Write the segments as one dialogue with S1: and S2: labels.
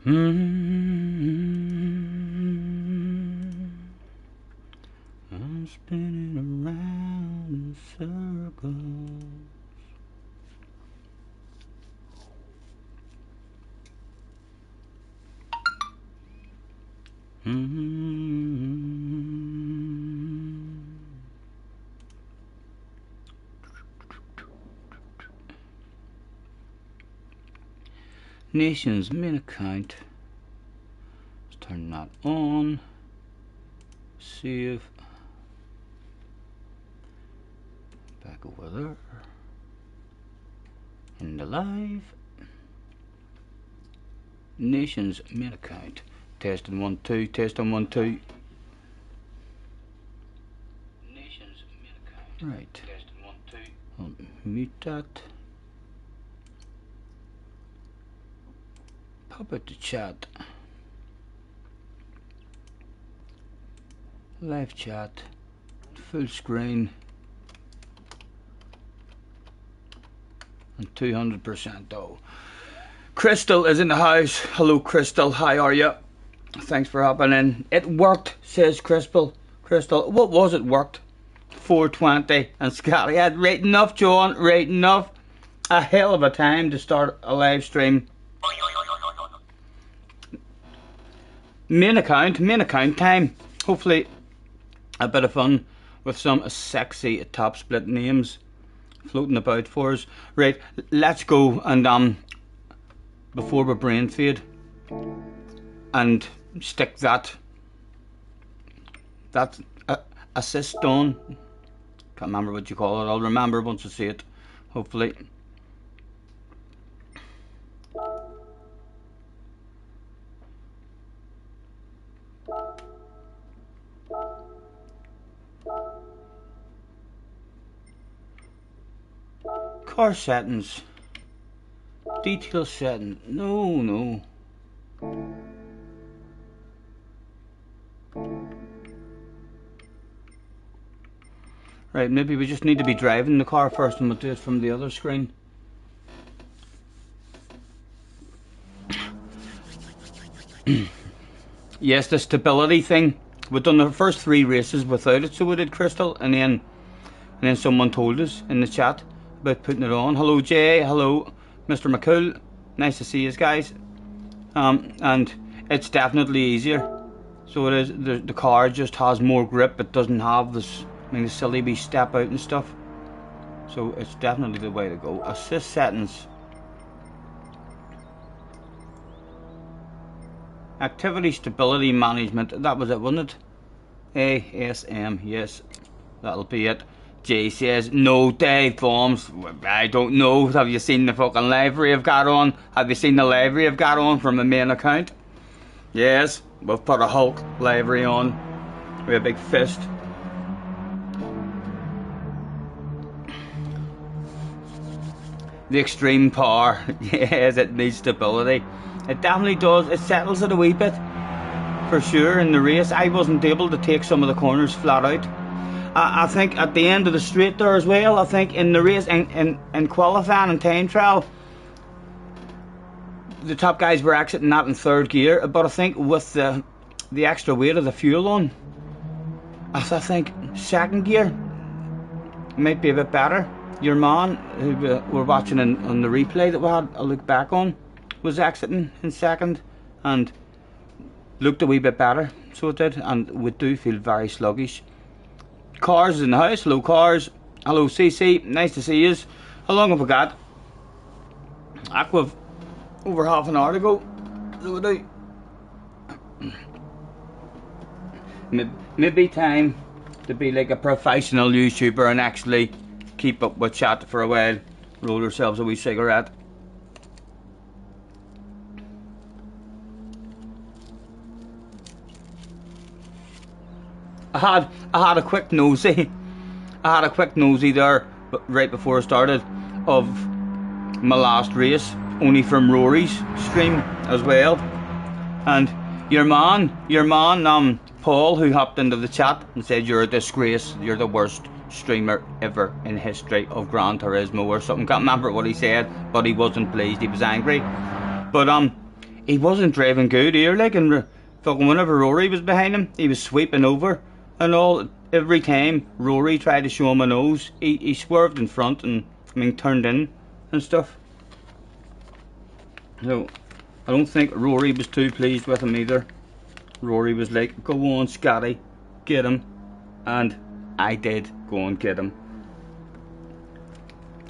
S1: I'm spinning around in circles. Nation's main account. Let's turn that on. Save. Back over there. In the live. Nation's main account. Testing 1 2. Testing 1 2. Nation's main account. Right. Testing 1 2. I'll mute that. Pop out the chat. Live chat. Full screen. And 200% though. Crystal is in the house. Hello Crystal, how are you? Thanks for hopping in. It worked, says Crystal. Crystal, what was it worked? 420 and Scotty had right enough, John, right enough. A hell of a time to start a live stream. Main account time. Hopefully a bit of fun with some sexy top split names floating about for us. Right, let's go and before we brain fade and stick that assist on. Can't remember what you call it. I'll remember once I see it, hopefully. Car settings. Detail setting. No. Right, maybe we just need to be driving the car first and we'll do it from the other screen. Yes, the stability thing. We've done the first 3 races without it, so we did, Crystal, and then someone told us in the chat about putting it on. Hello Jay, hello Mr. McCool, nice to see you guys. And it's definitely easier. So it is. The car just has more grip. It doesn't have this, the silly wee step out and stuff. So it's definitely the way to go. Assist settings. Activity stability management. That was it, wasn't it? ASM. Yes, that'll be it. Jay says, no Dave Bombs. I don't know. Have you seen the fucking livery I've got on? Have you seen the livery I've got on from the main account? Yes, we've put a Hulk livery on with a big fist. The extreme power. Yes, it needs stability. It definitely does. It settles it a wee bit. For sure, in the race. I wasn't able to take some of the corners flat out. I think at the end of the straight there as well, I think in the race, in qualifying and time trial, the top guys were exiting that in 3rd gear, but I think with the extra weight of the fuel on, I think 2nd gear might be a bit better. Your man, who we're watching on the replay that we had a look back on, was exiting in 2nd and looked a wee bit better, so it did, and we do feel very sluggish. Cars is in the house. Hello Cars. Hello CC, nice to see you. How long have we got? Aqua, over half an hour to go. So maybe time to be like a professional YouTuber and actually keep up with chat for a while. Roll ourselves a wee cigarette. I had a quick nosy. There right before I started of my last race, only from Rory's stream as well. And your man, Paul, who hopped into the chat and said you're a disgrace, you're the worst streamer ever in history of Gran Turismo or something. Can't remember what he said, but he wasn't pleased. He was angry. But he wasn't driving good here, like, and fucking whenever Rory was behind him, he was sweeping over and all. Every time Rory tried to show him a nose, he swerved in front and, I mean, turned in and stuff. So, I don't think Rory was too pleased with him either. Rory was like, go on, Scotty, get him. And I did go and get him.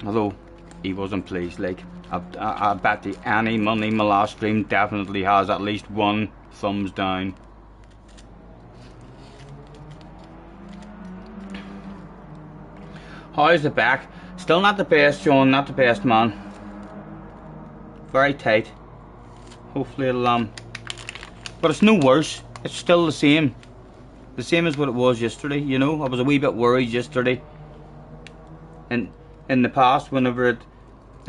S1: Although, he wasn't pleased, like, I bet you any money my last stream definitely has at least one thumbs down. How's the back? Still not the best, John, not the best, man. Very tight. Hopefully it'll, but it's no worse. It's still the same. The same as what it was yesterday, you know. I was a wee bit worried yesterday. And in the past, whenever it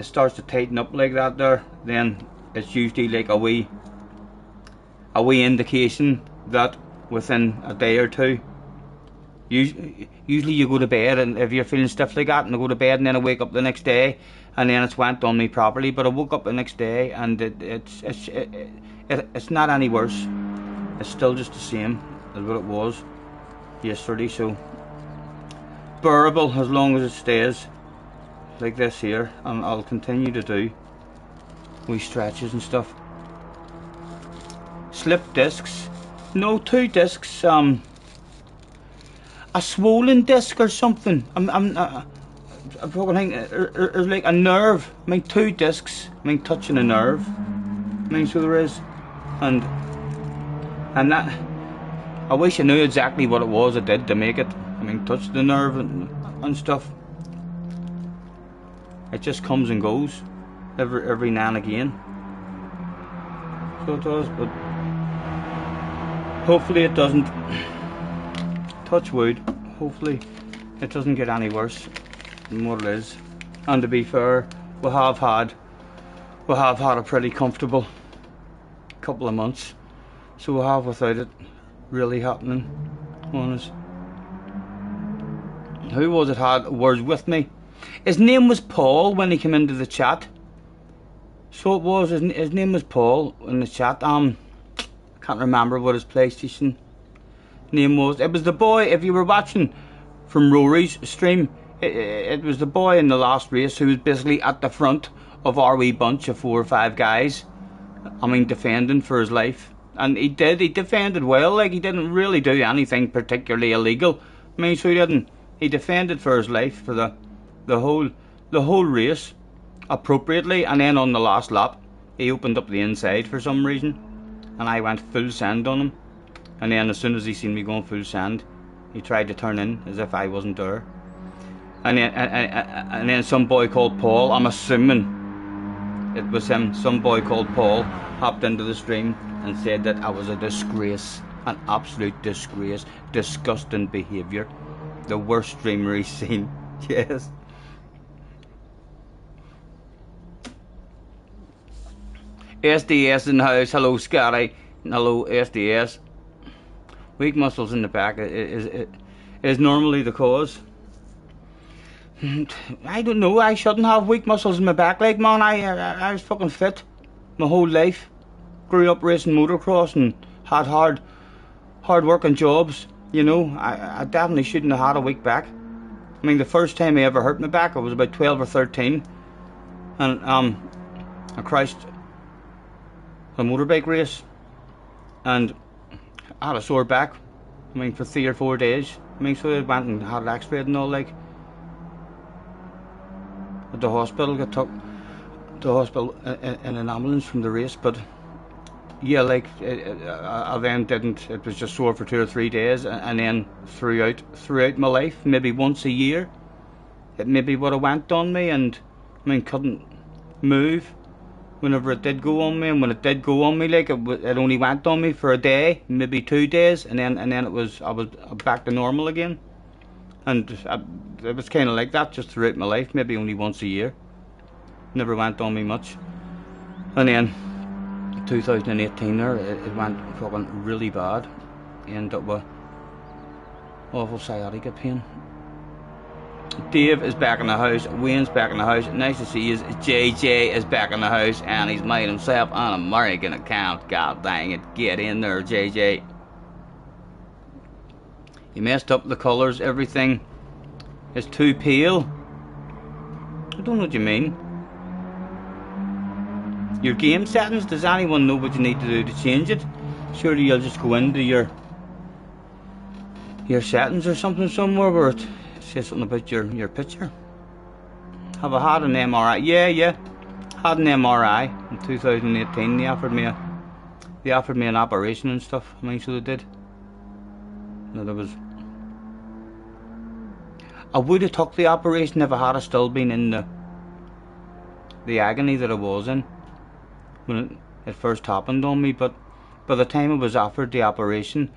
S1: starts to tighten up like that there, then it's usually like a wee indication that within a day or two, usually you go to bed, and if you're feeling stiff like that, and I go to bed and then I wake up the next day and then it's went on me properly. But I woke up the next day and it's not any worse. It's still just the same as what it was yesterday, so bearable as long as it stays like this here, and I'll continue to do wee stretches and stuff. Slip discs, no, 2 discs, a swollen disc or something. I'm fucking think there's like a nerve. I mean, 2 discs. I mean, touching a nerve. I mean, so there is, and that. I wish I knew exactly what it was I did to make it. I mean, touch the nerve and stuff. It just comes and goes every now and again. So it does, but hopefully it doesn't. Touch wood. Hopefully it doesn't get any worse than what it is. And to be fair, we have had a pretty comfortable couple of months. So we have without it really happening on us. Who was it had words with me? His name was Paul when he came into the chat. So it was, his name was Paul in the chat. Can't remember what his PlayStation name was. It was the boy, if you were watching from Rory's stream, it was the boy in the last race who was basically at the front of our wee bunch of 4 or 5 guys. I mean, defending for his life. And he defended well, like, he didn't really do anything particularly illegal. I mean, so he defended for his life for the whole race appropriately, and then on the last lap he opened up the inside for some reason and I went full send on him, and then as soon as he seen me going full send, he tried to turn in as if I wasn't there, and then some boy called Paul, I'm assuming it was him, some boy called Paul hopped into the stream and said that I was a disgrace, an absolute disgrace, disgusting behaviour, the worst streamer he's seen. Yes. SDS in the house. Hello, Scotty. Hello, SDS. Weak muscles in the back is normally the cause. I don't know. I shouldn't have weak muscles in my back, like, man. I was fucking fit my whole life. Grew up racing motocross and had hard working jobs. You know, I definitely shouldn't have had a weak back. I mean, the first time I ever hurt my back, I was about 12 or 13, and I crashed a motorbike race, and I had a sore back. I mean, for 3 or 4 days. I mean, so I went and had an X-ray and all, like, at the hospital. Got took to the hospital in an ambulance from the race, but yeah, like, I then didn't. It was just sore for 2 or 3 days, and then throughout my life, maybe once a year, it maybe would have went on me, and I mean, couldn't move whenever it did go on me, and when it did go on me, like, it only went on me for a day, maybe 2 days, and then I was back to normal again, and it was kind of like that just throughout my life, maybe only once a year, never went on me much, and then 2018 there, it went fucking really bad. Ended up with awful sciatica pain. Dave is back in the house. Wayne's back in the house. Nice to see you. JJ is back in the house, and he's made himself an American account. God dang it. Get in there, JJ. He messed up the colours. Everything is too pale. I don't know what you mean. Your game settings, does anyone know what you need to do to change it? Surely you'll just go into your settings or something somewhere where it says something about your picture. Have I had an MRI? Yeah. Had an MRI in 2018. They offered me an operation and stuff. I mean, so they did. I would have took the operation if I had still been in the agony that I was in when it first happened on me. But by the time I was offered the operation,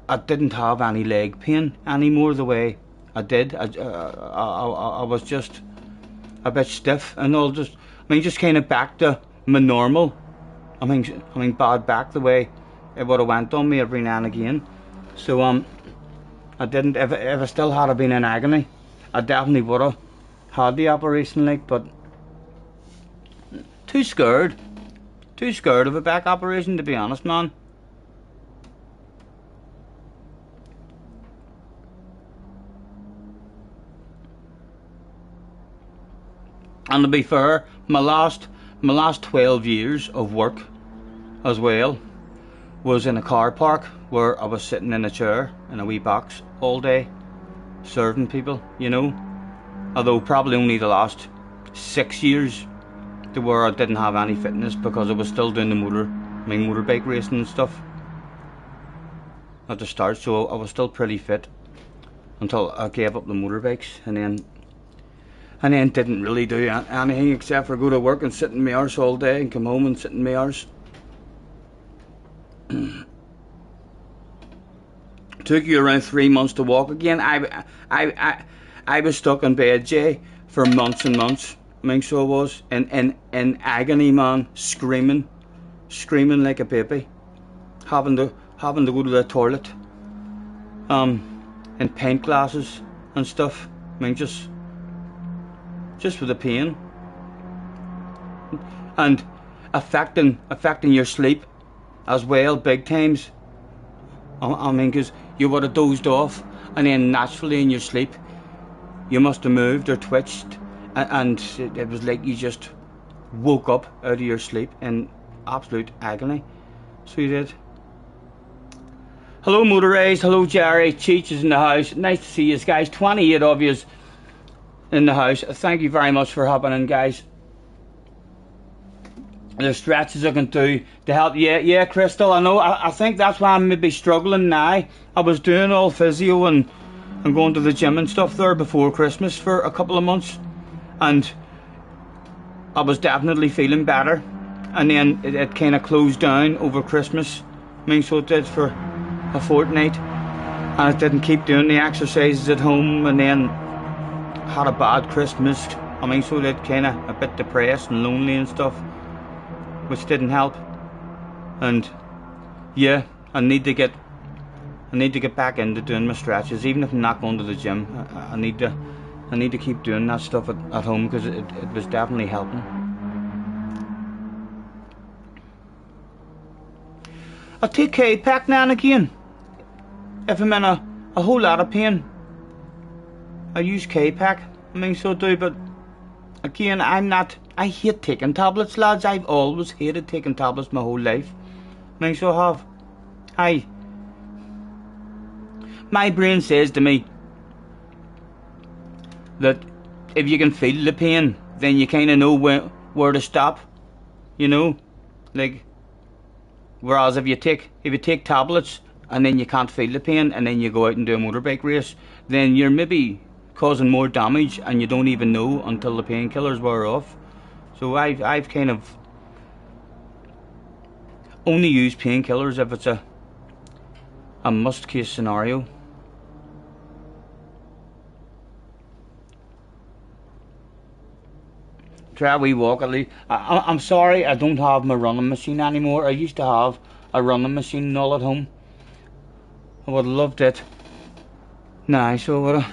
S1: I didn't have any leg pain anymore the way I did. I was just a bit stiff and all. Just kind of back to my normal. I mean bad back the way it would have went on me every now and again. So I didn't. If I still had been in agony, I definitely would have had the operation. But too scared of a back operation, to be honest, man. And to be fair, my last 12 years of work as well was in a car park where I was sitting in a chair in a wee box all day serving people, you know. Although probably only the last 6 years to where I didn't have any fitness because I was still doing the motorbike racing and stuff at the start, so I was still pretty fit until I gave up the motorbikes, and then didn't really do anything except for go to work and sit in my arse all day and come home and sit in my arse. Took you around 3 months to walk again. I was stuck in bed, Jay, for months and months. I mean, so I was in agony, man, screaming like a baby, having to go to the toilet, in pint glasses and stuff. I mean, just for the pain, and affecting your sleep as well, big times. I mean, because you would have dozed off, and then naturally in your sleep you must have moved or twitched, and it was like you just woke up out of your sleep in absolute agony. So you did. Hello Motor Race, hello Jerry, Cheech is in the house. Nice to see you guys, 28 of you in the house. Thank you very much for hopping in, guys. The stretches I can do to help. Yeah, Crystal, I know. I think that's why I'm maybe struggling now. I was doing all physio and going to the gym and stuff there before Christmas for a couple of months, and I was definitely feeling better, and then it kind of closed down over Christmas. I mean, so it did for a fortnight, and I didn't keep doing the exercises at home, and then had a bad Christmas. I mean, so that kind of a bit depressed and lonely and stuff, which didn't help. And yeah, I need to get back into doing my stretches, even if I'm not going to the gym. I need to keep doing that stuff at home, because it was definitely helping. I take K-Pack now and again if I'm in a whole lot of pain. I use K-Pack. I mean, so do, but again, I hate taking tablets, lads. I've always hated taking tablets my whole life. I mean, so I have. My brain says to me that if you can feel the pain, then you kind of know where to stop, you know, like. Whereas if you take tablets and then you can't feel the pain, and then you go out and do a motorbike race, then you're maybe causing more damage and you don't even know until the painkillers wear off. So I've kind of only used painkillers if it's a must case scenario. Try a wee walk at least. I'm sorry I don't have my running machine anymore. I used to have a running machine and all at home. I would have loved it. Nah, so would I.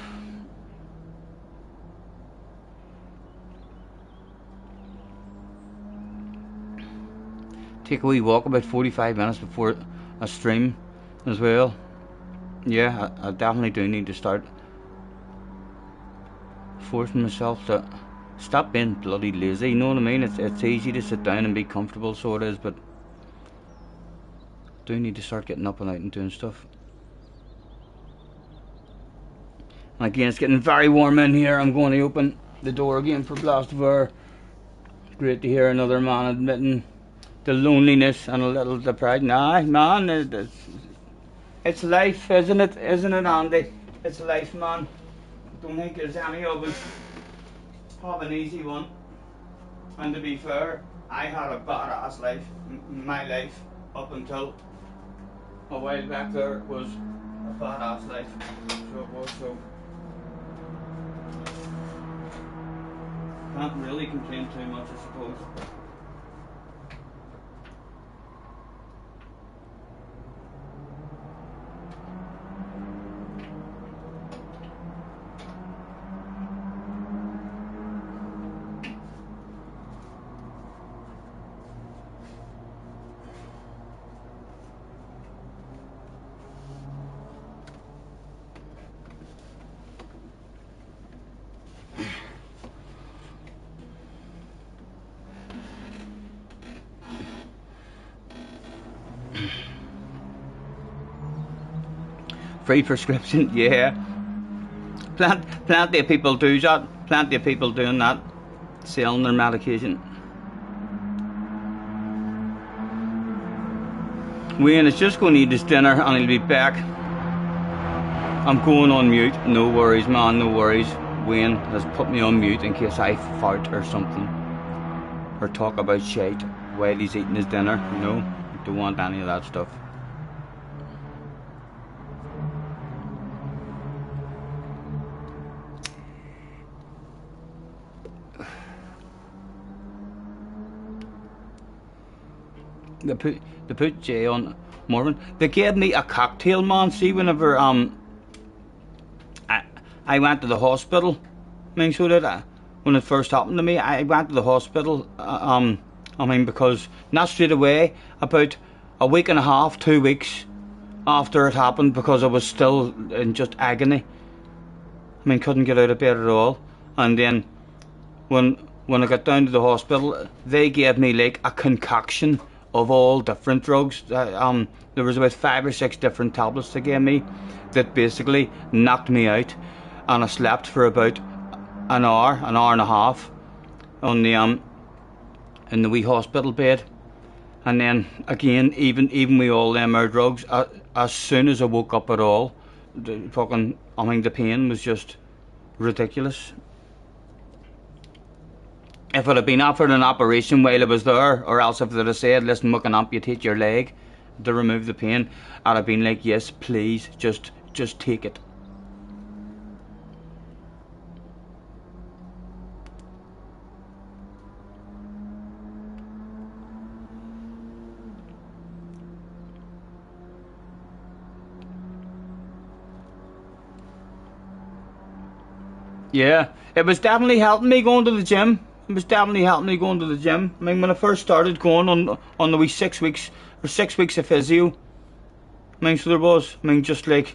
S1: take a wee walk about 45 minutes before a stream as well. Yeah, I definitely do need to start forcing myself to stop being bloody lazy, you know what I mean? It's easy to sit down and be comfortable, so it is, but I do need to start getting up and out and doing stuff. And again, it's getting very warm in here. I'm going to open the door again for blast of air. Great to hear another man admitting the loneliness and a little depression. Nah, man, it's life, isn't it? Isn't it, Andy? It's life, man. Don't think there's any of us have an easy one. And to be fair, I had a badass life. My life up until a while back there was a badass life. So it was, so can't really complain too much, I suppose. Free prescription, yeah. Plenty of people do that. Plenty of people doing that, selling their medication. Wayne is just going to eat his dinner and he'll be back. I'm going on mute. No worries, man, no worries. Wayne has put me on mute in case I fart or something, or talk about shit while he's eating his dinner. You know, don't want any of that stuff. They put Jay on Mormon. They gave me a cocktail, man. See, whenever I went to the hospital, I mean, so did I. When it first happened to me, I went to the hospital. I mean, because not straight away, about a week and a half, 2 weeks after it happened, because I was still in just agony. I mean, couldn't get out of bed at all. And then when I got down to the hospital, they gave me like a concoction of all different drugs. There was about 5 or 6 different tablets they gave me that basically knocked me out, and I slept for about an hour and a half on the in the wee hospital bed. And then again, even with all them drugs, as soon as I woke up at all, the pain was just ridiculous. If it had been offered an operation while I was there, or else if they'd have said, listen, we can amputate your leg to remove the pain, I'd have been like, yes, please, just take it. Yeah, it was definitely helping me going to the gym. It was definitely helping me going to the gym. I mean, when I first started going on the wee 6 weeks or 6 weeks of physio, I mean, so there was, I mean, just like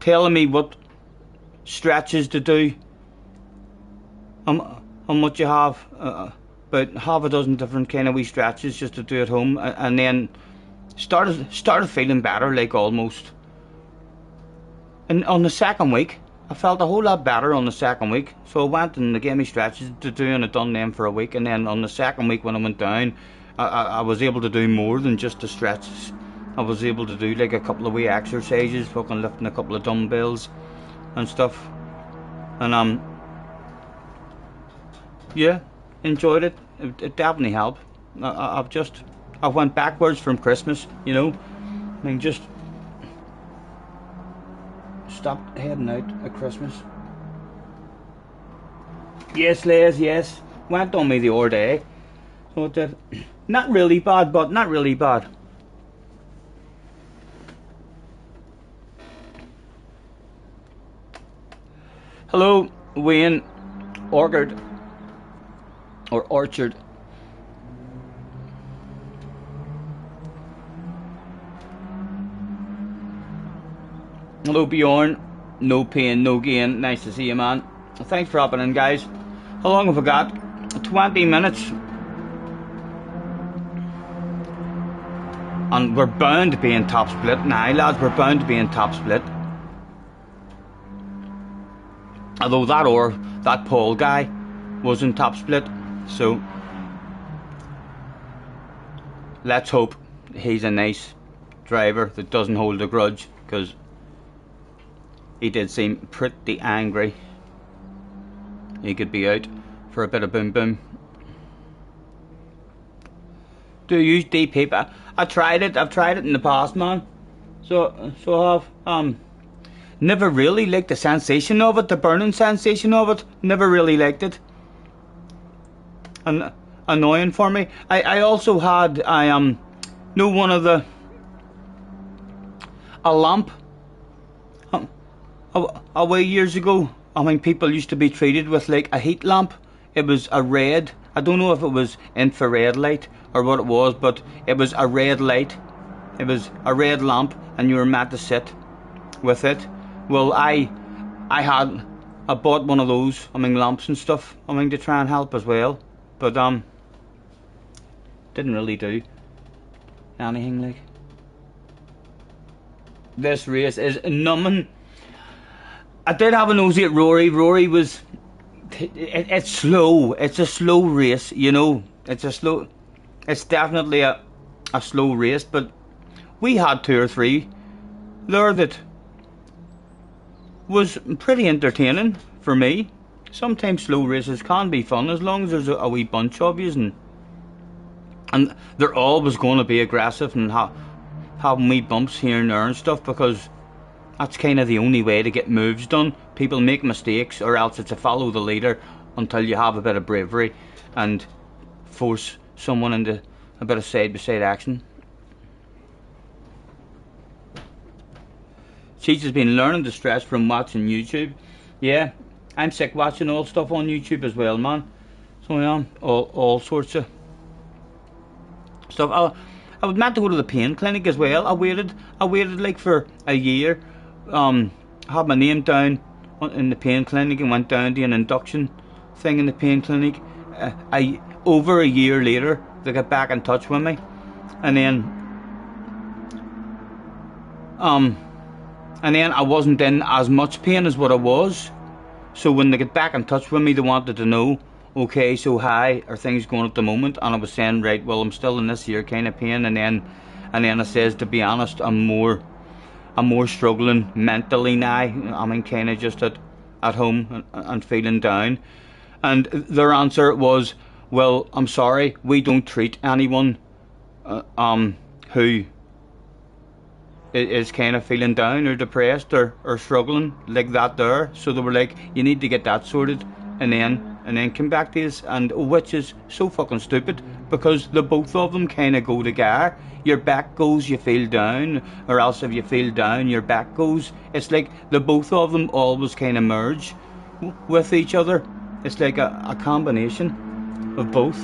S1: telling me what stretches to do, and what you have, about half a dozen different kind of wee stretches just to do at home, and then started feeling better, like almost. And on the second week, I felt a whole lot better on the second week. So I went and they gave me stretches to do, and I done them for a week. And then on the second week when I went down, I was able to do more than just the stretches. I was able to do like a couple of wee exercises, fucking lifting a couple of dumbbells and stuff. And yeah, enjoyed it. It definitely helped. I went backwards from Christmas, you know. I mean, just stopped heading out at Christmas. Yes, Les, yes. Went on me the other day. So it did. Not really bad, but not really bad. Hello, Wayne Orchard. Or Orchard. Hello Bjorn, no pain, no gain. Nice to see you, man. Thanks for hopping in, guys. How long have I got? 20 minutes. And we're bound to be in top split. Now, lads, we're bound to be in top split. Although that Paul guy was in top split, so let's hope he's a nice driver that doesn't hold a grudge, because he did seem pretty angry. He could be out for a bit of boom boom. Do you use DP? I tried it. I've tried it in the past, man. So I've never really liked the sensation of it, the burning sensation of it. Never really liked it. And annoying for me. I also had one of the a lamp away years ago. I mean, people used to be treated with like a heat lamp. It was a red. I don't know if it was infrared light or what it was, but it was a red light. It was a red lamp, and you were meant to sit with it. Well, I bought one of those. I mean, lamps and stuff. I mean, to try and help as well, but didn't really do anything. Like, this race is numbing. I did have a nosy at Rory. Rory was. It's slow. It's a slow race, you know. It's definitely a slow race, but we had 2 or 3 there that was pretty entertaining for me. Sometimes slow races can be fun as long as there's a wee bunch of you, and they're always going to be aggressive and having wee bumps here and there and stuff, because that's kind of the only way to get moves done. People make mistakes, or else it's a follow the leader until you have a bit of bravery and force someone into a bit of side-by-side action. Cheech has been learning the stress from watching YouTube. Yeah, I'm sick watching old stuff on YouTube as well, man. So I am, all sorts of stuff. I was meant to go to the pain clinic as well. I waited like for a year. Had my name down in the pain clinic and went down to an induction thing in the pain clinic. Over a year later, they got back in touch with me, and then I wasn't in as much pain as what I was. So when they get back in touch with me, they wanted to know, okay, so how are things going at the moment? And I was saying, right, well, I'm still in this here kind of pain, and then I says, to be honest, I'm more struggling mentally now. I mean, kind of just at home and feeling down. And their answer was, well, I'm sorry, we don't treat anyone who is kind of feeling down or depressed or struggling like that there. So they were like, you need to get that sorted and then come back to us, and which is so fucking stupid, because the both of them kind of go together. Your back goes, you feel down, or else if you feel down, your back goes. It's like the both of them always kind of merge with each other. It's like a combination of both.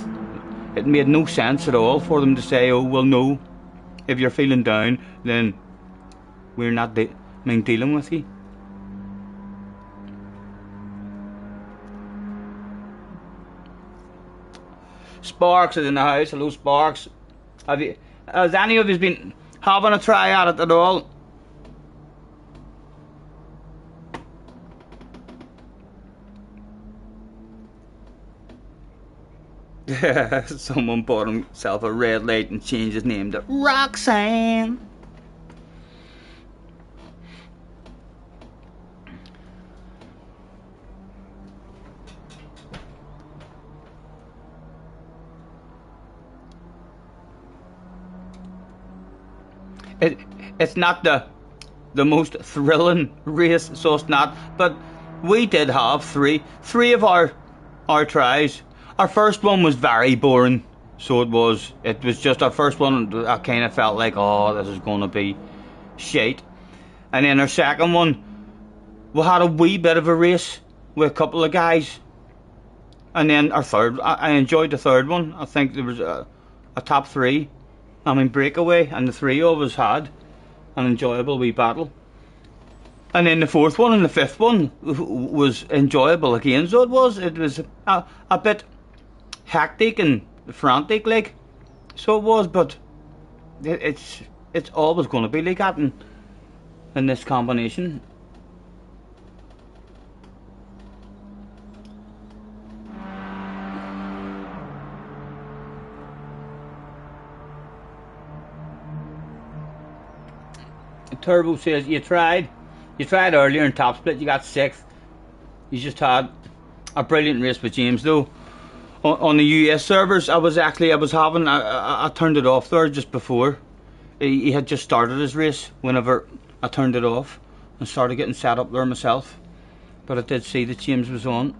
S1: It made no sense at all for them to say, oh, well, no, if you're feeling down, then we're not dealing with you. Sparks is in the house. Hello, Sparks. Has any of you been having a try at it at all? Someone bought himself a red light and changed his name to Roxanne. It's not the most thrilling race, so it's not. But we did have three of our tries. Our first one was very boring, so it was just our first one. I kind of felt like, oh, this is going to be shite. And then our second one, we had a wee bit of a race with a couple of guys. And then our third, I enjoyed the third one. I think there was a top three, breakaway, and the three of us had an enjoyable wee battle. And then the fourth one and the fifth one was enjoyable again. So it was a bit hectic and frantic, like. So it was, but it's always going to be like that in this combination. Turbo says you tried earlier in top split, you got 6th. You just had a brilliant race with James though. On the US servers, I was having I turned it off there just before. He had just started his race whenever I turned it off and started getting set up there myself. But I did see that James was on.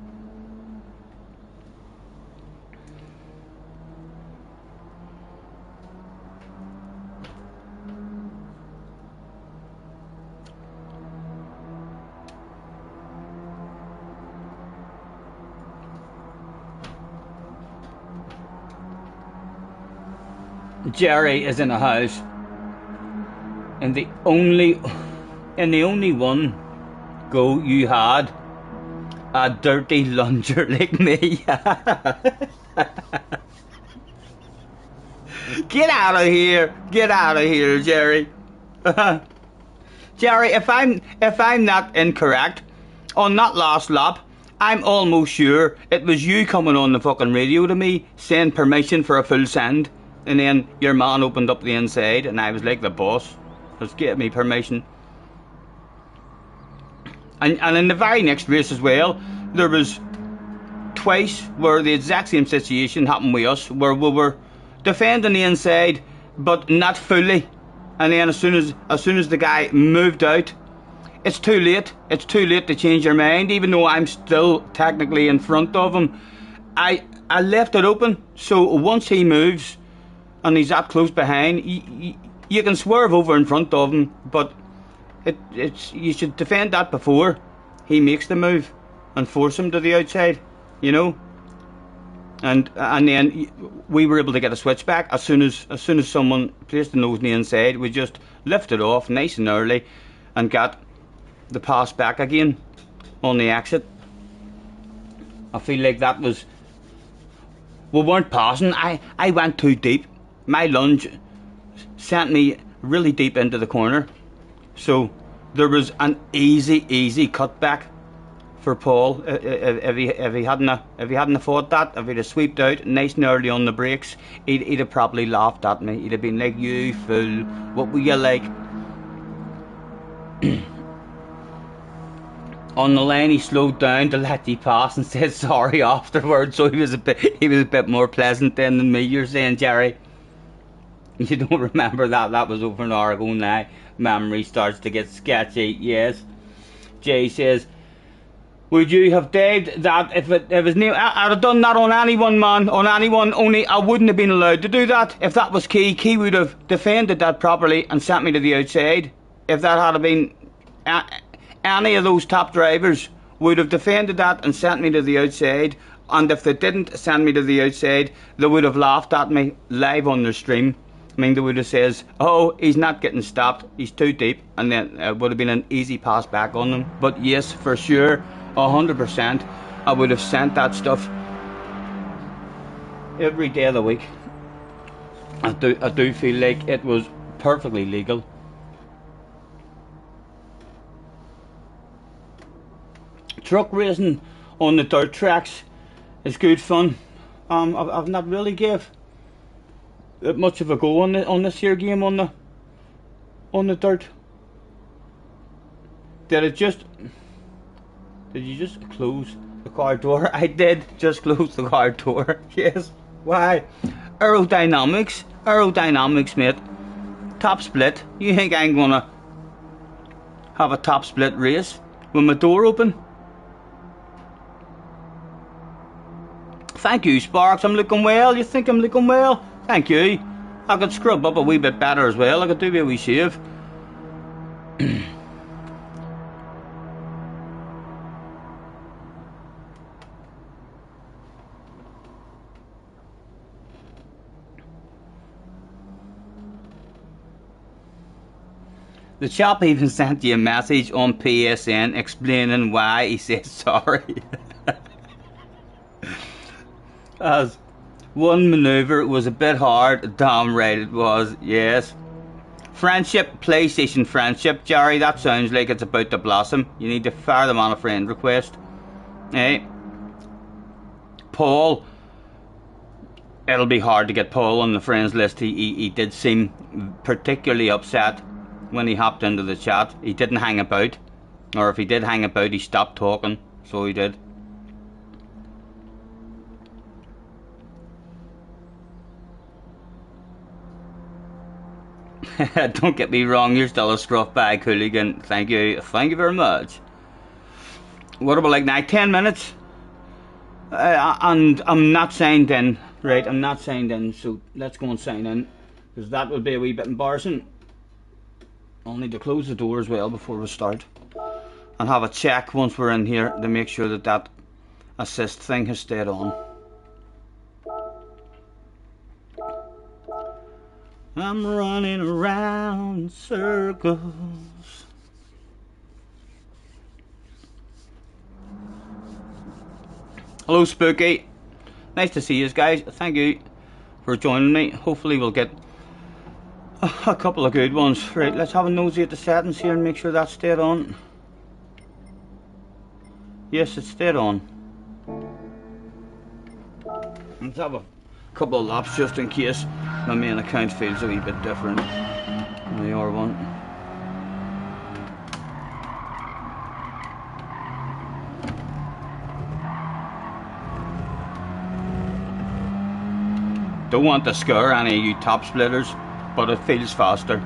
S1: Jerry is in a house, and the only one go you had a dirty lunger like me. Get out of here, Jerry. Jerry, if I'm not incorrect on that last lap, I'm almost sure it was you coming on the fucking radio to me saying permission for a full send. And then your man opened up the inside and I was like the boss. Just give me permission. And in the very next race as well, there was twice where the exact same situation happened with us, where we were defending the inside but not fully. And then as soon as the guy moved out, it's too late. It's too late to change your mind, even though I'm still technically in front of him. I left it open, so once he moves and he's that close behind, you can swerve over in front of him, but you should defend that before he makes the move and force him to the outside, you know. And then we were able to get a switch back as soon as someone placed the nose on the inside. We just lifted off nice and early and got the pass back again on the exit. I feel like that was, we weren't passing. I went too deep. My lunge sent me really deep into the corner, so there was an easy cutback for Paul if he hadn't fought that. If he'd have sweeped out nice and early on the brakes, he'd have probably laughed at me. He'd have been like, "You fool! What were you like?" On the line, he slowed down to let you pass and said sorry afterwards. So he was a bit more pleasant then than me. You're saying, Jerry? You don't remember that? That was over an hour ago now. Memory starts to get sketchy. Yes. Jay says, would you have dived that if it was new? I'd have done that on anyone, man. On anyone. Only I wouldn't have been allowed to do that. If that was Key, Key would have defended that properly and sent me to the outside. If that had been any of those top drivers would have defended that and sent me to the outside. And if they didn't send me to the outside, they would have laughed at me live on their stream. I mean, they would have says, "Oh, he's not getting stopped. He's too deep," and then it would have been an easy pass back on them. But yes, for sure, 100%, I would have sent that stuff every day of the week. I do feel like it was perfectly legal. Truck racing on the dirt tracks is good fun. I've not really gave much of a go on this here game on the dirt. Did you just close the car door? I did just close the car door. Yes. Why? Aerodynamics, mate. Top split. You think I'm gonna have a top split race with my door open? Thank you, Sparks. I'm looking well. You think I'm looking well? Thank you. I could scrub up a wee bit better as well. I could do a wee shave. The chap even sent you a message on PSN explaining why he said sorry. As one manoeuvre was a bit hard, damn right it was, yes. Friendship, PlayStation friendship, Jerry, that sounds like it's about to blossom. You need to fire them on a friend request. Eh? Paul, it'll be hard to get Paul on the friends list. He did seem particularly upset when he hopped into the chat. He didn't hang about, or if he did hang about, he stopped talking, so he did. Don't get me wrong, you're still a scruff bag hooligan. Thank you very much. What about like now? 10 minutes? And I'm not signed in, right? I'm not signed in, so let's go and sign in, because that would be a wee bit embarrassing. I'll need to close the door as well before we start, and have a check once we're in here to make sure that that assist thing has stayed on. I'm running around in circles. Hello Spooky, nice to see you guys. Thank you for joining me. Hopefully we'll get a couple of good ones. Right, let's have a nosy at the settings here and make sure that stayed on. Yes, it stayed on. Let's have a couple of laps just in case my main account feels a wee bit different than the other one. Don't want to scare any of you top splitters, but it feels faster.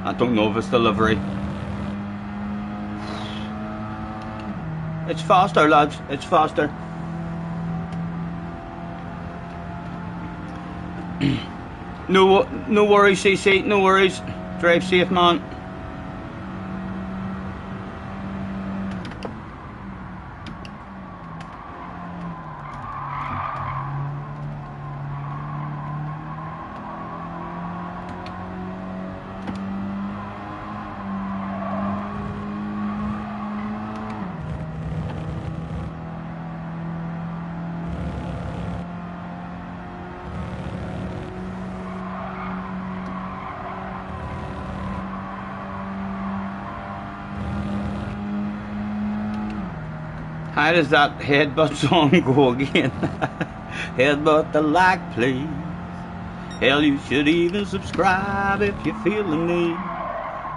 S1: I don't know if it's delivery. It's faster, lads, it's faster. No worries, CC, no worries. Drive safe, man. How does that headbutt song go again? Headbutt the like, please. Hell, you should even subscribe if you feel the need.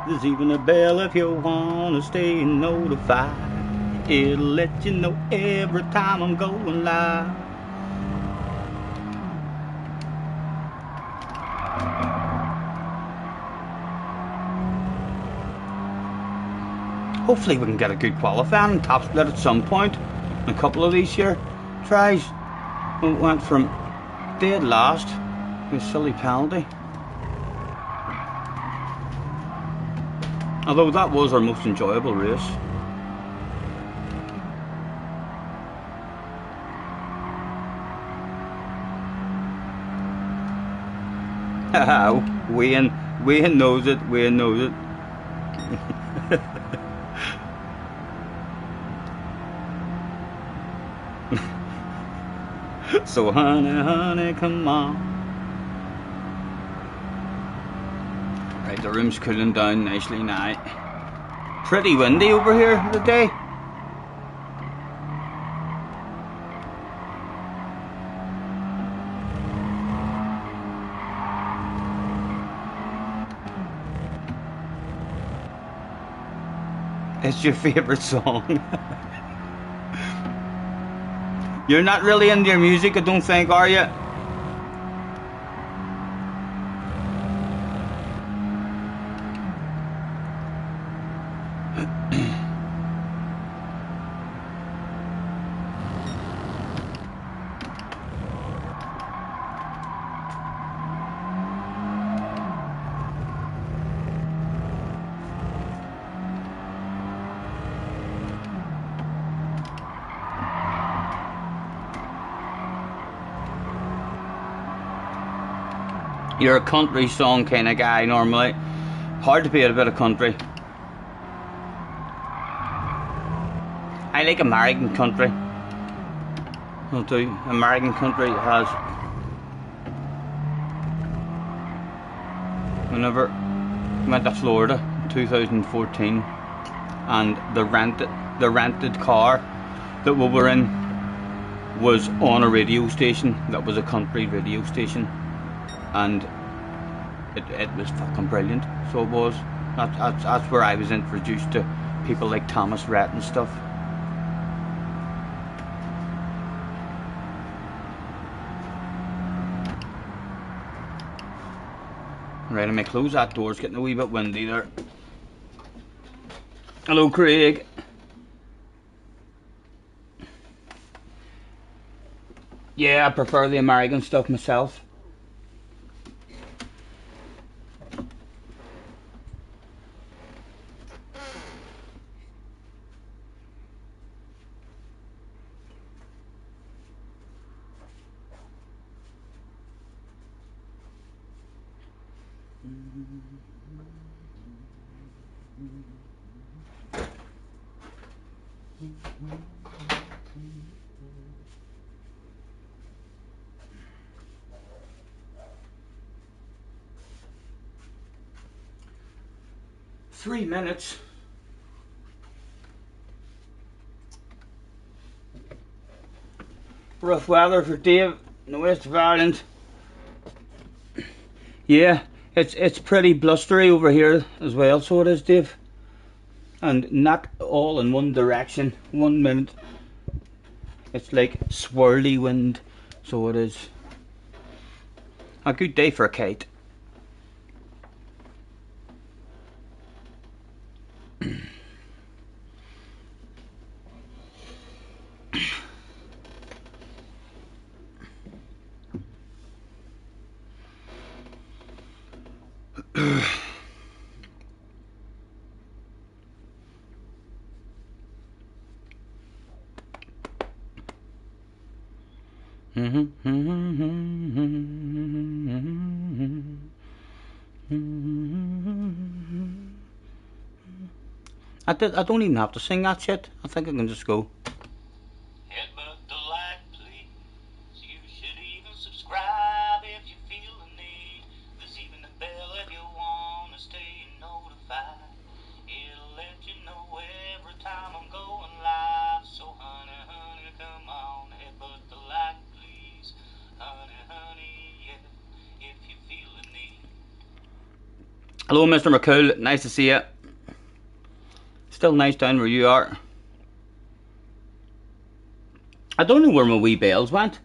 S1: There's even a bell if you wanna stay notified. It'll let you know every time I'm going live. Hopefully we can get a good qualifying and top split at some point. A couple of these here tries. We went from dead last with a silly penalty. Although that was our most enjoyable race. Haha, Wayne knows it, Wayne knows it. So honey, come on. Right, the room's cooling down nicely now. Pretty windy over here today. It's your favourite song. You're not really into your music, I don't think, are you? You're a country song kind of guy normally. Hard to beat a bit of country. I like American country. I do. American country has. Whenever I went to Florida in 2014, and the rented car that we were in was on a radio station that was a country radio station, and it was fucking brilliant. So it was. That's where I was introduced to people like Thomas Rhett and stuff. Right, I may close that door, it's getting a wee bit windy there. Hello, Craig. Yeah, I prefer the American stuff myself. Three minutes. Rough weather for Dave in the west of Ireland. Yeah, it's pretty blustery over here as well, so it is, Dave. And not all in one direction. 1 minute it's like swirly wind, so it is. A good day for a kite. I don't even have to sing that shit. I think I can just go.
S2: Headbutt the like, please. You should even subscribe if you feel the need. There's even a bell if you want to stay notified. It'll let you know every time I'm going live. So honey, honey, come on. Headbutt the like, please. Honey, honey, yeah. If you feel the need.
S1: Hello, Mr. McCool. Nice to see you. Still nice down where you are. I don't know where my wee bells went.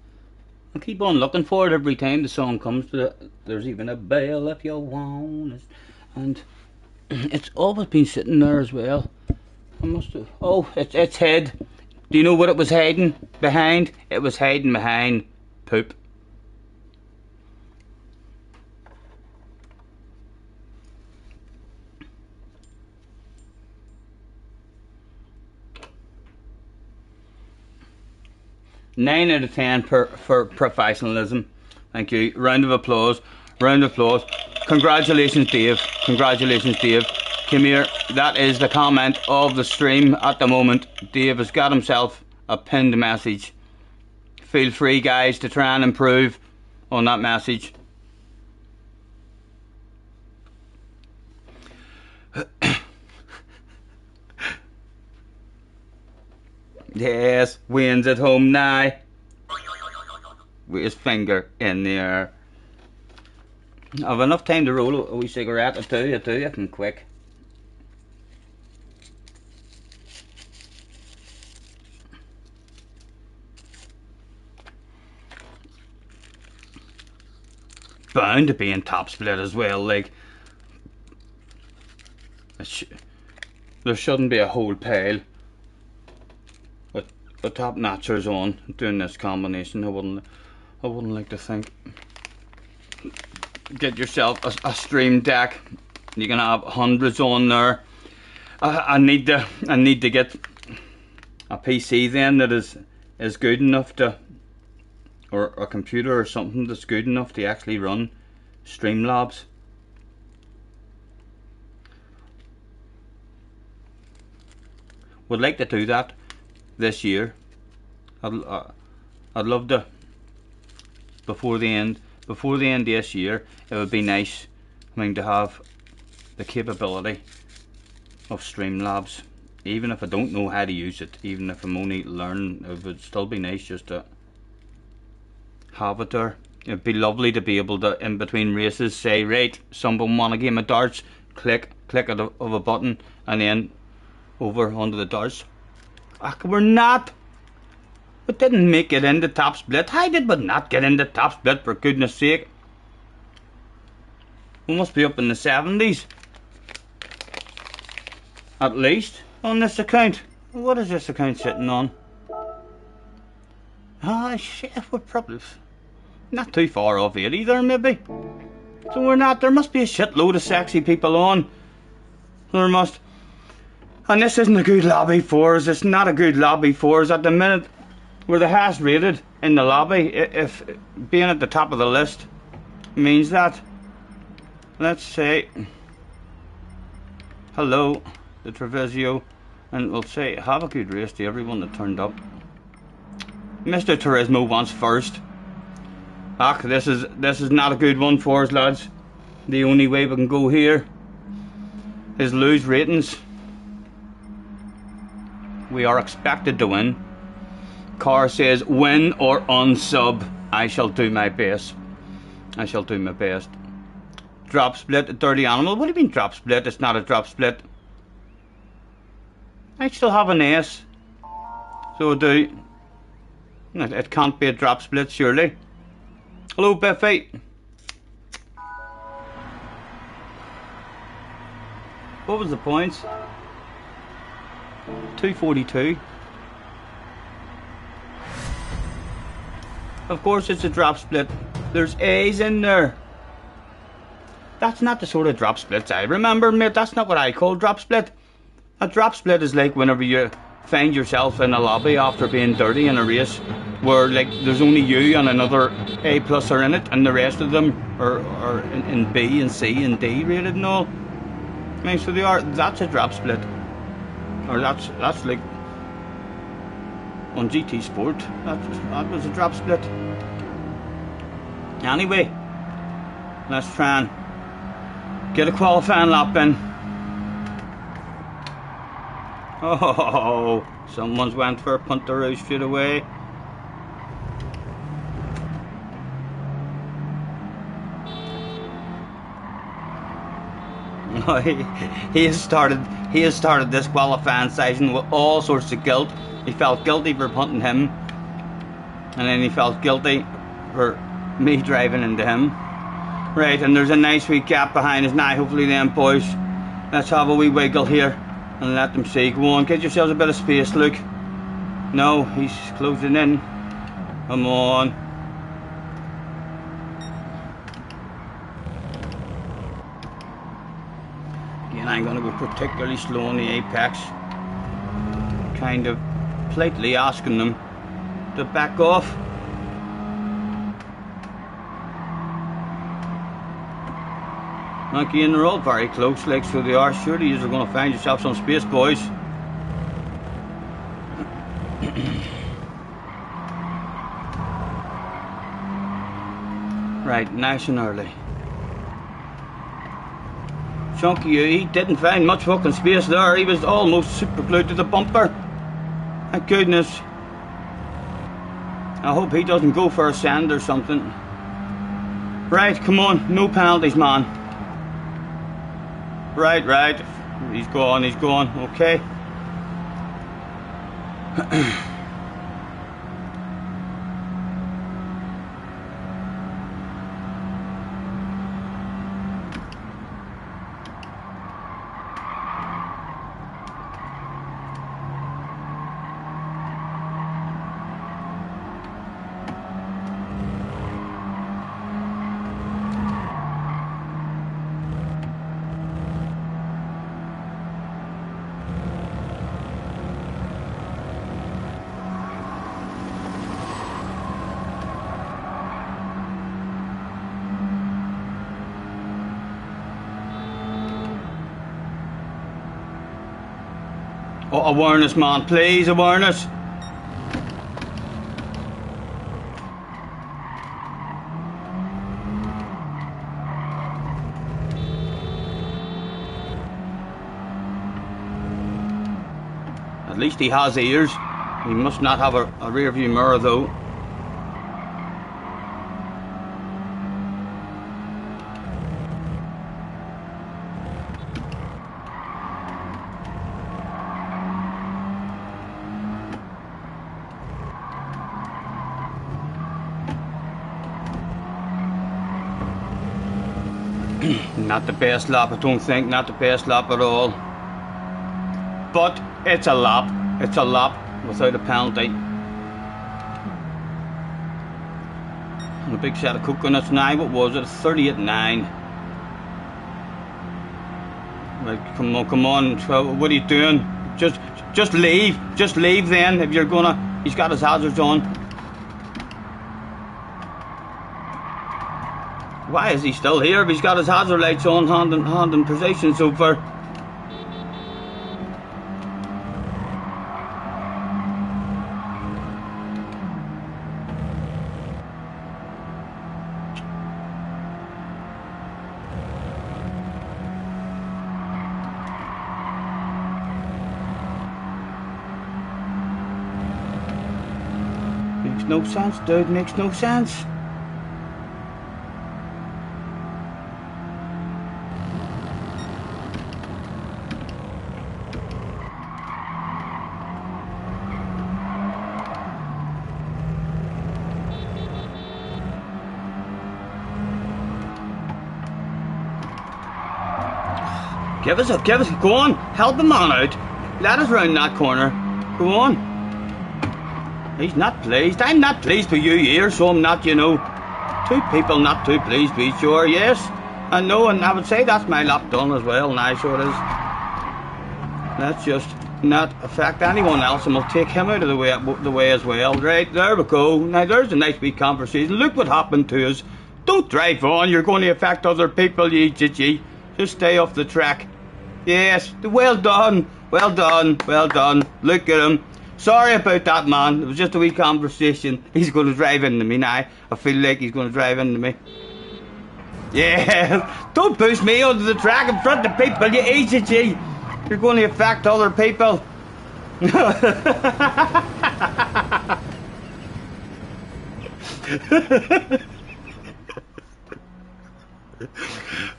S1: I keep on looking for it every time the song comes to it. There's even a bell if you want it. And it's always been sitting there as well. I must have. Oh, it's head. Do you know what it was hiding behind? It was hiding behind poop. Nine out of 10 for professionalism. Thank you. Round of applause. Round of applause. Congratulations, Dave. Congratulations, Dave. Come here. That is the comment of the stream at the moment. Dave has got himself a pinned message. Feel free, guys, to try and improve on that message. Yes, Wayne's at home now. With his finger in the air. I've enough time to roll a wee cigarette. I do, if I'm quick. Bound to be in top split as well, like. There shouldn't be a whole pile. The top notcher's on doing this combination. I wouldn't like to think. Get yourself a stream deck. You can have hundreds on there. I need to get a PC then that is good enough to, or a computer or something that's good enough to actually run Streamlabs. Would like to do that this year. I'd love to. Before the end of this year, it would be nice, I mean, to have the capability of Streamlabs. Even if I don't know how to use it, even if I'm only learning, it would still be nice just to have it there. It'd be lovely to be able to, in between races, say, right, someone want a game of darts, click of a button, and then over onto the darts. Ach, we're not. We didn't make it into top split. How did we not get into top split, for goodness sake? We must be up in the 70s. At least, on this account. What is this account sitting on? Ah, shit, we're probably not too far off 80 there, maybe. So we're not. There must be a shitload of sexy people on. There must. And this isn't a good lobby for us. It's not a good lobby for us at the minute. We're the highest rated in the lobby. If being at the top of the list means that. Let's say hello to Treviso, and we'll say have a good race to everyone that turned up. Mr. Turismo wants first. Ach, this is not a good one for us, lads. The only way we can go here is lose ratings. We are expected to win. Car says win or unsub. I shall do my best. I shall do my best. Drop split, dirty animal. What do you mean drop split? It's not a drop split. I still have an S. So do. It can't be a drop split, surely. Hello, Biffy. What was the points? 242. Of course it's a drop split. There's A's in there. That's not the sort of drop splits I remember, mate. That's not what I call drop split. A drop split is like whenever you find yourself in a lobby after being dirty in a race where like there's only you and another A plus are in it and the rest of them are in B and C and D rated and all. I mean, so they are. That's a drop split. Or that's like on GT Sport. That was a drop split. Anyway, let's try and get a qualifying lap in. Oh, someone's went for a punter straight away. He has started this qualifying session with all sorts of guilt. He felt guilty for punting him, and then he felt guilty for me driving into him. Right, and there's a nice wee gap behind us now. Hopefully them boys, let's have a wee wiggle here and let them see. Go on, get yourselves a bit of space, Luke. No, he's closing in. Come on. Again, I'm going to go particularly slow on the apex. Kind of politely asking them to back off. Again, they're all very close, like, so they are. Surely you're going to find yourself some space, boys. Right, nice and early. Chunky, he didn't find much fucking space there. He was almost super glued to the bumper. Thank goodness. I hope he doesn't go for a send or something. Right, come on, no penalties, man. Right. He's gone, okay. Oh, awareness, man, please, awareness. At least he has ears. He must not have a rear view mirror though. Not the best lap, I don't think, not the best lap at all. But it's a lap without a penalty. And a big set of coconuts now, what was it, 38.9. Right, come on, what are you doing? Just leave then, if you're gonna, he's got his hazards on. Why is he still here if he's got his hazard lights on, hand in position so far? Makes no sense, dude, makes no sense. Give us, go on, help him on out. Let us round that corner. Go on. He's not pleased. I'm not pleased with you here, so I'm not, you know. Two people not too pleased with each other, yes. I know, and I would say that's my lap done as well, now, so it is. Let's just not affect anyone else, and we'll take him out of the way as well. Right, there we go. Now, there's a nice wee conversation. Look what happened to us. Don't drive on, you're going to affect other people, you. Just stay off the track. Yes, well done. Look at him. Sorry about that, man. It was just a wee conversation. He's going to drive into me now. I feel like he's going to drive into me. Yeah, don't push me onto the track in front of people, you easy. You're going to affect other people.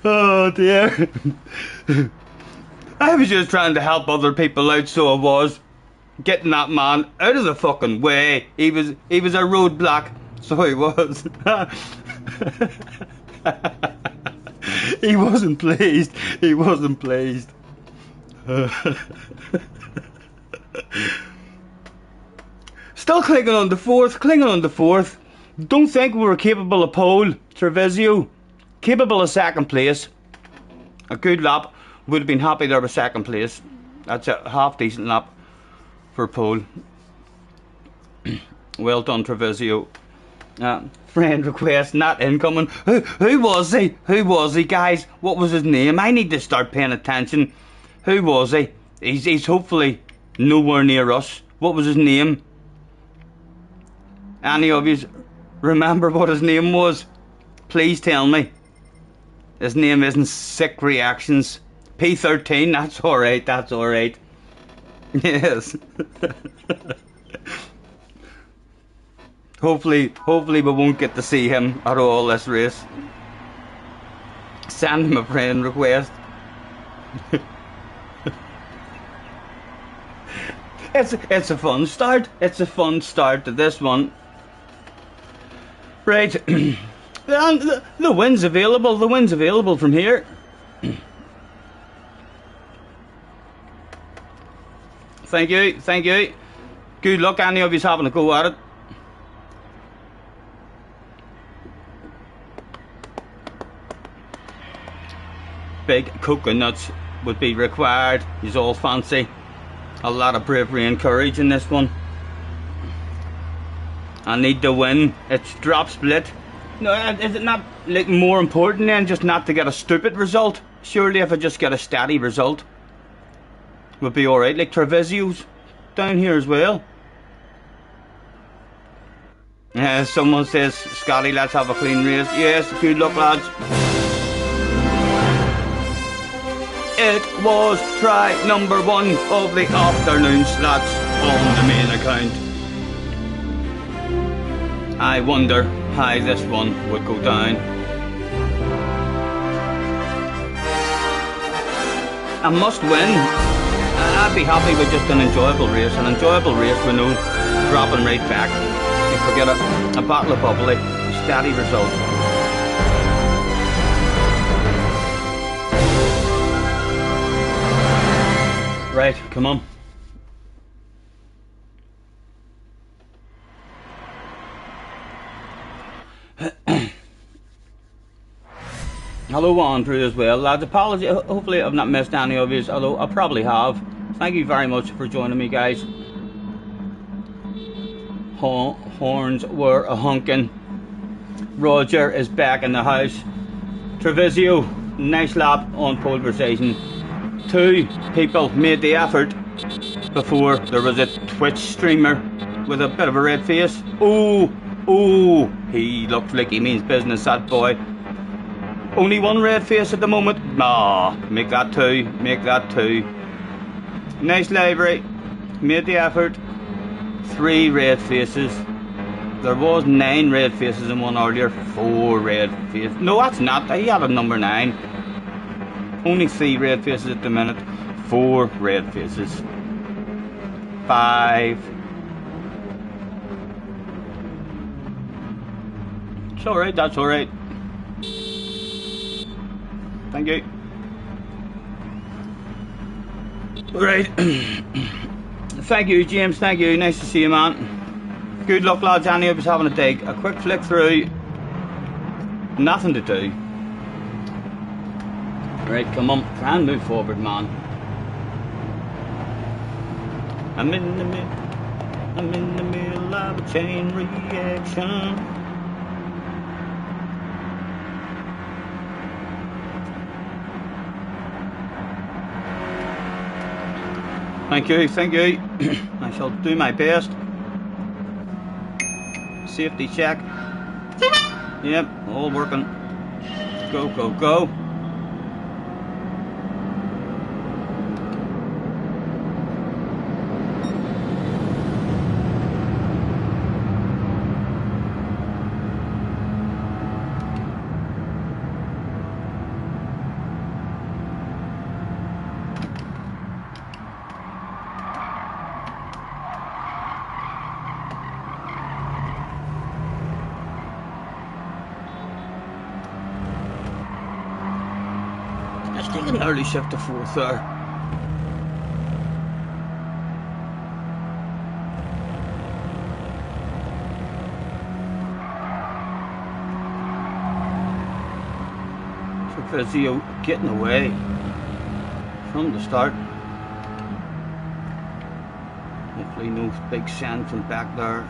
S1: Oh dear. I was just trying to help other people out, so I was. Getting that man out of the fucking way. He was a roadblock, so he was. He wasn't pleased. Still clinging on the fourth. Don't think we were capable of pole. Treviso, capable of second place. A good lap. Would have been happy there with second place. That's a half decent lap for pole. Well done, Treviso. Friend request not incoming. Who was he? Guys? What was his name? I need to start paying attention. Who was he? He's hopefully nowhere near us. What was his name? Any of you remember what his name was? Please tell me. His name isn't Sick Reactions. P13, that's alright. Yes. Hopefully we won't get to see him at all this race. Send him a friend request. It's a fun start. To this one. Right. The win's available from here. Thank you. Good luck, any of you having a go at it. Big coconuts would be required. He's all fancy. A lot of bravery and courage in this one. I need to win. It's drop split. No, is it not like more important then just not to get a stupid result? Surely if I just get a steady result. would be alright. Like Trevisio's down here as well. Someone says, Scotty, let's have a clean race. Yes, good luck, lads. It was try number 1 of the afternoon slots on the main account. I wonder how this one would go down. I must win. I'd be happy with just an enjoyable race. An enjoyable race with no dropping right back. You forget a battle of bubbly, a steady result. Right, come on. Hello Andrew as well, lads. Apology, hopefully I've not missed any of you, although I probably have. Thank you very much for joining me, guys. Horns were a honking. Roger is back in the house. Trevisio, nice lap on pole position. 2 people made the effort before there was a Twitch streamer with a bit of a red face. Oh, he looks like he means business, that boy. Only 1 red face at the moment. Ah, make that 2, make that 2. Nice livery, made the effort. 3 red faces. There was 9 red faces in one earlier. 4 red faces. No, that's not. He had a number 9. Only 3 red faces at the minute. 4 red faces. 5. It's alright, that's alright. Thank you. Right. Thank you, James. Thank you. Nice to see you, man. Good luck, lads. Annie, I was having a dig. A quick flick through. Nothing to do. Right, come on. Try and move forward, man. I'm in the middle of a chain reaction. Thank you, thank you. I shall do my best. Safety check. Yep, all working. Go, go, go. An early shift to 4th there. Trevisio getting away from the start. Hopefully no big sand from back there.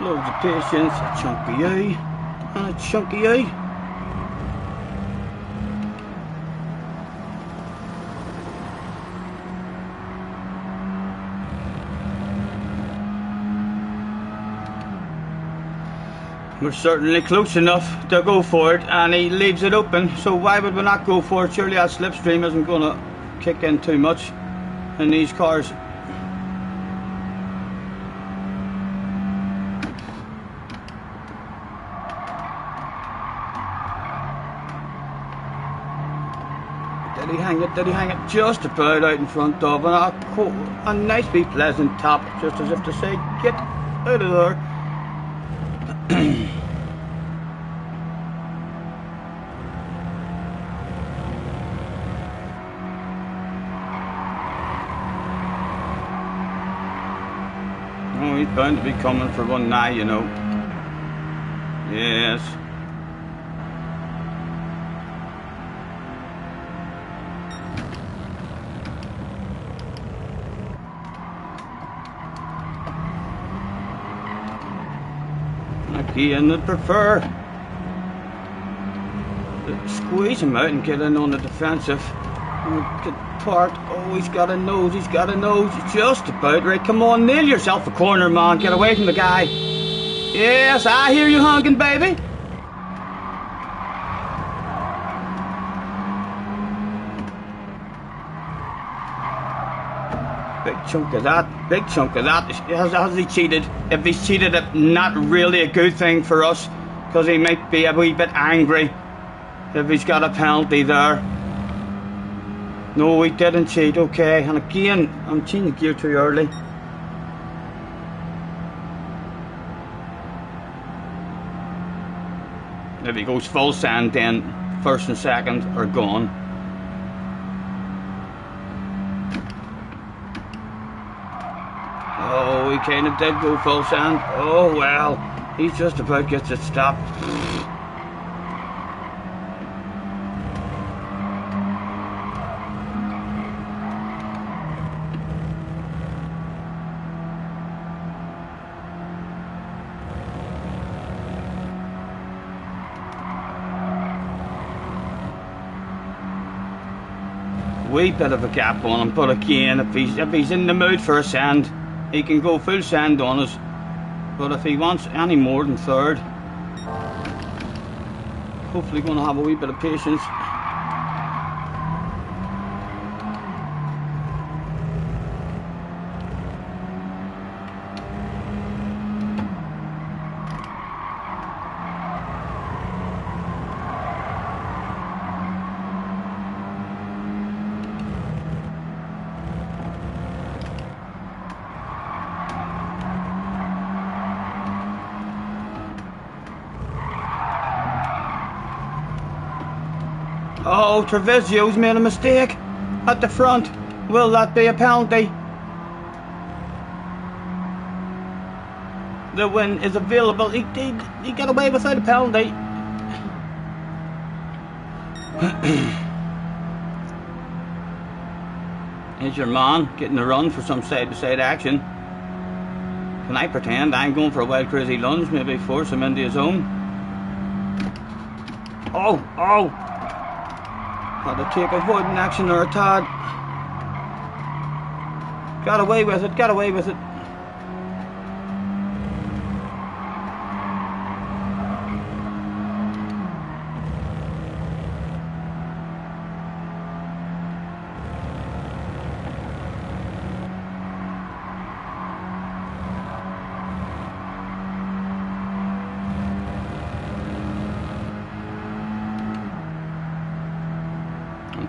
S1: Loads of patience, a chunky eye, and a chunky eye. We're certainly close enough to go for it, and he leaves it open, so why would we not go for it? Surely that slipstream isn't going to kick in too much in these cars. Did he hang it just about out in front of a nice wee pleasant tap, just as if to say, get out of there. bound to be coming for one now, you know. Yes. Again, I'd prefer to squeeze him out and get in on the defensive. Get parked. Oh, he's got a nose. He's got a nose. Just about right. Come on, nail yourself a corner, man. Get away from the guy. Yes, I hear you honking, baby. Big chunk of that. Big chunk of that. Has he cheated? If he's cheated, it's not really a good thing for us, because he might be a wee bit angry if he's got a penalty there. No, he didn't cheat. Okay, and again, I'm changing gear too early. If he goes full sand, then first and second are gone. Oh, he kind of did go full sand. Oh well, he just about gets it stopped. Wee bit of a gap on him, but again, if he's in the mood for a sand, he can go full sand on us. But if he wants any more than third, hopefully going to have a wee bit of patience. Oh, Trevisio's made a mistake at the front. Will that be a penalty? The win is available. He got away without a penalty. Here's your man getting a run for some side-to-side action. Can I pretend I'm going for a wild crazy lunge? Maybe force him into his own. Oh, oh! Had to take avoiding action or a tad. Got away with it, got away with it.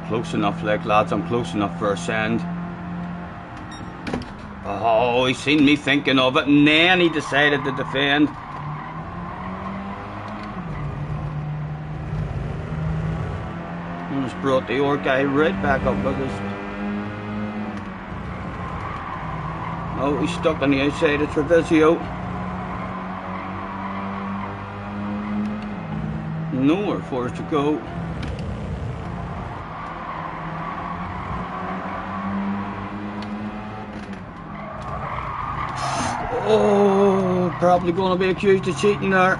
S1: Close enough, like lads, I'm close enough for a send. Oh, he seen me thinking of it, and then he decided to defend. And just brought the old guy right back up with us. Oh, he's stuck on the outside of Trevisio. Nowhere for us to go. Oh, probably going to be accused of cheating there.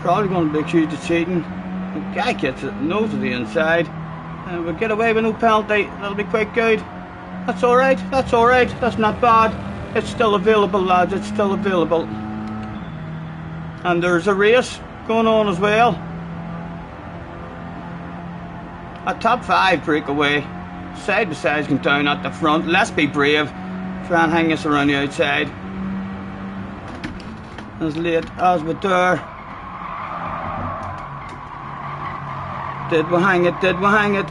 S1: Probably going to be accused of cheating. The guy gets it, nose to the inside. And we'll get away with no penalty. That'll be quite good. That's alright, that's alright. That's not bad. It's still available, lads. It's still available. And there's a race going on as well. A top 5 breakaway. Side by sides going down at the front. Let's be brave. Try and hang us around the outside. As late as we dare. Did we hang it? Did we hang it?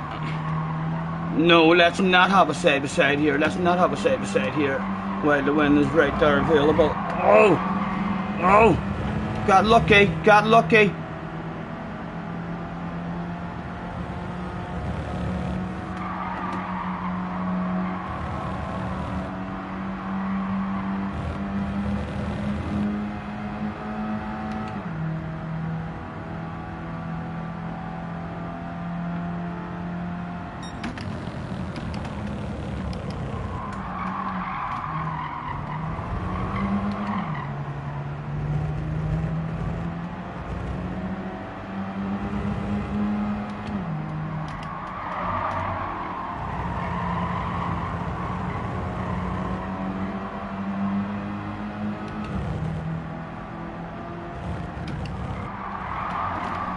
S1: No, let's not have a side by side here. Let's not have a side by side here. While the win is right there available. Oh! Oh! Got lucky. Got lucky.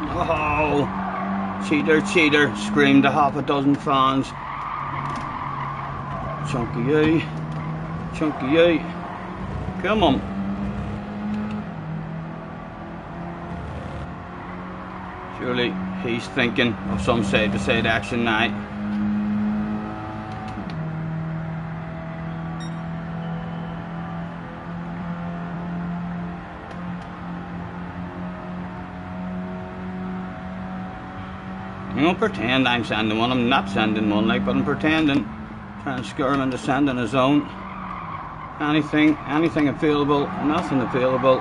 S1: Oh, cheater, cheater, screamed a half a dozen fans. Chunky A, Chunky A, come on. Surely he's thinking of some side-to-side action now. You don't pretend I'm sending one. I'm not sending one, like, but I'm pretending. Trying to scare him into sending his own. Anything available, nothing available.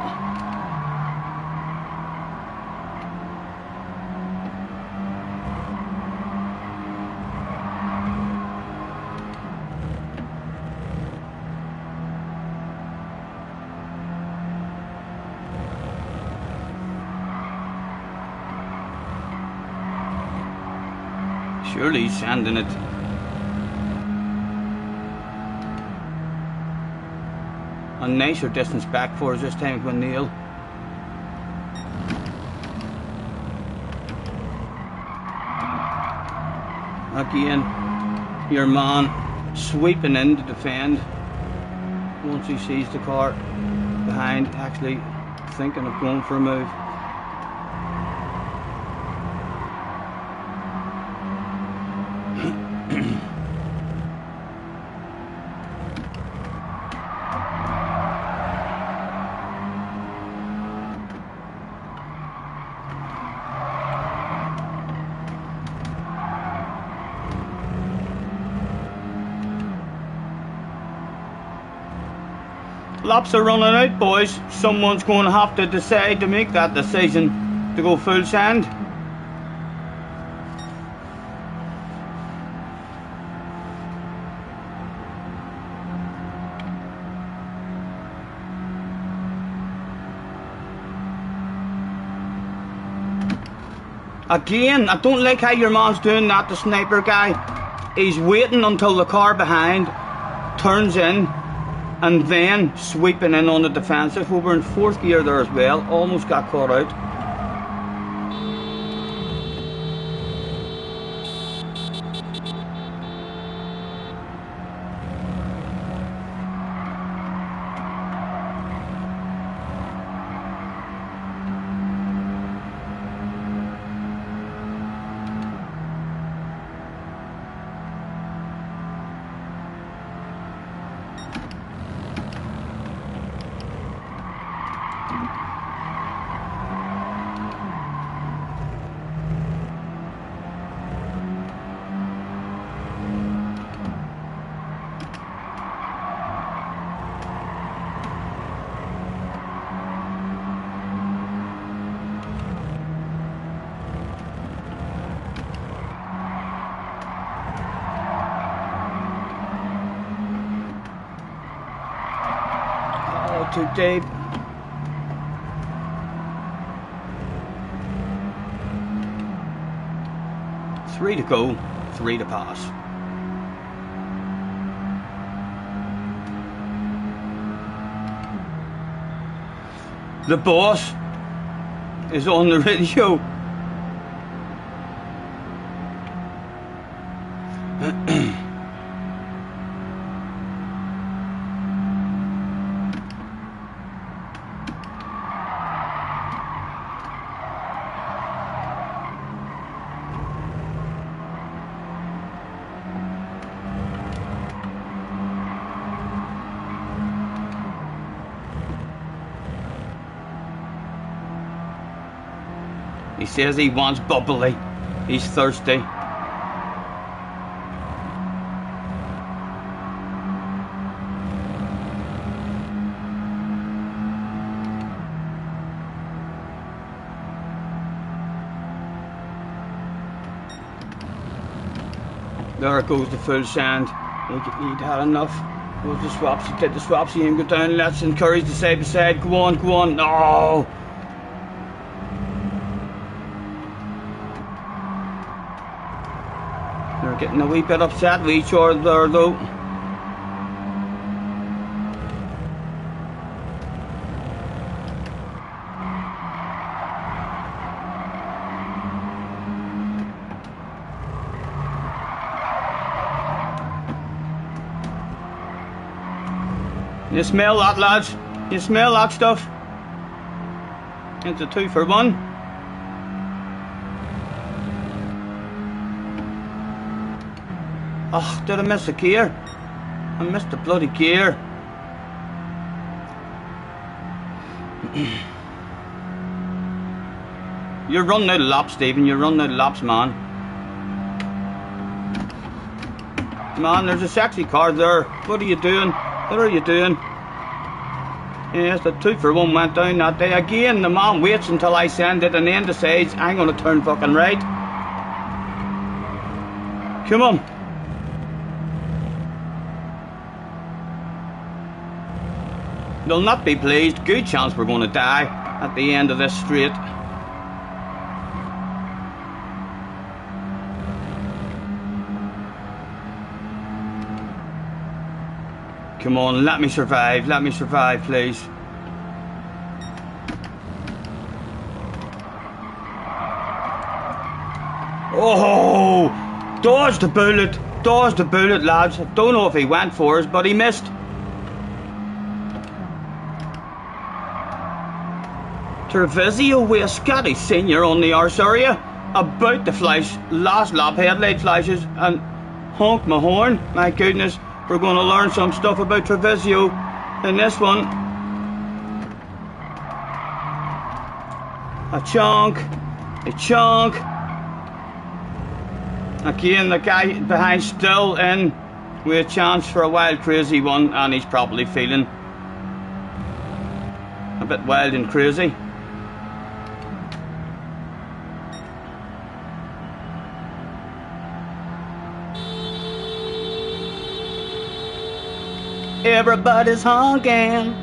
S1: Surely he's sending it. A nicer distance back for us this time with Neil. Again, your man sweeping in to defend once he sees the car behind, actually thinking of going for a move. Laps are running out, boys. Someone's going to have to decide to make that decision to go full send. Again, I don't like how your man's doing that, the sniper guy. He's waiting until the car behind turns in and then sweeping in on the defensive. We were in fourth gear there as well, almost got caught out. Too deep. Three to go, 3 to pass. The boss is on the radio. He says he wants bubbly. He's thirsty. There goes the full sand. He'd had enough. Goes the swaps. He did the swaps. He go down. Let's encourage the side by side. Go on, go on. No. They're getting a wee bit upset with each other there, though. You smell that, lads? You smell that stuff? It's a 2 for 1. Oh, did I miss a gear? I missed the bloody gear. You're running out of laps, Stephen. You're running out of laps, man. Man, there's a sexy car there. What are you doing? What are you doing? Yes, the 2 for 1 went down that day. Again, the man waits until I send it and then decides I'm going to turn fucking right. Come on. They'll not be pleased. Good chance we're going to die at the end of this straight. Come on, let me survive, please. Oh, dodged the bullet, lads. I don't know if he went for us, but he missed. Treviso with Scotty Senior on the arse area, about to flash last lap headlight flashes and honk my horn. My goodness. We're going to learn some stuff about Treviso in this one. A chunk. Again, the guy behind still in with a chance for a wild, crazy one, and he's probably feeling a bit wild and crazy. Everybody's honking.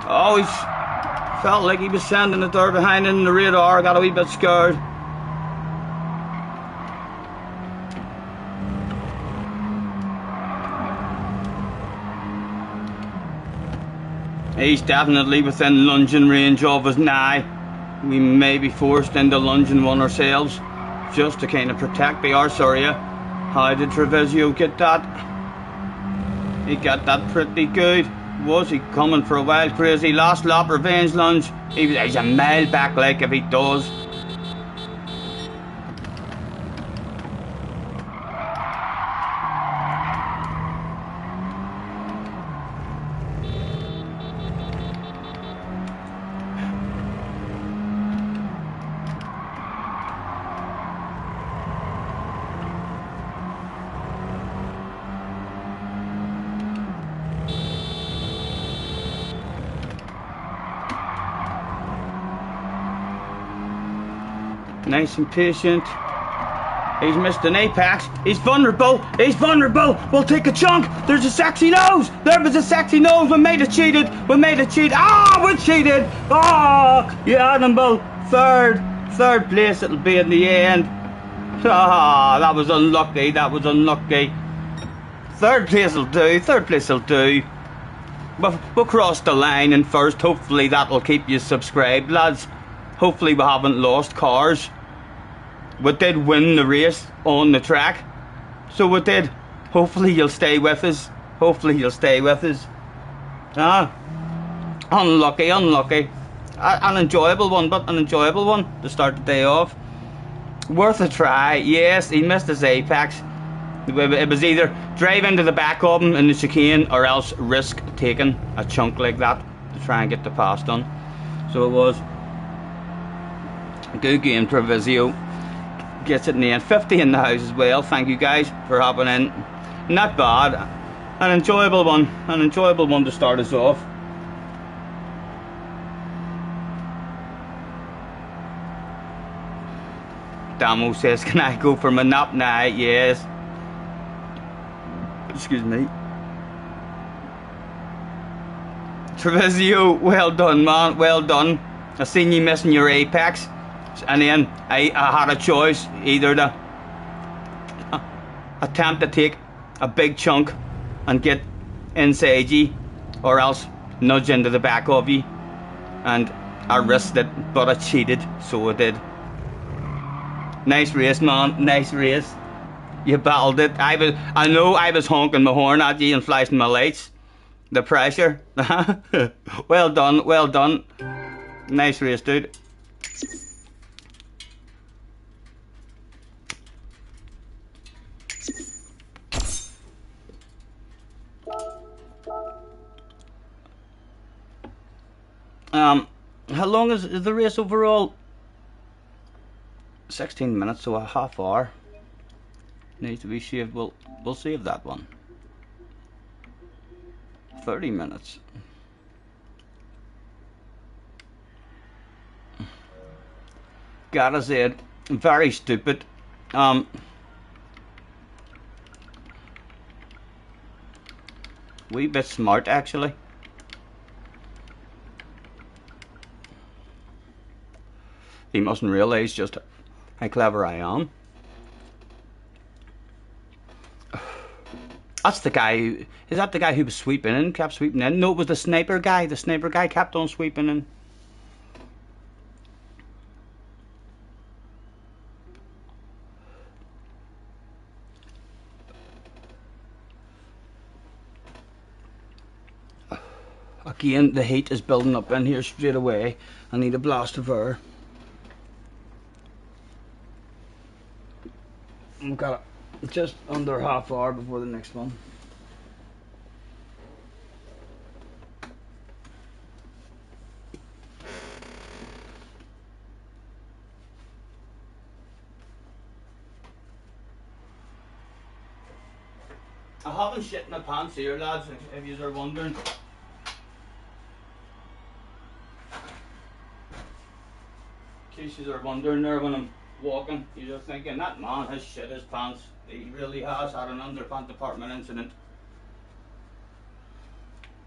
S1: Oh, he felt like he was sending the door behind in the radar. Got a wee bit scared. He's definitely within lunging range of us now. We may be forced into lunging one ourselves, just to kind of protect the arse area. How did Treviso get that? He got that pretty good. Was he coming for a wild, crazy last lap revenge lunge? He's a mile back, like, if he does. Nice and patient. He's missed an apex. He's vulnerable. We'll take a chunk. There's a sexy nose. There was a sexy nose. We made it cheated. Ah, we cheated. Oh, you animal. Third place it'll be in the end. Ah, that was unlucky. Third place will do. We'll cross the line in first. Hopefully that'll keep you subscribed, lads. Hopefully we haven't lost cars. We did win the race on the track, so we did. Hopefully you'll stay with us. Ah, unlucky. An enjoyable one to start the day off. Worth a try. Yes, he missed his apex. It was either drive into the back of him in the chicane or else risk taking a chunk like that to try and get the pass done. So it was. Good game, Treviso. Gets it in the end. 50 in the house as well. Thank you guys for hopping in. Not bad. An enjoyable one to start us off. Damo says, can I go for my nap now? Yes. Excuse me. Treviso, well done, man. Well done. I seen you missing your apex. And then I had a choice, either to attempt to take a big chunk and get inside you, or else nudge into the back of you. And I risked it, but I cheated, so I did. Nice race, man, nice race. You battled it. I know I was honking my horn at you and flashing my lights. The pressure. Well done, well done. Nice race, dude. How long is the race overall? 16 minutes, so a half hour. Needs to be shaved. We'll save that one. 30 minutes. Gotta say it, very stupid. Wee bit smart actually. He mustn't realise just how clever I am. That's the guy. Is that the guy who was sweeping in? Kept sweeping in? No, it was the sniper guy. The sniper guy kept on sweeping in. Again, the heat is building up in here straight away. I need a blast of air. We've got just under half hour before the next one. I haven't shit my pants here, lads, if you are wondering. In case you are wondering there when I'm walking, you're thinking, that man has shit his pants. He really has had an underpant department incident.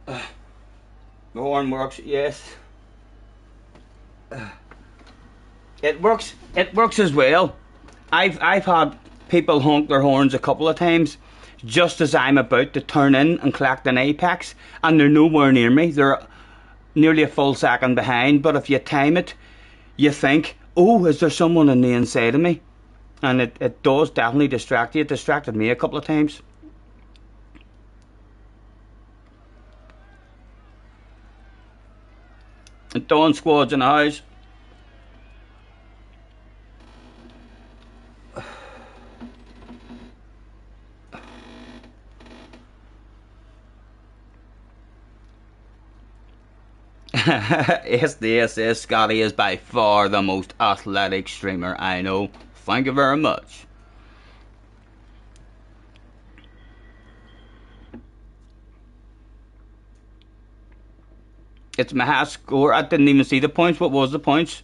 S1: The horn works, yes. It works as well. I've had people honk their horns a couple of times just as I'm about to turn in and collect an apex, and they're nowhere near me. They're nearly a full second behind, but if you time it, you think, oh, is there someone on the inside of me? And it does definitely distract you. It distracted me a couple of times. And Dawn squad's in the house. SDS Scotty is by far the most athletic streamer I know. Thank you very much. It's my high score. I didn't even see the points. What was the points?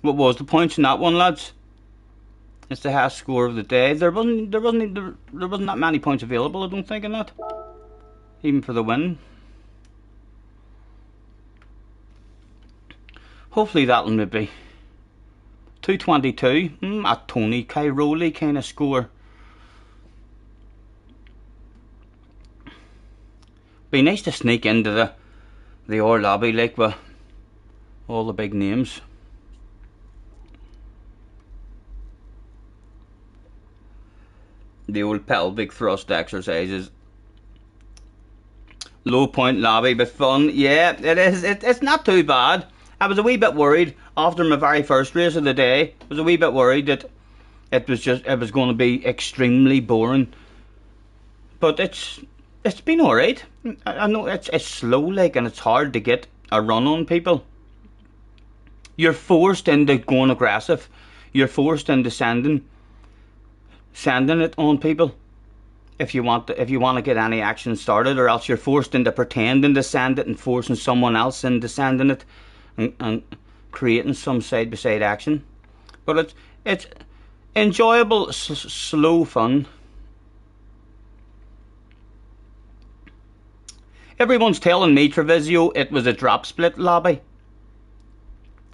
S1: What was the points in that one, lads? It's the highest score of the day. There wasn't that many points available, I don't think, in that. Even for the win. Hopefully that'll maybe 222. A Tony Cairoli kind of score. Be nice to sneak into the R lobby like with all the big names. The old pelvic thrust exercises. Low point lobby, but fun. Yeah, it is. It's not too bad. I was a wee bit worried after my very first race of the day. I was a wee bit worried that it was going to be extremely boring. But it's been alright. I know it's slow, like, and it's hard to get a run on people. You're forced into going aggressive. You're forced into sending it on people if you want to get any action started, or else you're forced into pretending to send it and forcing someone else into sending it. And creating some side-by-side action, but it's enjoyable, slow fun. Everyone's telling me, Trevisio, it was a drop split lobby.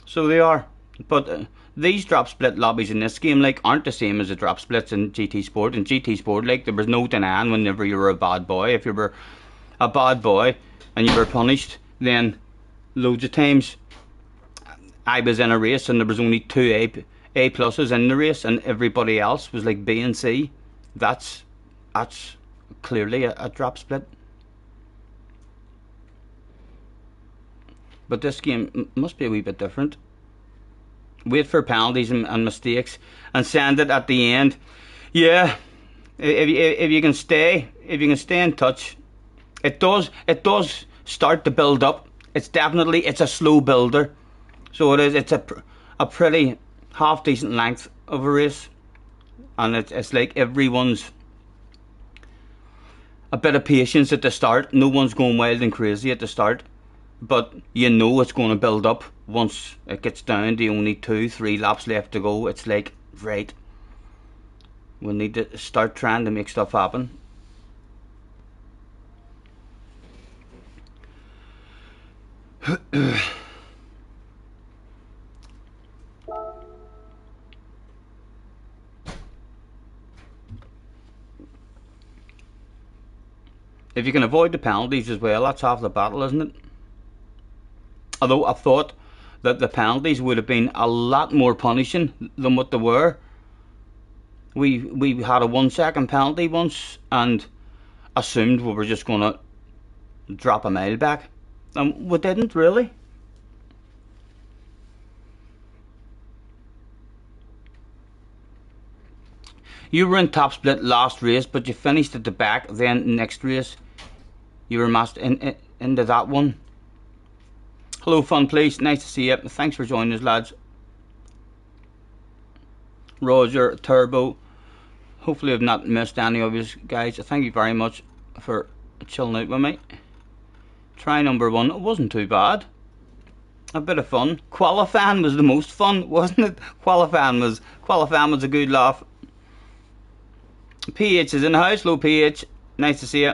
S1: So they are, but these drop split lobbies in this game, like, aren't the same as the drop splits in GT Sport. In GT Sport, like, there was no denying whenever you were a bad boy. If you were a bad boy and you were punished, then loads of times I was in a race and there was only two A pluses in the race and everybody else was like B and C, that's clearly a drop split. But this game must be a wee bit different. Wait for penalties and mistakes and send it at the end. Yeah, if you can stay in touch, it does start to build up. It's a slow builder, so it is. It's a pretty half decent length of a race, and it's like everyone's a bit of patience at the start. No one's going wild and crazy at the start, but you know it's going to build up once it gets down to only 2-3 laps left to go. It's like, right, we need to start trying to make stuff happen. If you can avoid the penalties as well, that's half the battle, isn't it? Although I thought that the penalties would have been a lot more punishing than what they were. We had a 1 second penalty once and assumed we were just going to drop a mile back, and we didn't really. You were in top split last race, but you finished at the back. Then next race, you were matched into that one. Hello, Fun Please. Nice to see you. Thanks for joining us, lads. Roger, Turbo. Hopefully I've not missed any of you guys. Thank you very much for chilling out with me. Try number 1. It wasn't too bad. A bit of fun. Qualifying was the most fun, wasn't it? Qualifying was a good laugh. PH is in the house. Hello, PH. Nice to see you.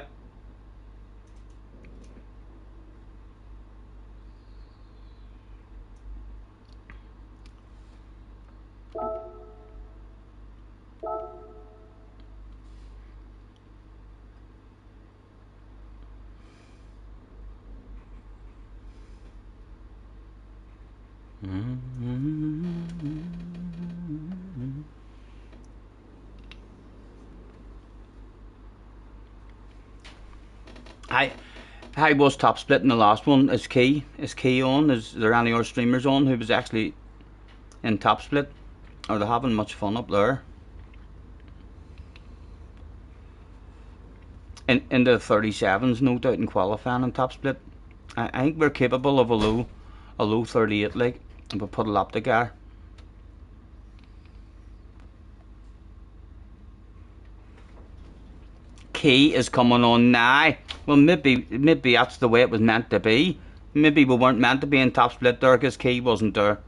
S1: I was top split in the last one. Is Key on? Is there any other streamers on who was actually in top split? Are they having much fun up there? In the 37s, no doubt, in qualifying and top split. I think we're capable of a low 38, like, if we put a lap together. Key is coming on now. Well, maybe that's the way it was meant to be. Maybe we weren't meant to be in top split there because Key wasn't there.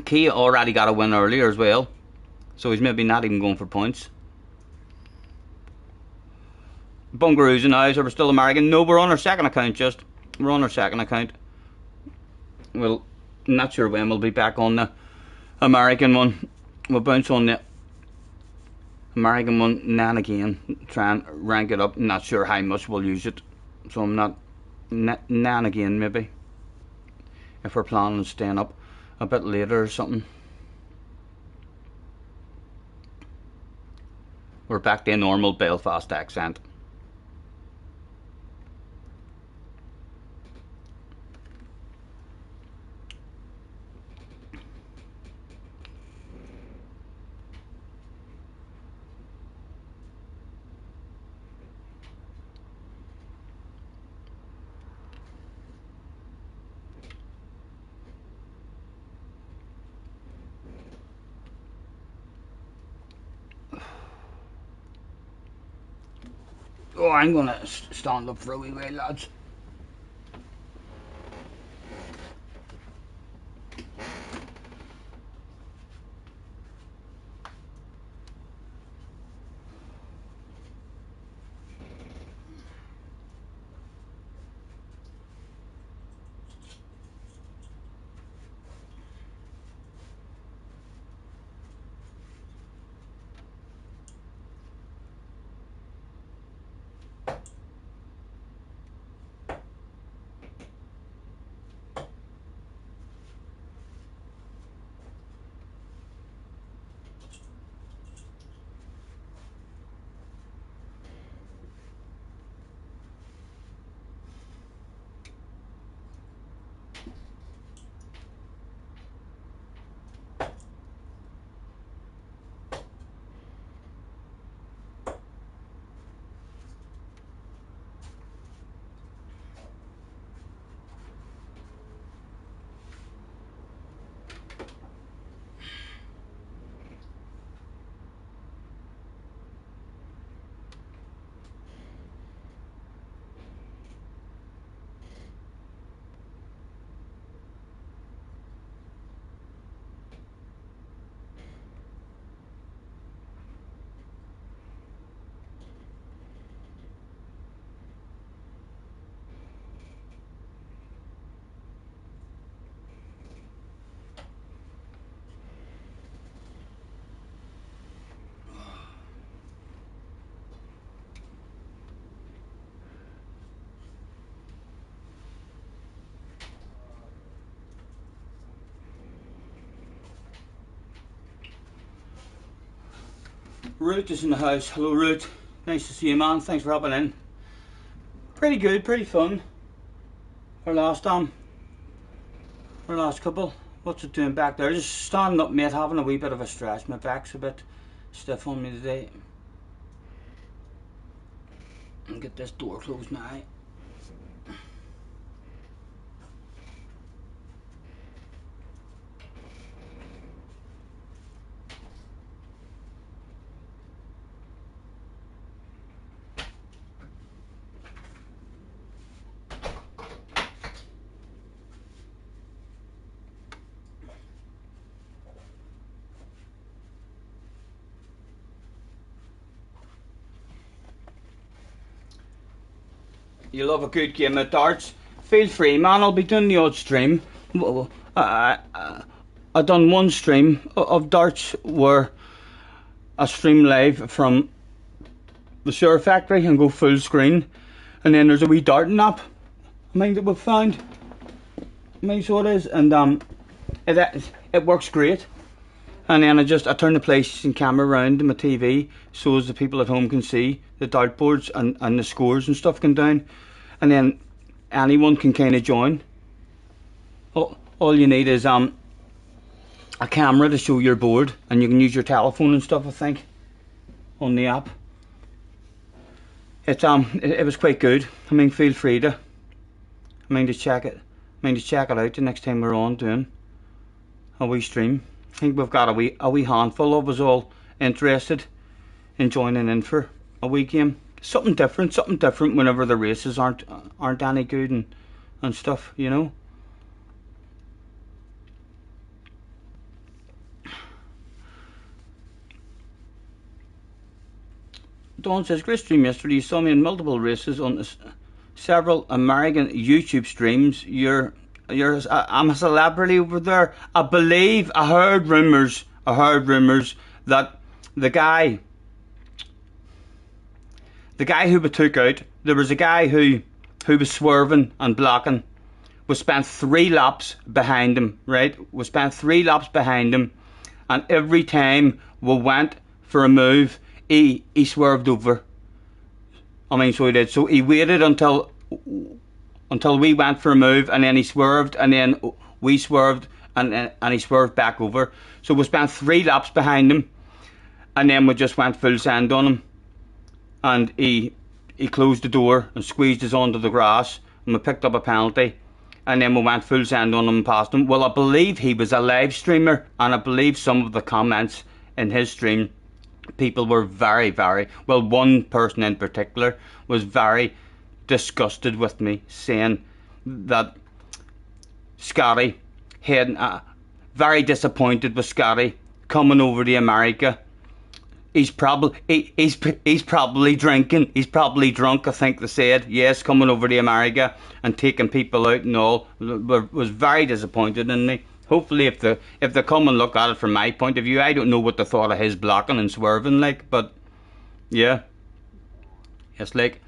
S1: Key already got a win earlier as well, so he's maybe not even going for points. Bungaroos in the house. Are we still American? No, we're on our second account. We're on our second account. Well, not sure when we'll be back on the American one. We'll bounce on the American one now and again, try and rank it up. Not sure how much we'll use it, so I'm not now and again, maybe, if we're planning on staying up a bit later or something. We're back to a normal Belfast accent. Oh, I'm gonna stand up for a wee while, lads. Root is in the house. Hello, Root. Nice to see you, man. Thanks for hopping in. Pretty good, pretty fun. Our last couple. What's it doing back there? Just standing up, mate, having a wee bit of a stretch. My back's a bit stiff on me today. And get this door closed now. You love a good game of darts? Feel free, man. I'll be doing the odd stream. I done one stream of darts where I stream live from the Share Factory and go full screen, and then there's a wee darting app. I mean that we've found. I mean so it is, and it works great. And then I turn the PlayStation camera around to my TV so as the people at home can see the dartboards and the scores and stuff going down. And then anyone can kind of join. All you need is a camera to show your board, and you can use your telephone and stuff, I think, on the app. It was quite good. I mean, feel free to check it. Check it out the next time we're on doing a wee stream. I think we've got a wee handful of us all interested in joining in for a wee game. Something different whenever the races aren't any good and stuff, you know. Dawn says, great stream yesterday. You saw me in multiple races on several American YouTube streams. I'm a celebrity over there. I heard rumours that the guy who we took out, there was a guy who was swerving and blocking. We spent 3 laps behind him, right? We spent 3 laps behind him, and every time we went for a move, he swerved over. I mean, so he did. So he waited until we went for a move, and then he swerved, and then we swerved, and he swerved back over. So we spent 3 laps behind him, and then we just went full send on him. And he closed the door and squeezed us onto the grass, and we picked up a penalty, and then we went full send on him and past him. Well, I believe he was a live streamer, and I believe some of the comments in his stream, people were very, very, well, one person in particular was very disgusted with me, saying that Scotty had very disappointed with Scotty coming over to America. He's probably drinking. He's probably drunk, I think they said. Yes, coming over to America and taking people out and all. Was very disappointed in me. Hopefully, if they come and look at it from my point of view, I don't know what they thought of his blocking and swerving like, but yeah, it's like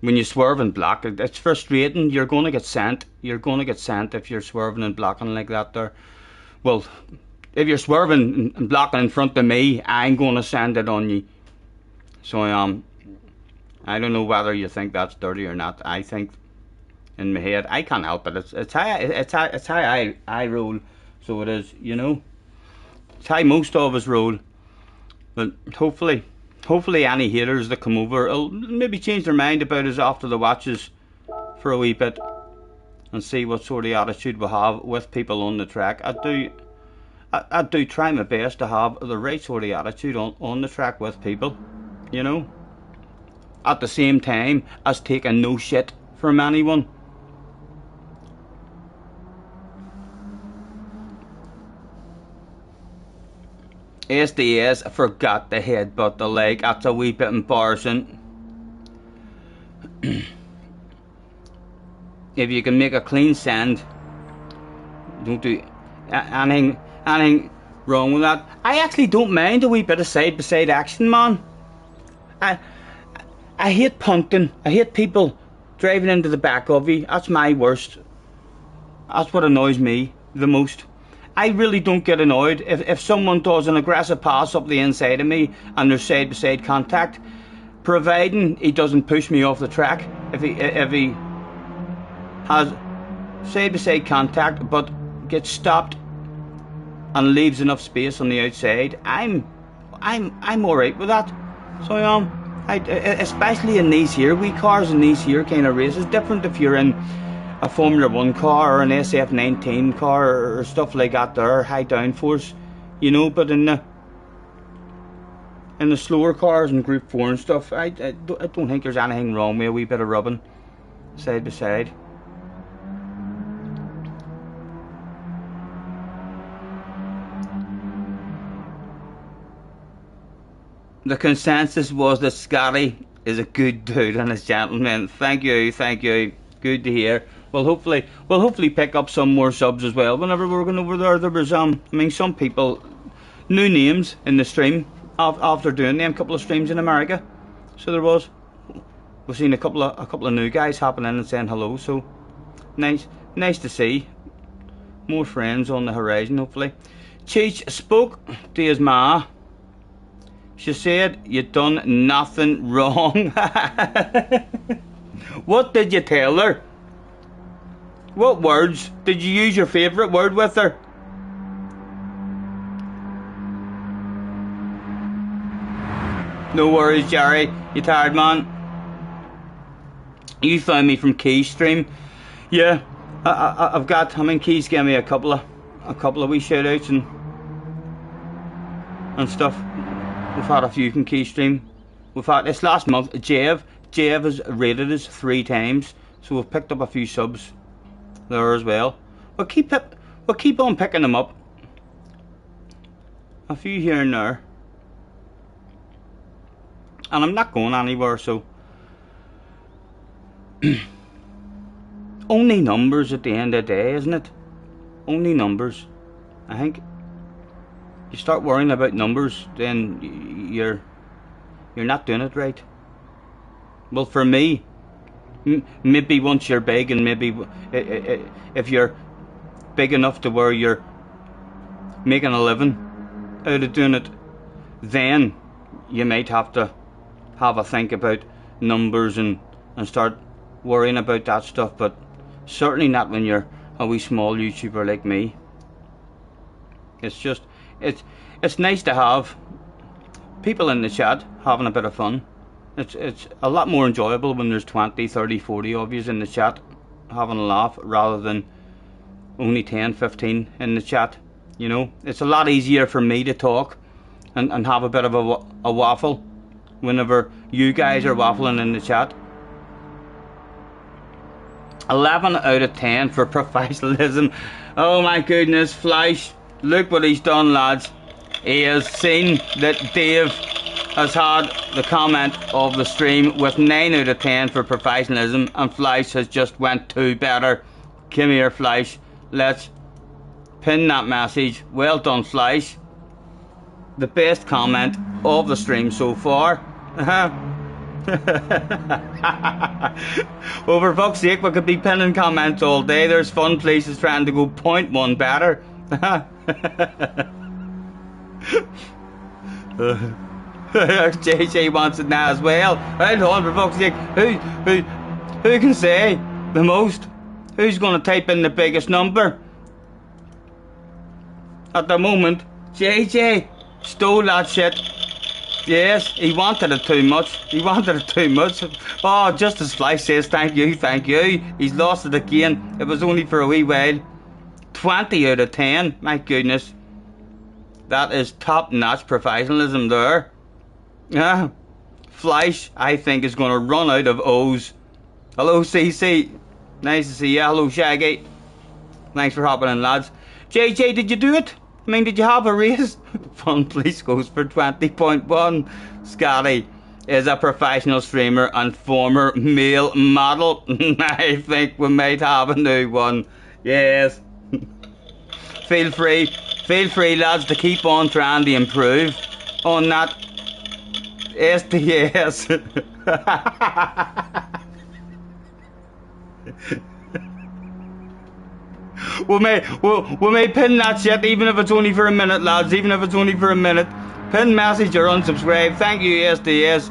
S1: when you swerve and block, it's frustrating. You're going to get sent. You're going to get sent if you're swerving and blocking like that there. Well, if you're swerving and blocking in front of me, I'm going to send it on you. So I don't know whether you think that's dirty or not. I think in my head, I can't help it. It's how I roll. So it is, you know. It's how most of us roll. But hopefully any haters that come over will maybe change their mind about us after the watches for a wee bit and see what sort of attitude we have with people on the track. I do try my best to have the right sort of attitude on the track with people, you know. At the same time as taking no shit from anyone. SDS, I forgot the headbutt the leg. That's a wee bit embarrassing. If you can make a clean send, don't do anything wrong with that. I actually don't mind a wee bit of side-by-side action, man. I hate punting. I hate people driving into the back of you. That's my worst. That's what annoys me the most. I really don't get annoyed if someone does an aggressive pass up the inside of me and there's side to side contact, providing he doesn't push me off the track. If he has side to side contact but gets stopped and leaves enough space on the outside, I'm alright with that. So especially in these here wee cars and these here kind of races. Different if you're in a Formula 1 car or an SF19 car or stuff like that there, high downforce, you know, but in the slower cars and Group 4 and stuff, I don't think there's anything wrong with a wee bit of rubbing side by side. The consensus was that Scotty is a good dude and a gentleman. Thank you. Good to hear. We'll hopefully pick up some more subs as well. Whenever we're going over there was I mean, some people, new names in the stream after doing them couple of streams in America. So there was. We've seen a couple of new guys hopping in and saying hello. So nice to see more friends on the horizon. Hopefully, Cheech spoke to his ma. She said you done nothing wrong. What did you tell her? What words? Did you use your favourite word with her? No worries, Jerry. You tired, man? You found me from Key's stream. Yeah, I've got. I mean, Key's gave me a couple of wee shout outs and stuff. We've had a few from Key stream. We've had this last month. Jev has rated us 3 times, so we've picked up a few subs there as well. We'll keep on picking them up. A few here and there. And I'm not going anywhere, so only numbers at the end of the day, isn't it? Only numbers. I think you start worrying about numbers, then you're not doing it right. Well, for me, maybe once you're big, and maybe if you're big enough to where you're making a living out of doing it, then you might have to have a think about numbers and start worrying about that stuff. But certainly not when you're a wee small YouTuber like me. It's just it's nice to have people in the chat having a bit of fun. It's a lot more enjoyable when there's 20, 30, 40 of you in the chat having a laugh, rather than only 10, 15 in the chat. You know, it's a lot easier for me to talk and have a bit of a waffle whenever you guys are waffling in the chat. 11 out of 10 for professionalism. Oh my goodness, Fleisch, look what he's done, lads. He has seen that Dave has had the comment of the stream with 9 out of 10 for professionalism, and Fleisch has just went 2 better. Come here, Fleisch. Let's pin that message. Well done, Fleisch. The best comment of the stream so far. Well, for fuck's sake, we could be pinning comments all day. There's fun places trying to go 0.1 better. JJ wants it now as well. Right on, for fuck's sake. Who can say the most? Who's going to type in the biggest number? At the moment, JJ stole that shit. Yes, he wanted it too much. Oh, just as Fly says, thank you. He's lost it again. It was only for a wee while. 20 out of 10. My goodness. That is top-notch professionalism there. Yeah. Fleisch, I think, is going to run out of O's. Hello, CC. Nice to see you. Hello, Shaggy. Thanks for hopping in, lads. JJ, did you do it? I mean, did you have a race? Fun Police goes for 20.1. Scotty is a professional streamer and former male model. I think we might have a new one. Yes. Feel free, lads, to keep on trying to improve on that SDS. we may pin that shit, even if it's only for a minute, lads. Even if it's only for a minute. Pin message or unsubscribe. Thank you, SDS.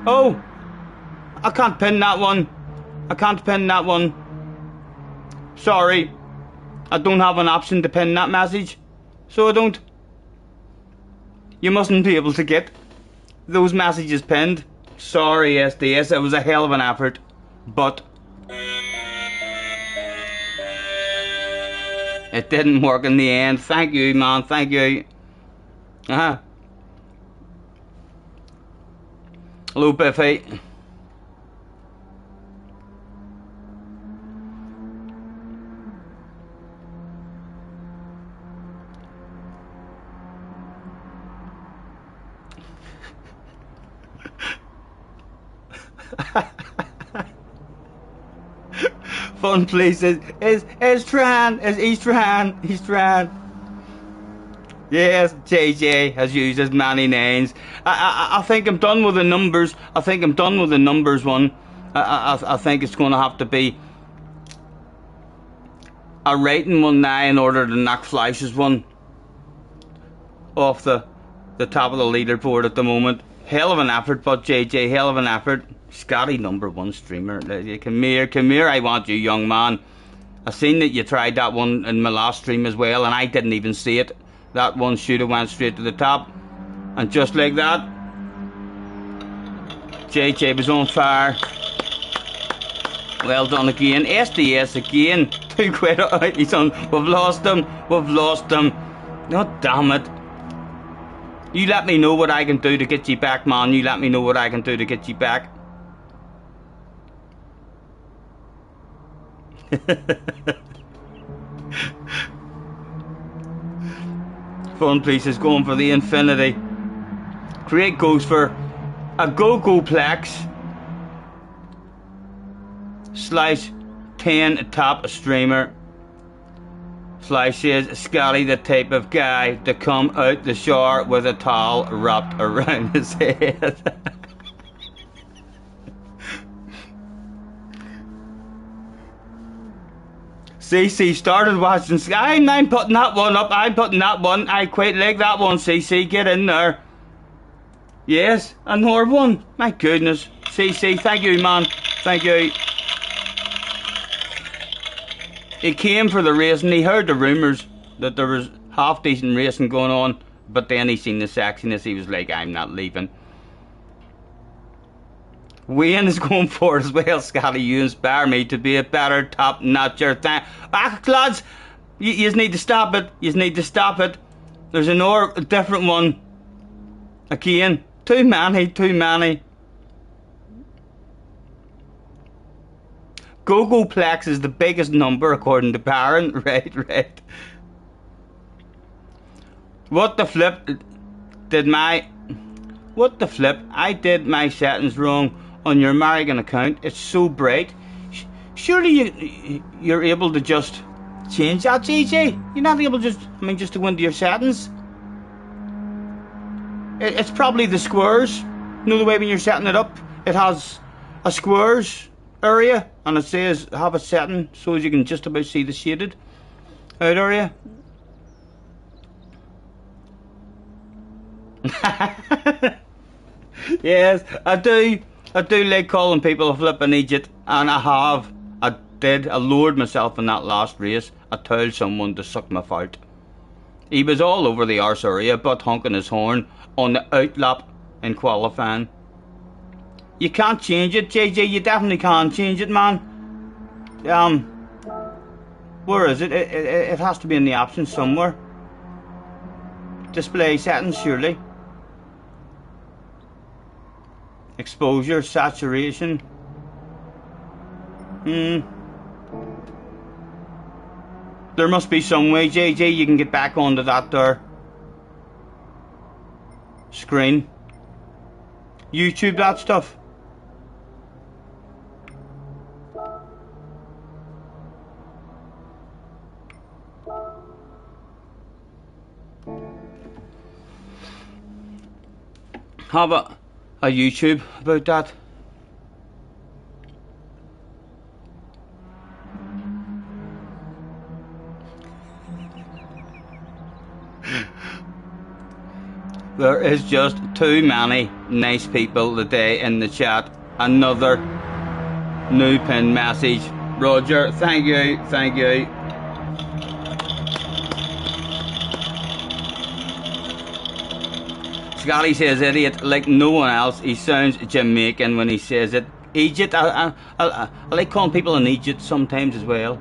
S1: Oh, I can't pin that one. I can't pin that one. Sorry, I don't have an option to pin that message, so I don't. You mustn't be able to get those messages pinned. Sorry, SDS. It was a hell of an effort, but it didn't work in the end. Thank you, man. Thank you. Hello, Biffy. Fun places is Tran, he's Tran. Yes, JJ has used as many names. I think I'm done with the numbers. I think I'm done with the numbers one. I think it's going to have to be a rating one now in order to knock Flash's one off the top of the leaderboard at the moment. Hell of an effort, but JJ, hell of an effort. Scotty, #1 streamer. Come here, I want you, young man. I seen that you tried that one in my last stream as well, and I didn't even see it. That one should have went straight to the top. And just like that, JJ was on fire. Well done again. SDS again. 2 quid. He's on. We've lost him. We've lost him. God damn it. You let me know what I can do to get you back, man. You let me know what I can do to get you back. Fun Place is going for the infinity. Create goes for a go-go-plex / 10 top streamer. Slash says Scotty the type of guy to come out the shower with a towel wrapped around his head. CC started watching Sky. I'm putting that one up. I'm putting that one. I quite like that one, CC. Get in there. Yes, another one. My goodness. CC, thank you, man. Thank you. He came for the racing. He heard the rumours that there was half decent racing going on, but then he seen the sexiness. He was like, I'm not leaving. Wayne is going for it as well. Scotty, you inspire me to be a better top notcher. Lads, you need to stop it. You need to stop it. There's a different one. Again, too many. Go-go-plex is the biggest number according to Baron. Right. What the flip? I did my settings wrong on your American account. It's so bright. Surely you're able to just change that, JJ? You're not able to just to go into your settings. It's probably the squares. You know the way when you're setting it up, it has a squares area and it says have a setting so as you can just about see the shaded out area. Yes, I do like calling people a flippin' idiot, and I lowered myself in that last race. I told someone to suck my fart. He was all over the arse area but honking his horn on the outlap in qualifying. You can't change it, JJ, you definitely can't change it, man. Where is it? It has to be in the options somewhere. Display settings, surely. Exposure, saturation. There must be some way, JJ, you can get back onto that there screen. YouTube that stuff. Have a YouTube about that. There is just too many nice people today in the chat. Another new pin message. Roger, thank you, thank you. Scotty says idiot like no one else. He sounds Jamaican when he says it. Egypt, I like calling people in Egypt sometimes as well.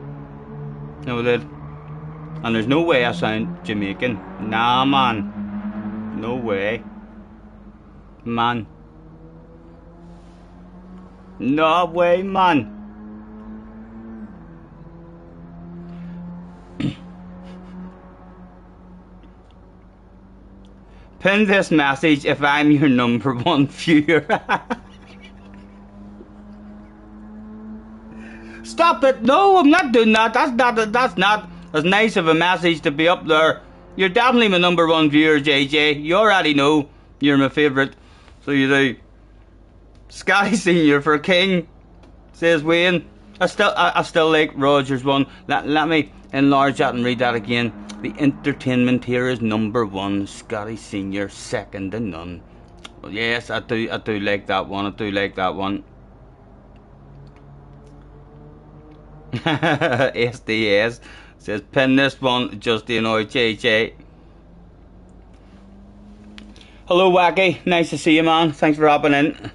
S1: No, that. And there's no way I sound Jamaican. Nah, man. No way. Man. No way, man. Pin this message if I'm your number one viewer. Stop it! No, I'm not doing that. That's not as nice of a message to be up there. You're definitely my number one viewer, JJ. You already know you're my favourite, so you do. Sky Senior for King, says Wayne. I still like Roger's one. Let me enlarge that and read that again. The entertainment here is number one. Scotty Senior, second to none. Well, yes, I do like that one. I do like that one. SDS says pin this one just to annoy JJ. Hello Wacky, nice to see you, man. Thanks for hopping in.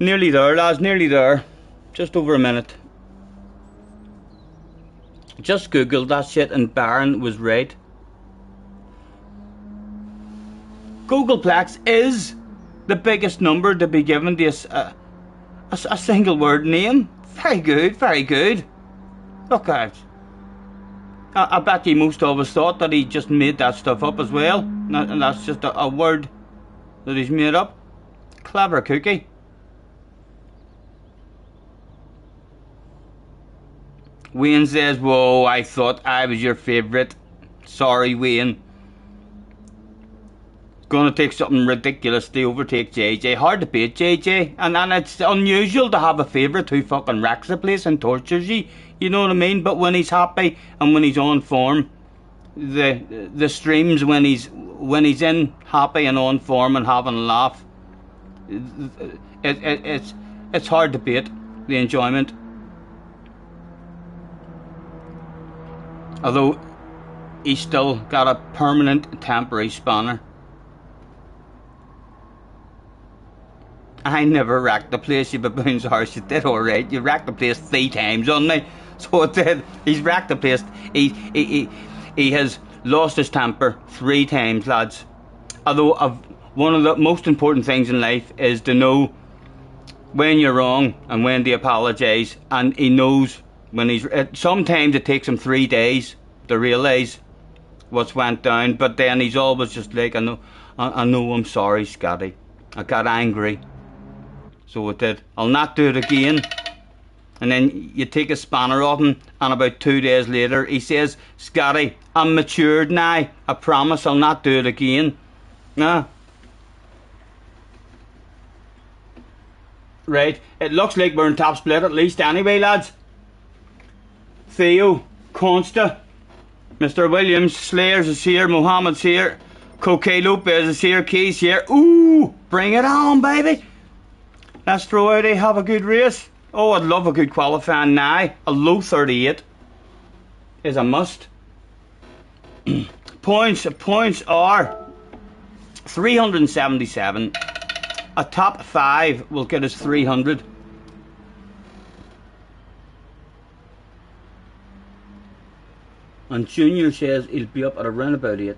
S1: Nearly there, lads, nearly there. Just over a minute. Just googled that shit and Baron was right. Googleplex is the biggest number to be given to a single word name. Very good, very good. Look at it. I bet you most of us thought that he just made that stuff up as well. And that's just a word that he's made up. Clever cookie. Wayne says, whoa, I thought I was your favourite. Sorry, Wayne. Gonna take something ridiculous to overtake JJ. Hard to beat JJ. And it's unusual to have a favourite who fucking wrecks the place and tortures you. You know what I mean? But when he's happy and when he's on form, the streams when he's in happy and on form and having a laugh, it's hard to beat the enjoyment. Although he's still got a permanent temporary spanner. I never wrecked the place, you baboon's horse. You did alright. You wrecked the place 3 times, on me. So it did. He's wrecked the place. He has lost his temper 3 times, lads. Although one of the most important things in life is to know when you're wrong and when to apologise. And he knows when he's. Sometimes it takes him 3 days to realise what's went down. But then he's always just like, I know I'm sorry, Scotty. I got angry. So it did. I'll not do it again. And then you take a spanner off him, and about 2 days later he says, Scotty, I'm matured now. I promise I'll not do it again. Nah. Right, it looks like we're in top split at least anyway, lads. Theo, Consta, Mr. Williams, Slayers is here, Mohammed's here, Coque Lopez is here, Keys here. Ooh, bring it on, baby. Let's throw out a have a good race. Oh, I'd love a good qualifying now. A low 38 is a must. Points are 377. A top 5 will get us 300. And Junior says he'll be up at around about 8.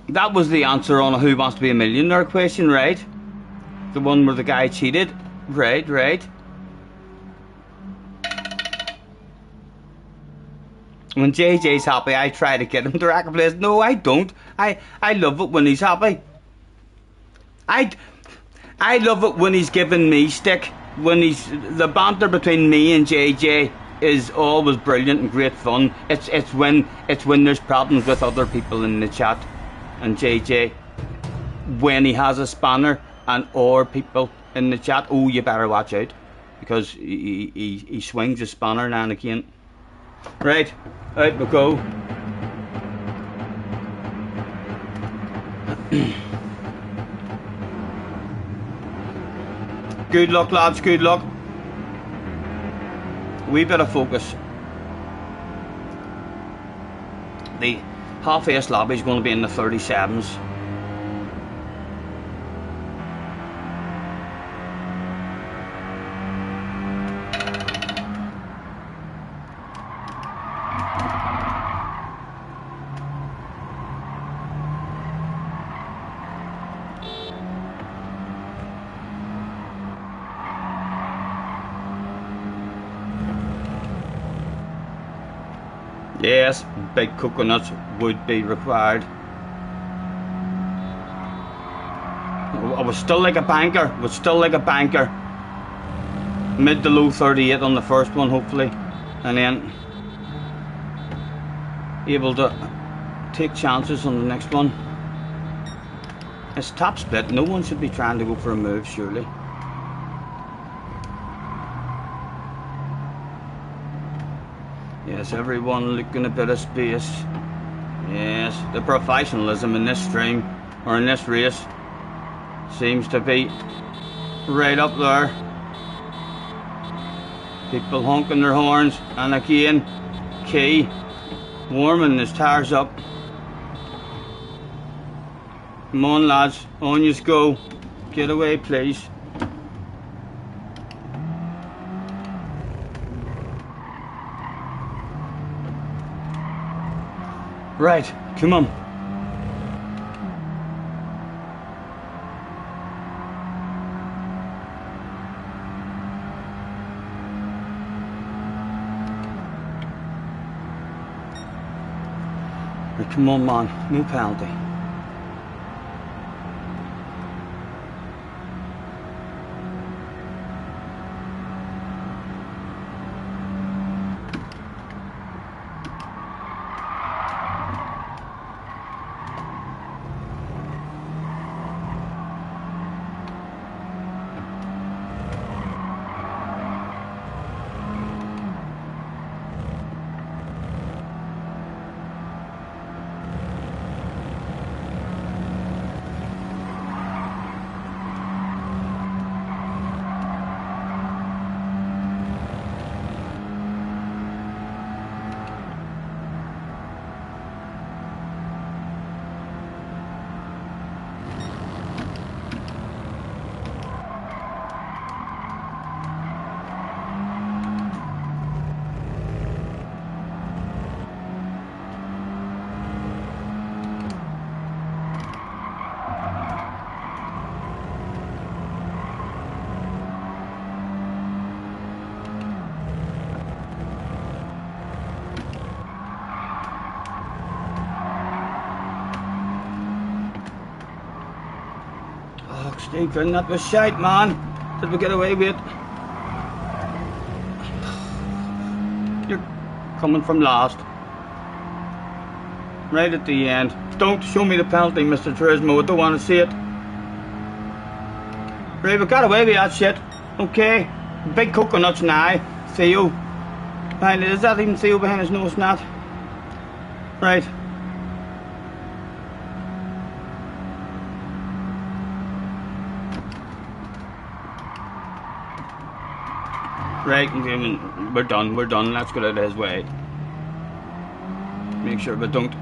S1: That was the answer on a Who Wants to Be a Millionaire question, right? The one where the guy cheated. Right. When JJ's happy, I try to get him to rack a place. No, I don't. I love it when he's happy. I love it when he's giving me stick. When the banter between me and JJ is always brilliant and great fun. It's when there's problems with other people in the chat and JJ, when he has a spanner and or people in the chat, oh, you better watch out, because he swings his spanner now and again. Right, out we go. Good luck, lads, good luck. Wee bit of focus. The half-ace lobby is going to be in the 37s. Yes, big coconuts would be required. I was still like a banker, Mid to low 38 on the first one, hopefully. And then able to take chances on the next one. It's top split, no one should be trying to go for a move, surely. Yes, everyone looking a bit of space. Yes, the professionalism in this stream, or in this race, seems to be right up there. People honking their horns, and again, Key warming his tires up. Come on, lads, on you go. Get away, please. Right, come on. Right, come on, man, no penalty. Stephen, that was shite, man. Did we get away with it? You're coming from last. Right at the end. Don't show me the penalty, Mr. Turismo. I don't want to see it. Right, we got away with that shit. Okay. Big coconuts now. Theo. Right, is that even Theo behind his nose? Not. Right. Right, we're done, let's get out of his way. Make sure we don't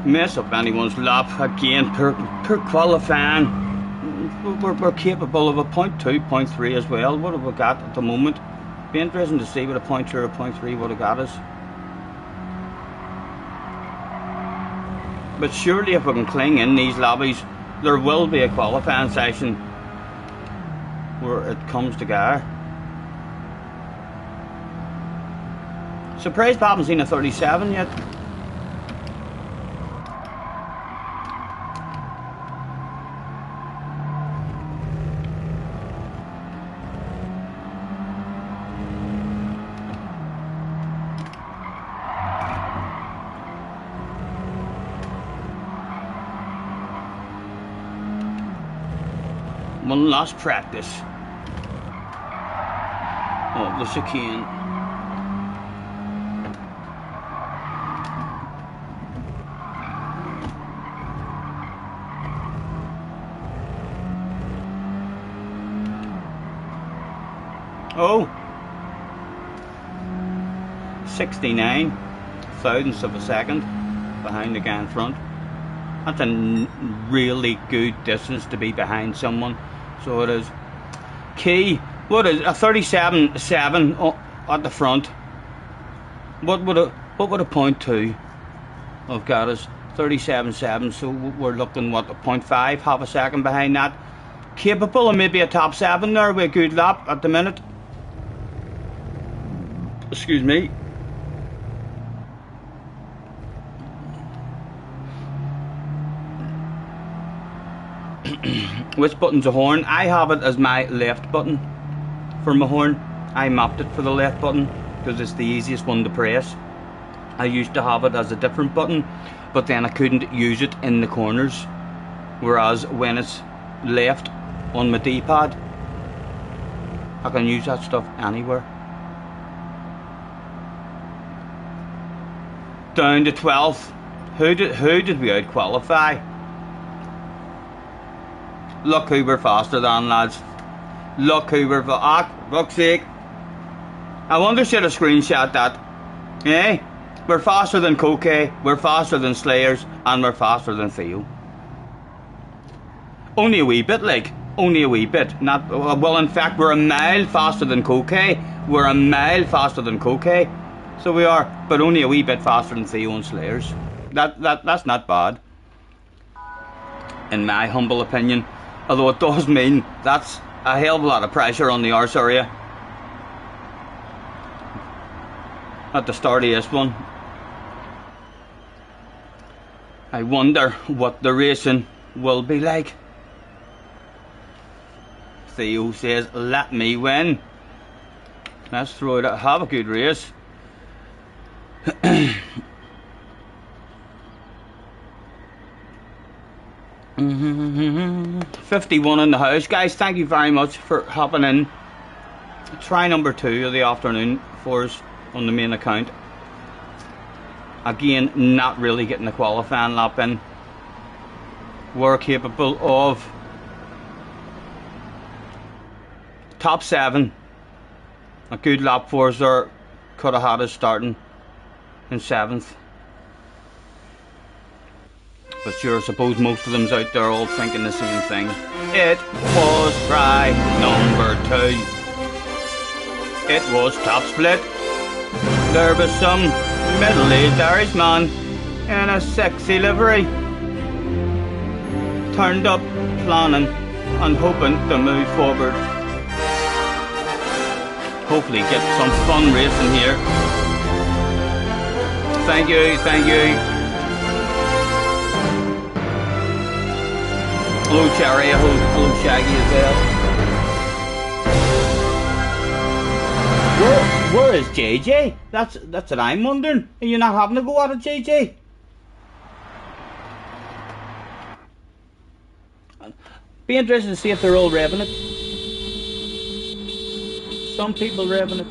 S1: mess up anyone's lap again. Per qualifying, we're capable of a 0.2, 0.3 as well. What have we got at the moment? Be interesting to see what a 0.2 or a 0.3 would have got us. But surely if we can cling in these lobbies, there will be a qualifying session where it comes together. Surprised I haven't seen a 37 yet. One last practice of the chicane. Oh, 69 thousandths of a second behind the guy in front. That's a really good distance to be behind someone. So it is. Key, what is a 37.7 at the front? What would a 0.2 have got us? 37.7. So we're looking what, a 0.5, half a second behind that. Capable of maybe a top 7 there with a good lap at the minute. Excuse me. Which button's a horn? I have it as my left button for my horn. I mapped it for the left button because it's the easiest one to press. I used to have it as a different button, but then I couldn't use it in the corners. Whereas when it's left on my D-pad, I can use that stuff anywhere. Down to 12th. Who did we out qualify? Look who we're faster than, lads. Look who we're for fuck's sake. I wonder should I screenshot that. Eh? We're faster than Coke, we're faster than Slayers, and we're faster than Theo. Only a wee bit, like. Only a wee bit. Not well, in fact, we're a mile faster than Coke. We're a mile faster than Coke. So we are, but only a wee bit faster than Theo and Slayers. That's not bad, in my humble opinion. Although it does mean that's a hell of a lot of pressure on the arse area at the start of this one. I wonder what the racing will be like. Theo says, let me win. Let's throw it out. Have a good race. 51 in the house, guys. Thank you very much for hopping in. Try number 2 of the afternoon for us on the main account. Again, not really getting the qualifying lap in. We're capable of top 7. A good lap for us there. Could have had us starting in 7th. But sure, I suppose most of them's out there all thinking the same thing. It was try number 2. It was top split. There was some middle-aged Irishman in a sexy livery. Turned up planning and hoping to move forward. Hopefully get some fun racing here. Thank you, thank you. Hello Cherry, hello Shaggy as well. Where is JJ? That's what I'm wondering. Are you not having a go at it, JJ? Be interested to see if they're all revving it. Some people revving it.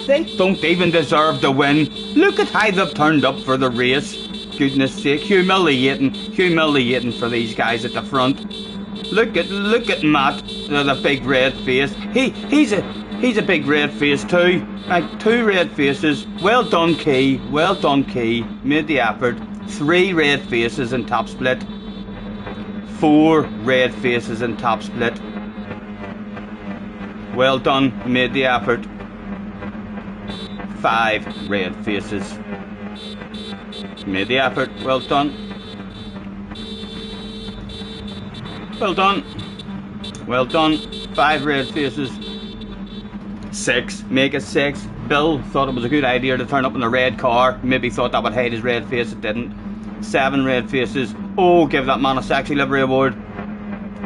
S1: They don't even deserve to win. Look at how they've turned up for the race. Goodness sake, humiliating for these guys at the front. Look at Matt, the big red face. He's a big red face too. Like 2 red faces. Well done, Key. Made the effort. 3 red faces in top split. 4 red faces in top split. Well done, made the effort. 5 red faces. Made the effort, well done. Well done. Well done. 5 red faces. 6, make it 6. Bill thought it was a good idea to turn up in a red car. Maybe thought that would hide his red face, it didn't. 7 red faces. Oh, give that man a sexy livery award.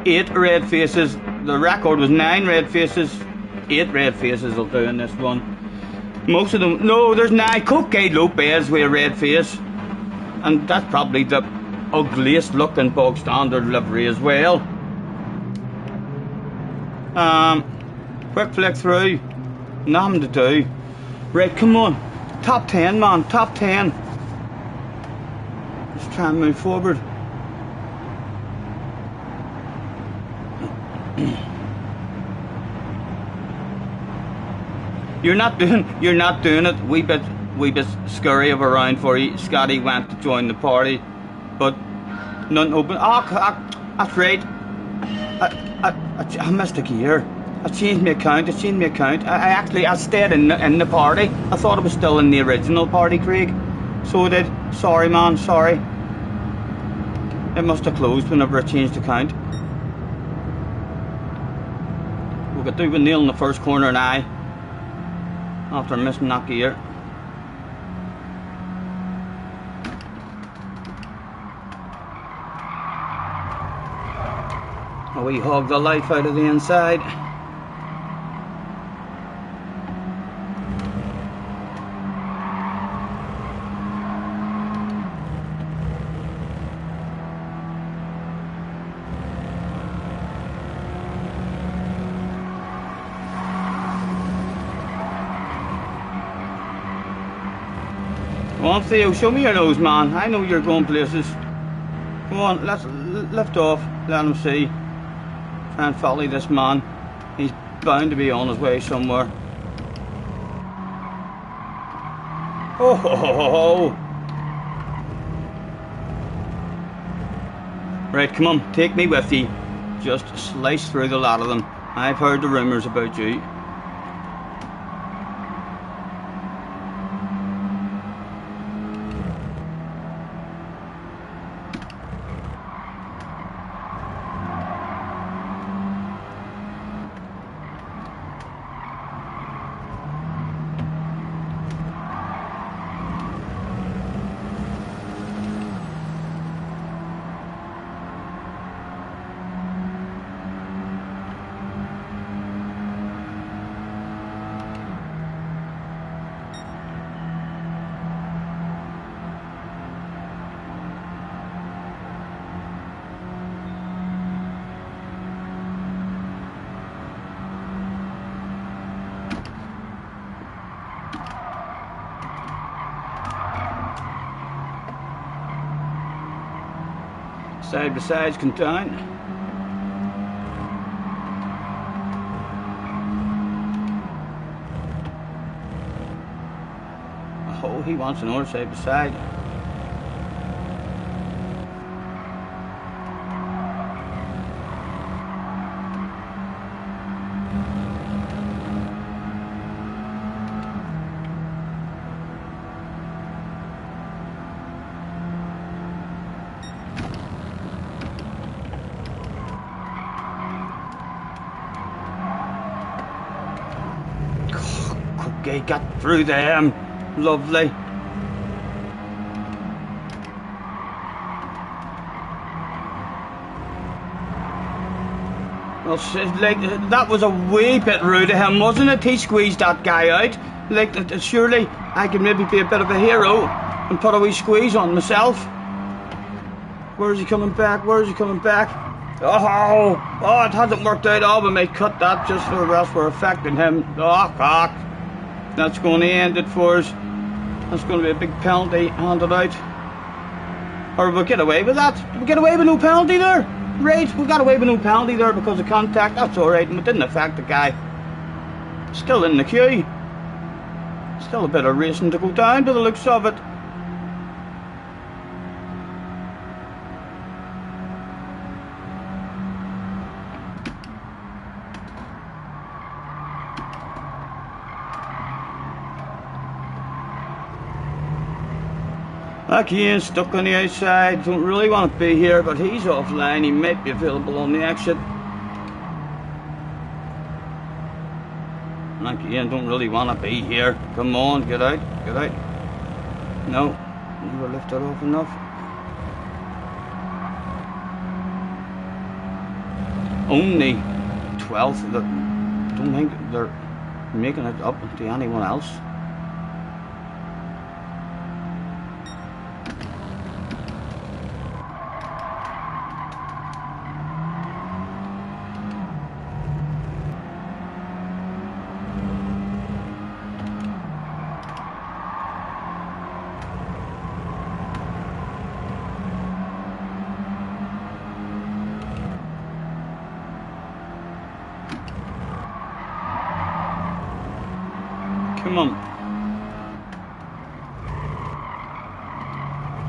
S1: 8 red faces. The record was 9 red faces. 8 red faces will do in this one. Most of them, no, there's 9. Coke Lopez with a red face. And that's probably the ugliest looking bog standard livery as well. Quick flick through. Nothing to do. Right, come on. Top 10, man. Top 10. Let's try and move forward. You're not doing it. Wee bit scurry of around for you. Scotty went to join the party, but none open. Oh, that's right. I missed a gear. I changed my account. I stayed in the party. I thought it was still in the original party, Craig. So I did. Sorry, man. Sorry. It must have closed whenever I changed account. We got through with Neil in the first corner now. After missing that gear. Oh, we hogged the life out of the inside. Come on, Theo, show me your nose, man. I know you're going places. Come on, let's lift off. Let him see. Try and follow this man. He's bound to be on his way somewhere. Oh, ho, ho, ho, ho. Right, come on, take me with you. Just slice through the lot of them. I've heard the rumours about you. Side by sides come down. Oh, he wants another side by side. Okay, got through them. Lovely. Well, like, that was a wee bit rude of him, wasn't it? He squeezed that guy out. Like, surely I could maybe be a bit of a hero and put a wee squeeze on myself. Where is he coming back? Where is he coming back? Oh, it hasn't worked out. Oh, we may cut that just so the rest were affecting him. Oh, cock. That's going to end it for us. That's going to be a big penalty handed out. Or we'll get away with that. We'll get away with no penalty there. Right, we got away with no penalty there because of contact. That's alright, and it didn't affect the guy. Still in the queue. Still a bit of racing to go down by the looks of it. Again, stuck on the outside, don't really want to be here, but he's offline, he might be available on the exit. Again, don't really want to be here. Come on, get out, get out. No, you were lifted off enough. Only 12th, I don't think they're making it up to anyone else. Come on.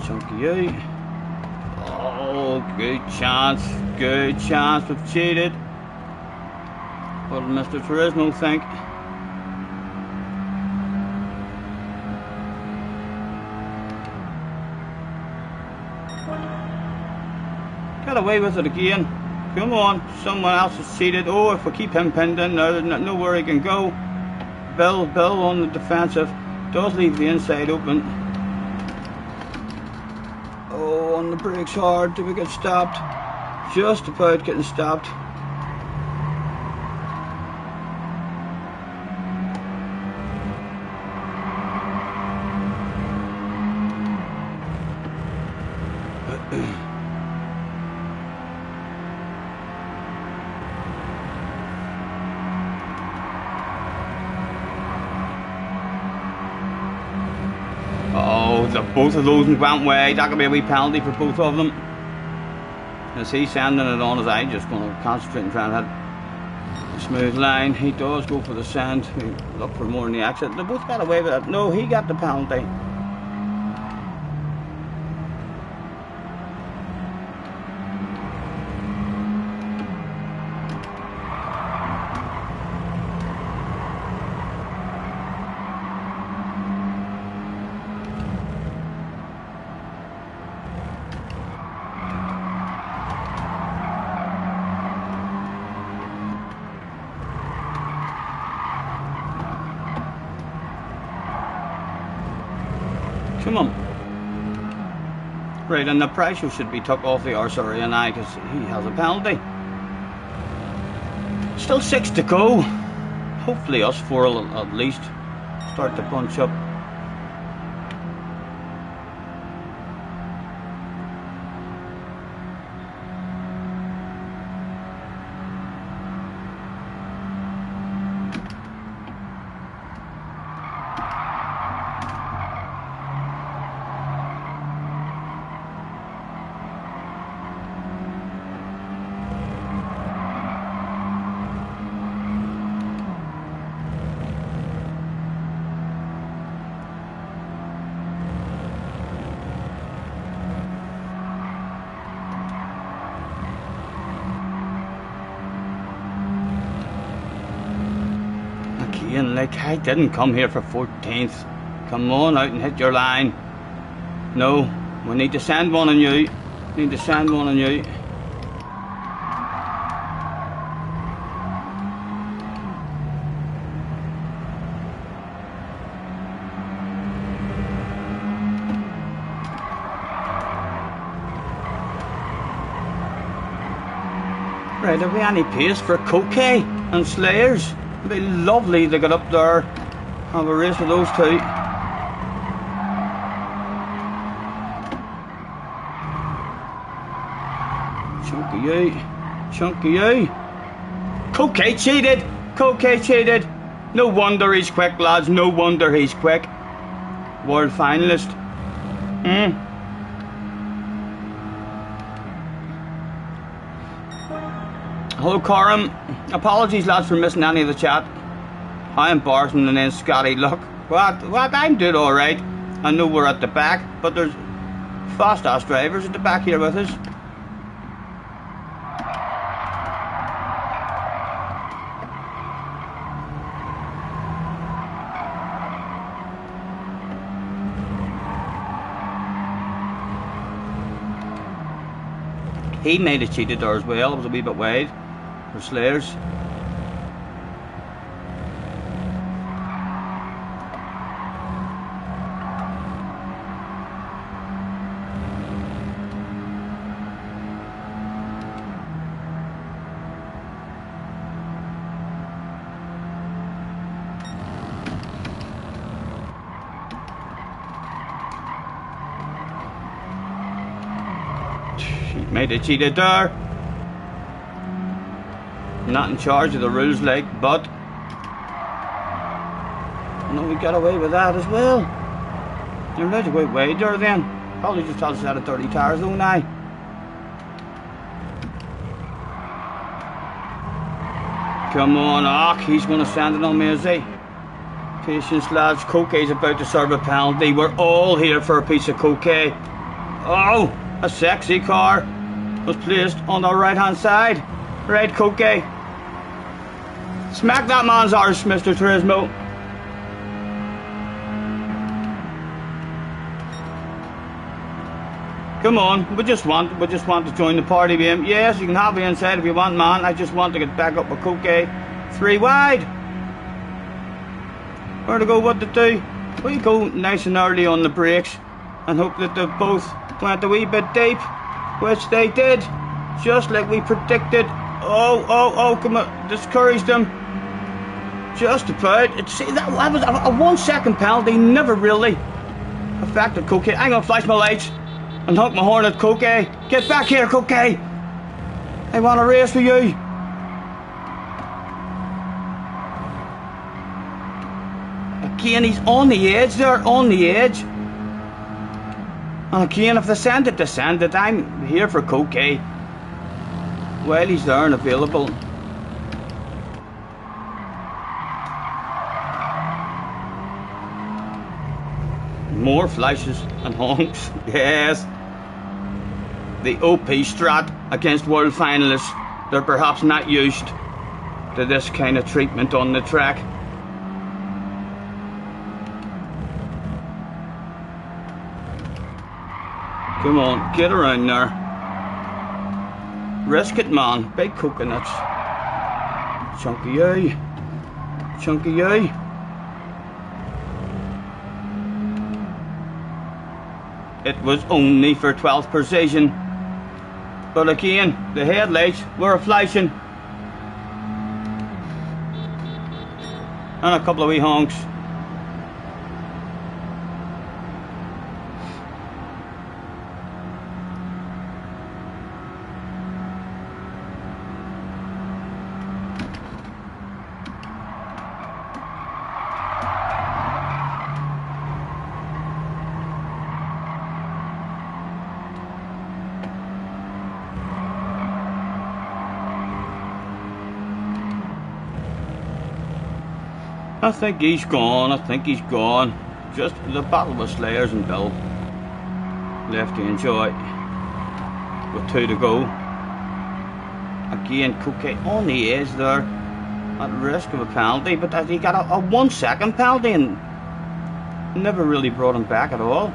S1: Chunky out. Oh, good chance. Good chance. We've cheated. But Mr. Turismo think. Get away with it again. Come on, someone else has cheated. Oh, if we keep him pinned in now, there's nowhere he can go. Bill on the defensive. Does leave the inside open. Oh, on the brakes hard. Do we get stopped? Just about getting stopped. Both of those went wide. That could be a wee penalty for both of them. As he's sending it on his eye, just going to concentrate and try and hit a smooth line. He does go for the send. We look for more in the exit. They both got away with it. No, he got the penalty. Come on. Right, and the pressure should be took off the Arsery and I, because he has a penalty. Still 6 to go. Hopefully us 4 will at least start to punch up. Like, I didn't come here for 14th. Come on out and hit your line. No, we need to send one on you. Need to send one on you. Right, have we any pace for Coquet and Slayers? It'd be lovely to get up there, have a race with those two. Chunky out. Coquet cheated! Coquet cheated! No wonder he's quick, lads, no wonder he's quick. World finalist. Hello, Coram. Apologies, lads, for missing any of the chat. How embarrassing, and then Scotty, look. What? I'm doing alright. I know we're at the back, but there's fast-ass drivers at the back here with us. He might have cheated there as well. It was a wee bit wide for Slayers. Made it cheated there. Not in charge of the rules, like, but no, we got away with that as well. You're allowed to go out wide there then. Probably just told us out of 30 tires though now. Come on, Ock, he's going to send it on me, is he? Patience, lads. Coquet's about to serve a penalty. We're all here for a piece of Coquet. Oh, a sexy car was placed on the right-hand side. Right, Coquet. Smack that man's arse, Mr. Turismo. Come on, we just want to join the party with him. Yes, you can have me inside if you want, man. I just want to get back up with Coquet. 3 wide. Where to go, what to do? We go nice and early on the brakes and hope that they both went a wee bit deep, which they did, just like we predicted. Oh, come on, discouraged them. Just about. See, that was a 1 second penalty, never really affected Coquet. I'm gonna flash my lights and honk my horn at Coquet. Get back here, Coquet. I want to race with you. Again, he's on the edge there, on the edge. And again, if they send it, they send it. I'm here for Coquet while he's there and available. More flashes and honks. Yes. The OP strat against world finalists. They're perhaps not used to this kind of treatment on the track. Come on, get around there. Risk it, man. Big coconuts. Chunky you. Chunky you. It was only for 12th precision. But again, the headlights were flashing. And a couple of wee honks. I think he's gone, Just the battle with Slayers and Bill left to enjoy with 2 to go. Again, Coquet on the edge there at risk of a penalty, but he got a 1 second penalty and never really brought him back at all.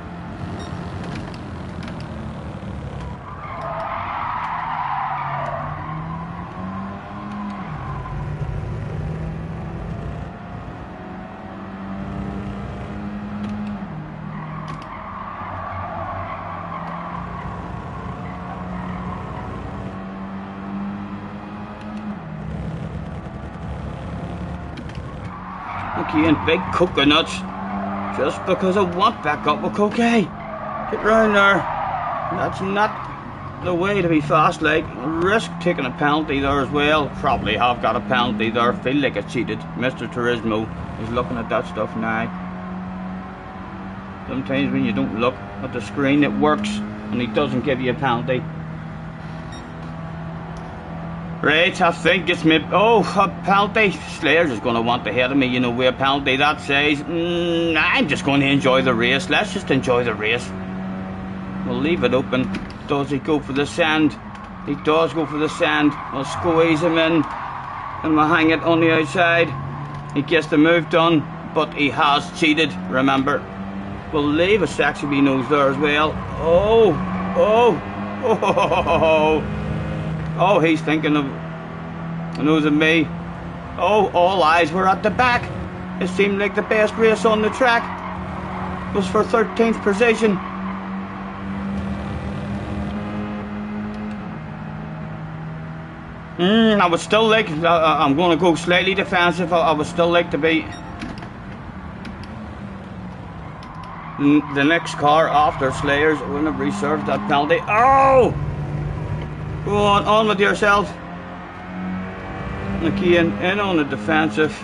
S1: Again, big coconuts. Just because I want back up with Coquet. Get round there. That's not the way to be fast, like. Risk taking a penalty there as well. Probably have got a penalty there. Feel like I cheated. Mr. Turismo is looking at that stuff now. Sometimes when you don't look at the screen, it works and he doesn't give you a penalty. Right, I think it's me. Oh, a penalty. Slayers is going to want ahead of me, you know, with a penalty that says, I'm just going to enjoy the race. Let's just enjoy the race. We'll leave it open. Does he go for the sand? He does go for the sand. We'll squeeze him in and we'll hang it on the outside. He gets the move done, but he has cheated, remember. We'll leave a sexy wee nose there as well. Oh, he's thinking of the nose of me. Oh, all eyes were at the back. It seemed like the best race on the track was for 13th position. I would still like, I'm going to go slightly defensive. I would still like to be the next car after Slayers. I wouldn't have reserved that penalty. Oh! Go on with yourself. Again, in on the defensive.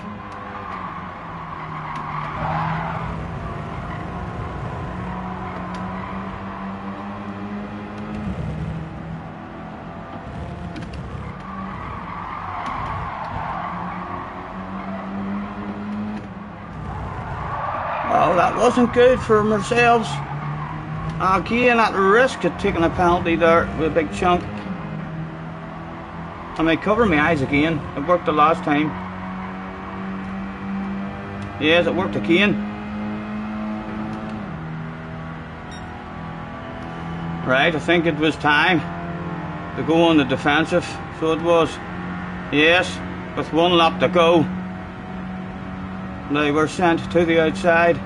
S1: That wasn't good for ourselves. Again, at risk of taking a penalty there with a big chunk. I may cover my eyes again. It worked the last time. Yes, it worked again. Right, I think it was time to go on the defensive. So it was. Yes, with one lap to go. They were sent to the outside.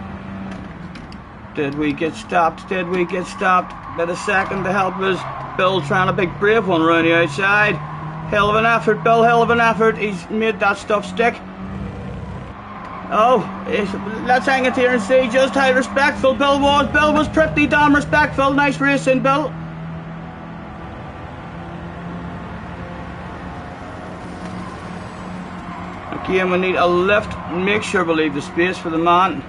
S1: Did we get stopped? Did we get stopped? Bit a second to help us. Bill trying a big brave one round the outside. Hell of an effort, Bill, hell of an effort. He's made that stuff stick. Oh, let's hang it here and see just how respectful Bill was. Bill was pretty damn respectful. Nice racing, Bill. Again, we need a lift. Make sure we leave the space for the man.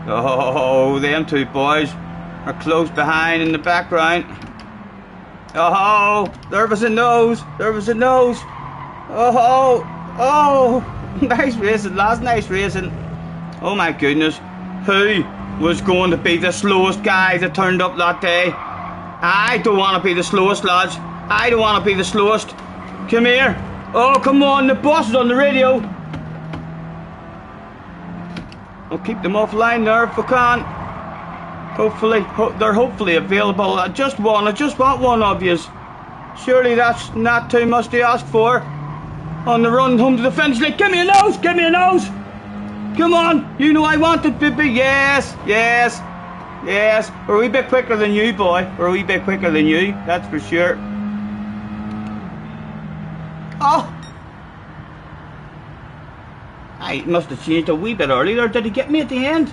S1: Oh, them two boys are close behind in the background. Oh, there was a nose. There was a nose. Oh, oh, nice racing, lads, nice racing. Oh my goodness. Who was going to be the slowest guy that turned up that day? I don't want to be the slowest, lads. I don't want to be the slowest. Come here. Oh, come on, the boss is on the radio. I'll keep them offline there if we can. Hopefully, they're hopefully available. I just want one of yous. Surely that's not too much to ask for. On the run home to the finish line. Give me a nose, give me a nose. Come on, you know I want it, baby. Yes, yes, yes. We're a wee bit quicker than you, boy. We're a wee bit quicker than you, that's for sure. Oh! I must have changed a wee bit earlier. Did he get me at the end?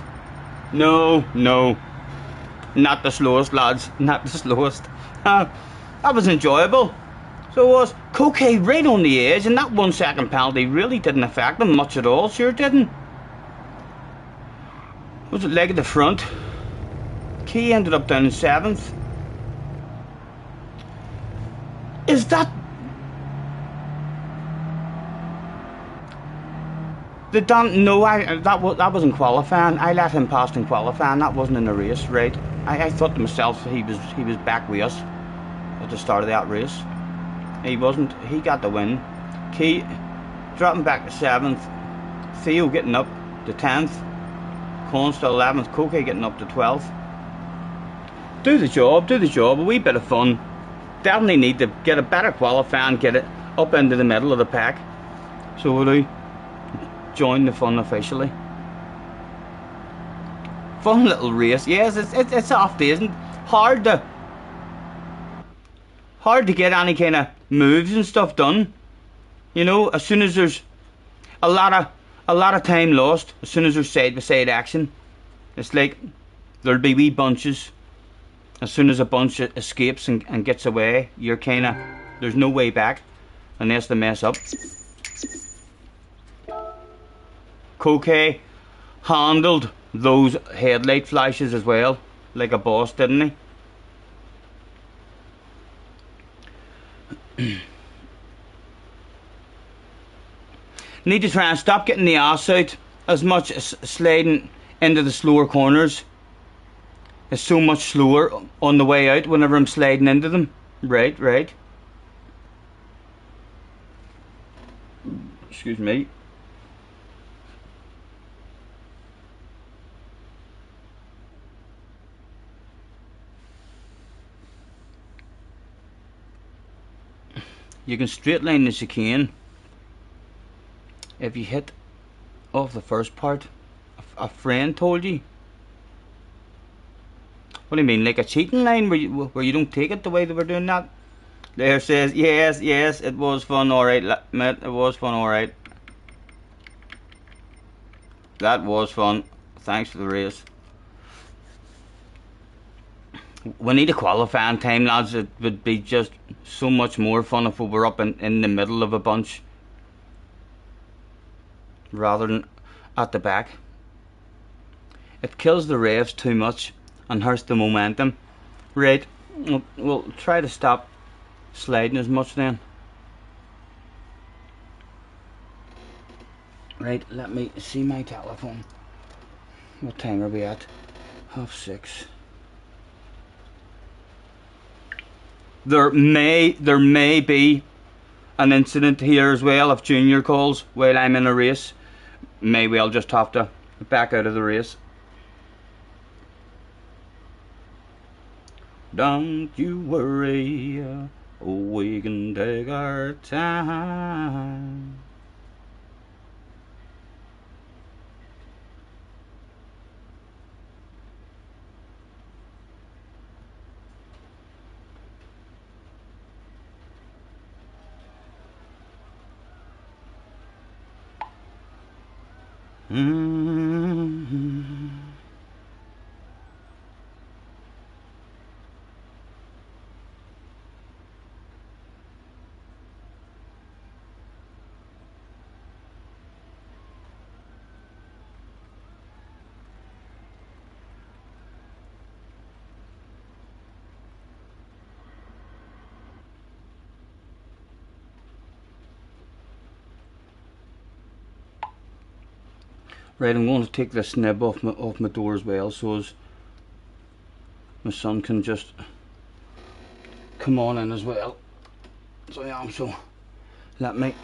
S1: No, no. Not the slowest, lads. Not the slowest. That was enjoyable. So it was. Coquet right on the edge, and that 1 second penalty really didn't affect him much at all. Sure didn't. Was it leg at the front? Key ended up down in 7th. Is that... No, that wasn't qualifying. I let him pass in qualifying. That wasn't in the race, right? I thought to myself he was back with us at the start of that race. He wasn't. He got the win. Key dropping back to 7th. Theo getting up to 10th. Con's to 11th. Coquet getting up to 12th. Do the job. Do the job. A wee bit of fun. Definitely need to get a better qualifying. Get it up into the middle of the pack. So we'll do. Join the fun officially. Fun little race. Yes, it's off day, isn't it? Hard to get any kind of moves and stuff done. You know, as soon as there's a lot of time lost, as soon as there's side by side action, it's like there'll be wee bunches. As soon as a bunch escapes and gets away, you're kinda, there's no way back unless they mess up. Coquet handled those headlight flashes as well, like a boss, didn't he? Need to try and stop getting the ass out as much as sliding into the slower corners. It's so much slower on the way out whenever I'm sliding into them. Right, right. Excuse me. You can straight line the chicane if you hit off the first part. A friend told you. What do you mean, like a cheating line where you don't take it the way they were doing that? There says, yes, yes, it was fun, alright, mate, it was fun, alright. That was fun. Thanks for the race. We need a qualifying time, lads. It would be just so much more fun if we were up in the middle of a bunch rather than at the back. It kills the revs too much and hurts the momentum. Right, we'll try to stop sliding as much then. Right, let me see my telephone. What time are we at? 6:30. There may be an incident here as well if Junior calls while I'm in a race. May well just have to back out of the race. Don't you worry, we can take our time. Right, I'm going to take this nib off my door as well, so as my son can just come on in as well. So yeah, so let me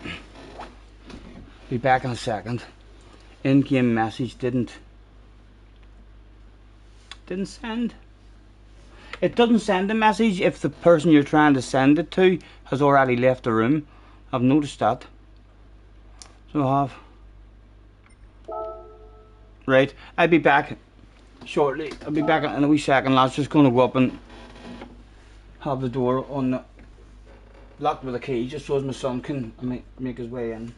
S1: be back in a second. In-game message didn't send. It doesn't send a message if the person you're trying to send it to has already left the room. I've noticed that. So I have. Right, I'll be back shortly. I'll be back in a wee second, lads. Just going to go up and have the door locked with a key, just so as my son can make his way in.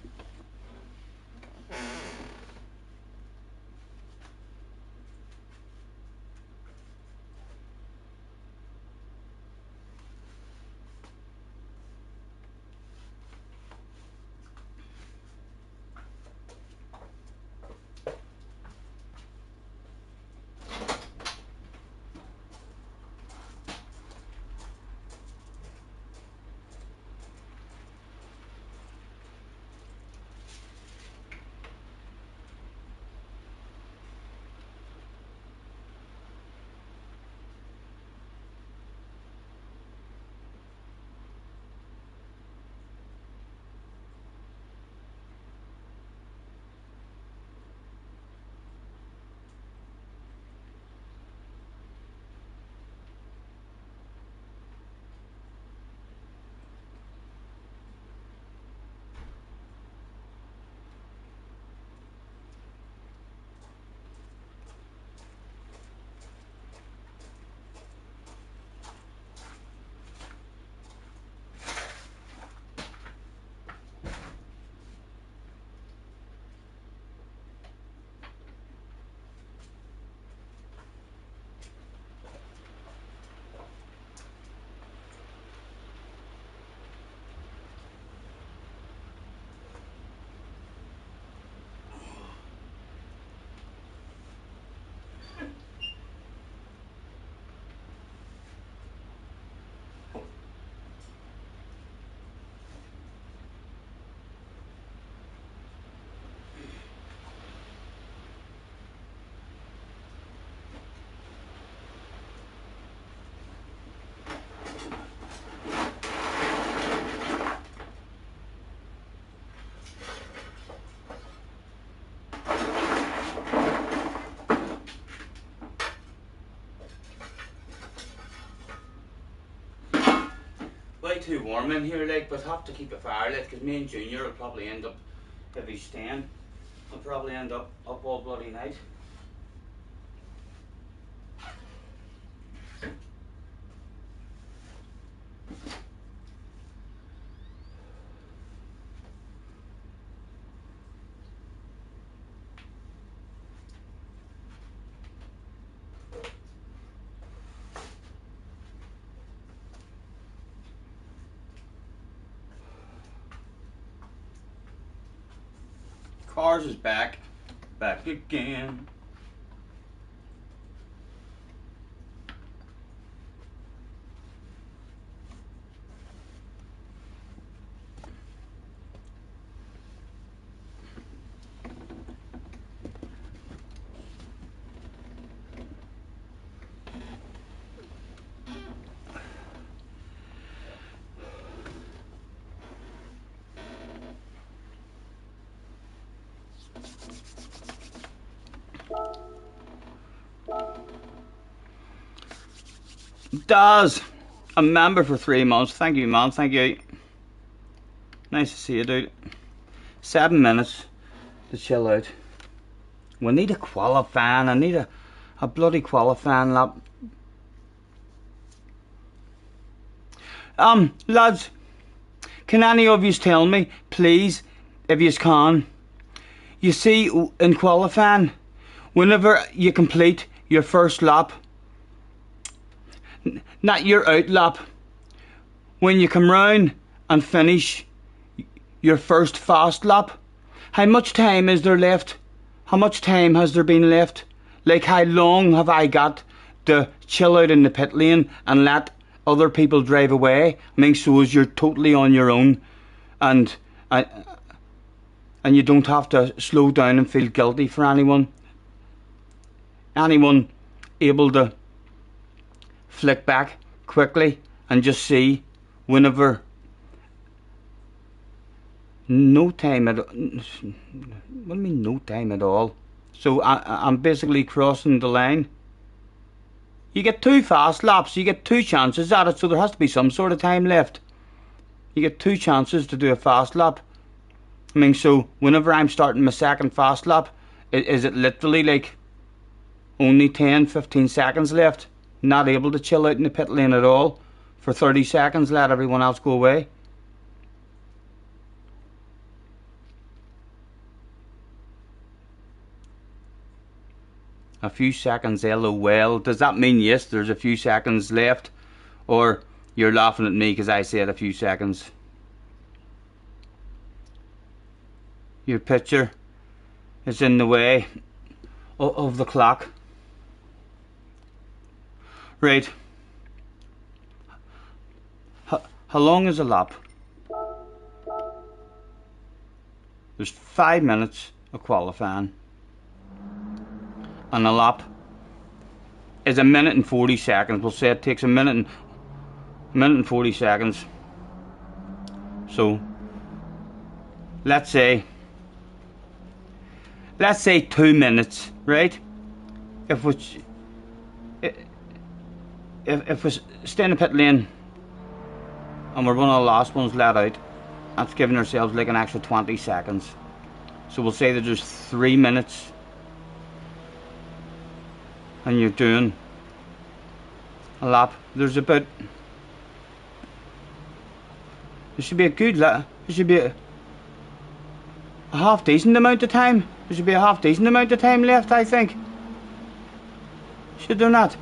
S1: Way too warm in here, like, but have to keep a fire lit because me and Junior will probably end up, if he's staying, I'll probably end up all bloody night. Cars is back again. Daz, a member for 3 months. Thank you, man. Thank you. Nice to see you, dude. 7 minutes to chill out. We need a qualifying. I need a bloody qualifying lap. Lads, can any of you tell me, please, if you can? You see, in qualifying, whenever you complete your first lap, not your out lap, when you come round and finish your first fast lap, how much time is there left? How much time has there been left? Like, how long have I got to chill out in the pit lane and let other people drive away? I mean, so as you're totally on your own, and you don't have to slow down and feel guilty for anyone able to flick back quickly and just see whenever. No time at all. What do you mean no time at all? So I'm basically crossing the line. You get 2 fast laps, you get 2 chances at it, so there has to be some sort of time left. You get 2 chances to do a fast lap. I mean, so whenever I'm starting my second fast lap, is it literally like only 10-15 seconds left? Not able to chill out in the pit lane at all for 30 seconds, let everyone else go away? A few seconds, LOL. Does that mean yes, there's a few seconds left? Or you're laughing at me because I said a few seconds? Your picture is in the way of the clock. Right. How long is a lap? There's 5 minutes of qualifying. And a lap is 1 minute and 40 seconds. We'll say it takes a minute and 40 seconds. So let's say 2 minutes, right? If we stay in the pit lane and we're one of the last ones let out, that's giving ourselves like an extra 20 seconds. So we'll say that there's 3 minutes and you're doing a lap. There should be a good lap. There should be a half decent amount of time. There should be a half decent amount of time left, I think. Should there not?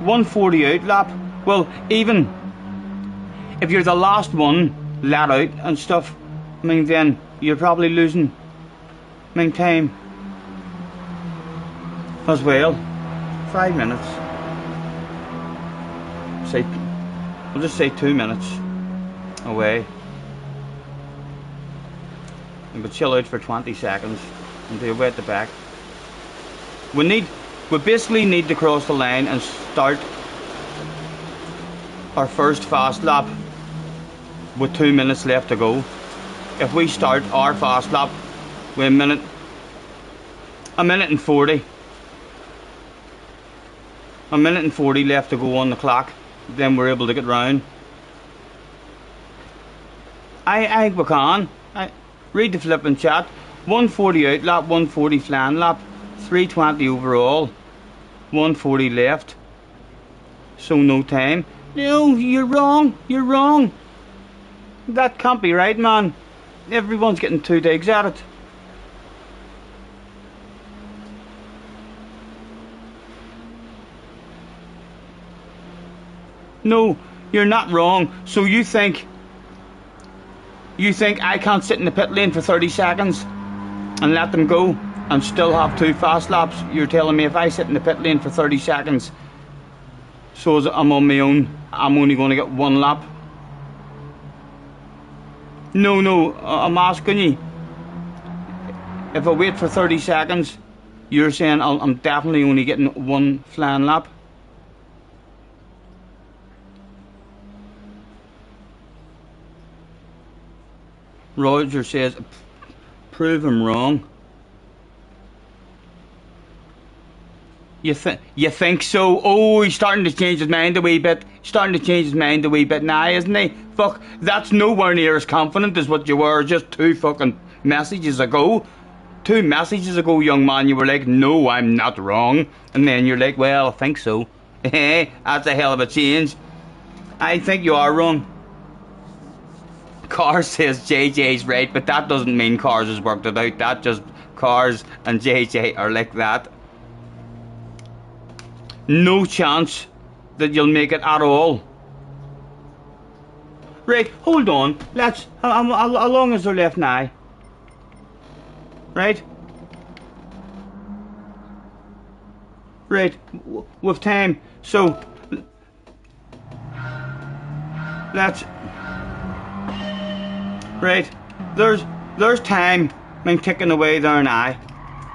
S1: 1:40 out lap. Well, even if you're the last one let out and stuff, I mean, then you're probably losing, I mean, time as well. 5 minutes. We'll just say 2 minutes away. And we'll chill out for 20 seconds and do away at the back. We basically need to cross the line and start our first fast lap with 2 minutes left to go. If we start our fast lap with a minute and 40. A minute and 40 left to go on the clock, then we're able to get round. I think we can. Read the flipping chat. 1:40 out lap, 1:40 flying lap, 3:20 overall, 1:40 left. So no time. No, you're wrong. You're wrong. That can't be right, man. Everyone's getting 2 digs at it. No, you're not wrong. So you think I can't sit in the pit lane for 30 seconds and let them go and still have 2 fast laps? You're telling me if I sit in the pit lane for 30 seconds, so as I'm on my own, I'm only going to get 1 lap? No, I'm asking you. If I wait for 30 seconds, you're saying I'm definitely only getting 1 flying lap? Roger says, prove him wrong. You think so? Oh, he's starting to change his mind a wee bit. Now, isn't he? Fuck, that's nowhere near as confident as what you were just 2 fucking messages ago. 2 messages ago, young man, you were like, no, I'm not wrong. And then you're like, well, I think so. That's a hell of a change. I think you are wrong. Cars says JJ's right, but that doesn't mean Cars has worked it out. That just Cars and JJ are like that. No chance that you'll make it at all. Right, hold on. Let's. How long is there left now? Right? Right, with time. So, let's. Right, there's time being ticking away there now.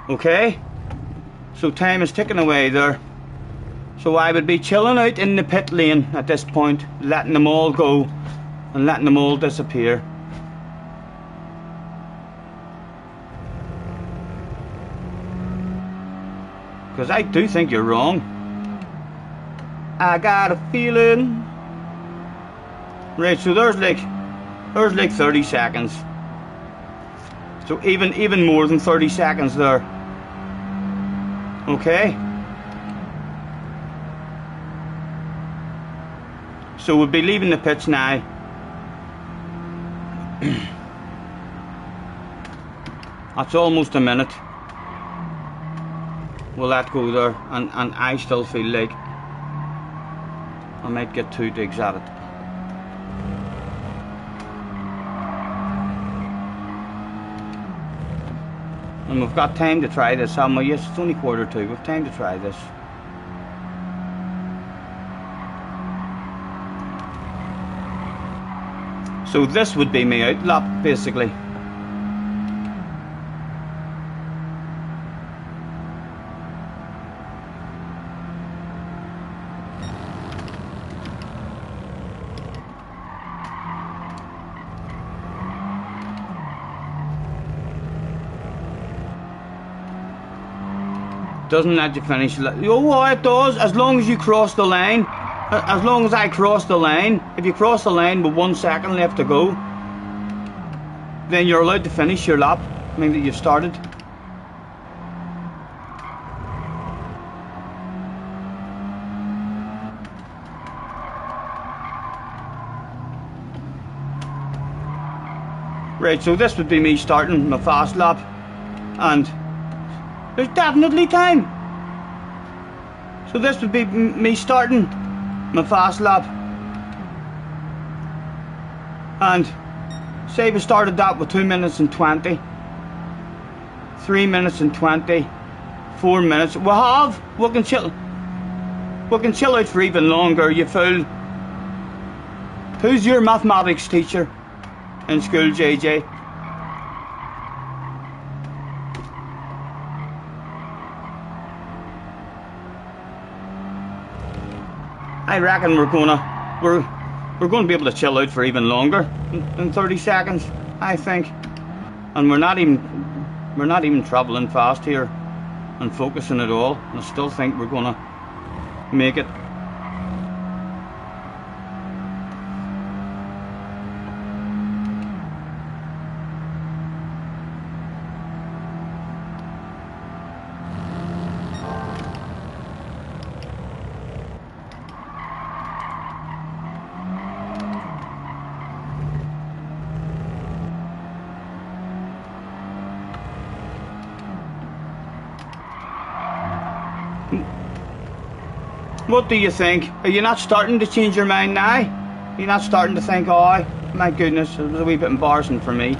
S1: Okay? So time is ticking away there. So I would be chilling out in the pit lane at this point, letting them all go and letting them all disappear. Because I do think you're wrong. I got a feeling. Right, so there's like 30 seconds. So even more than 30 seconds there. Okay? So we'll be leaving the pits now. That's almost a minute. We'll let go there, and I still feel like I might get 2 digs at it. And we've got time to try this, haven't we? Yes, it's only 1:45. We've time to try this. So this would be my outlap, basically. Doesn't let you finish. Oh, it does, as long as you cross the line. As long as I cross the line. If you cross the line with 1 second left to go, then you're allowed to finish your lap. I mean that you've started. Right, so this would be me starting my fast lap, and there's definitely time. So this would be me starting my fast lap, and say we started that with 2 minutes and 20, 3 minutes and 20, 4 minutes. We can chill out for even longer, you fool. Who's your mathematics teacher in school, JJ? I reckon we're gonna be able to chill out for even longer than 30 seconds, I think. And we're not even travelling fast here and focusing at all. I still think we're gonna make it. What do you think? Are you not starting to change your mind now? You're not starting to think, oh, my goodness, it was a wee bit embarrassing for me.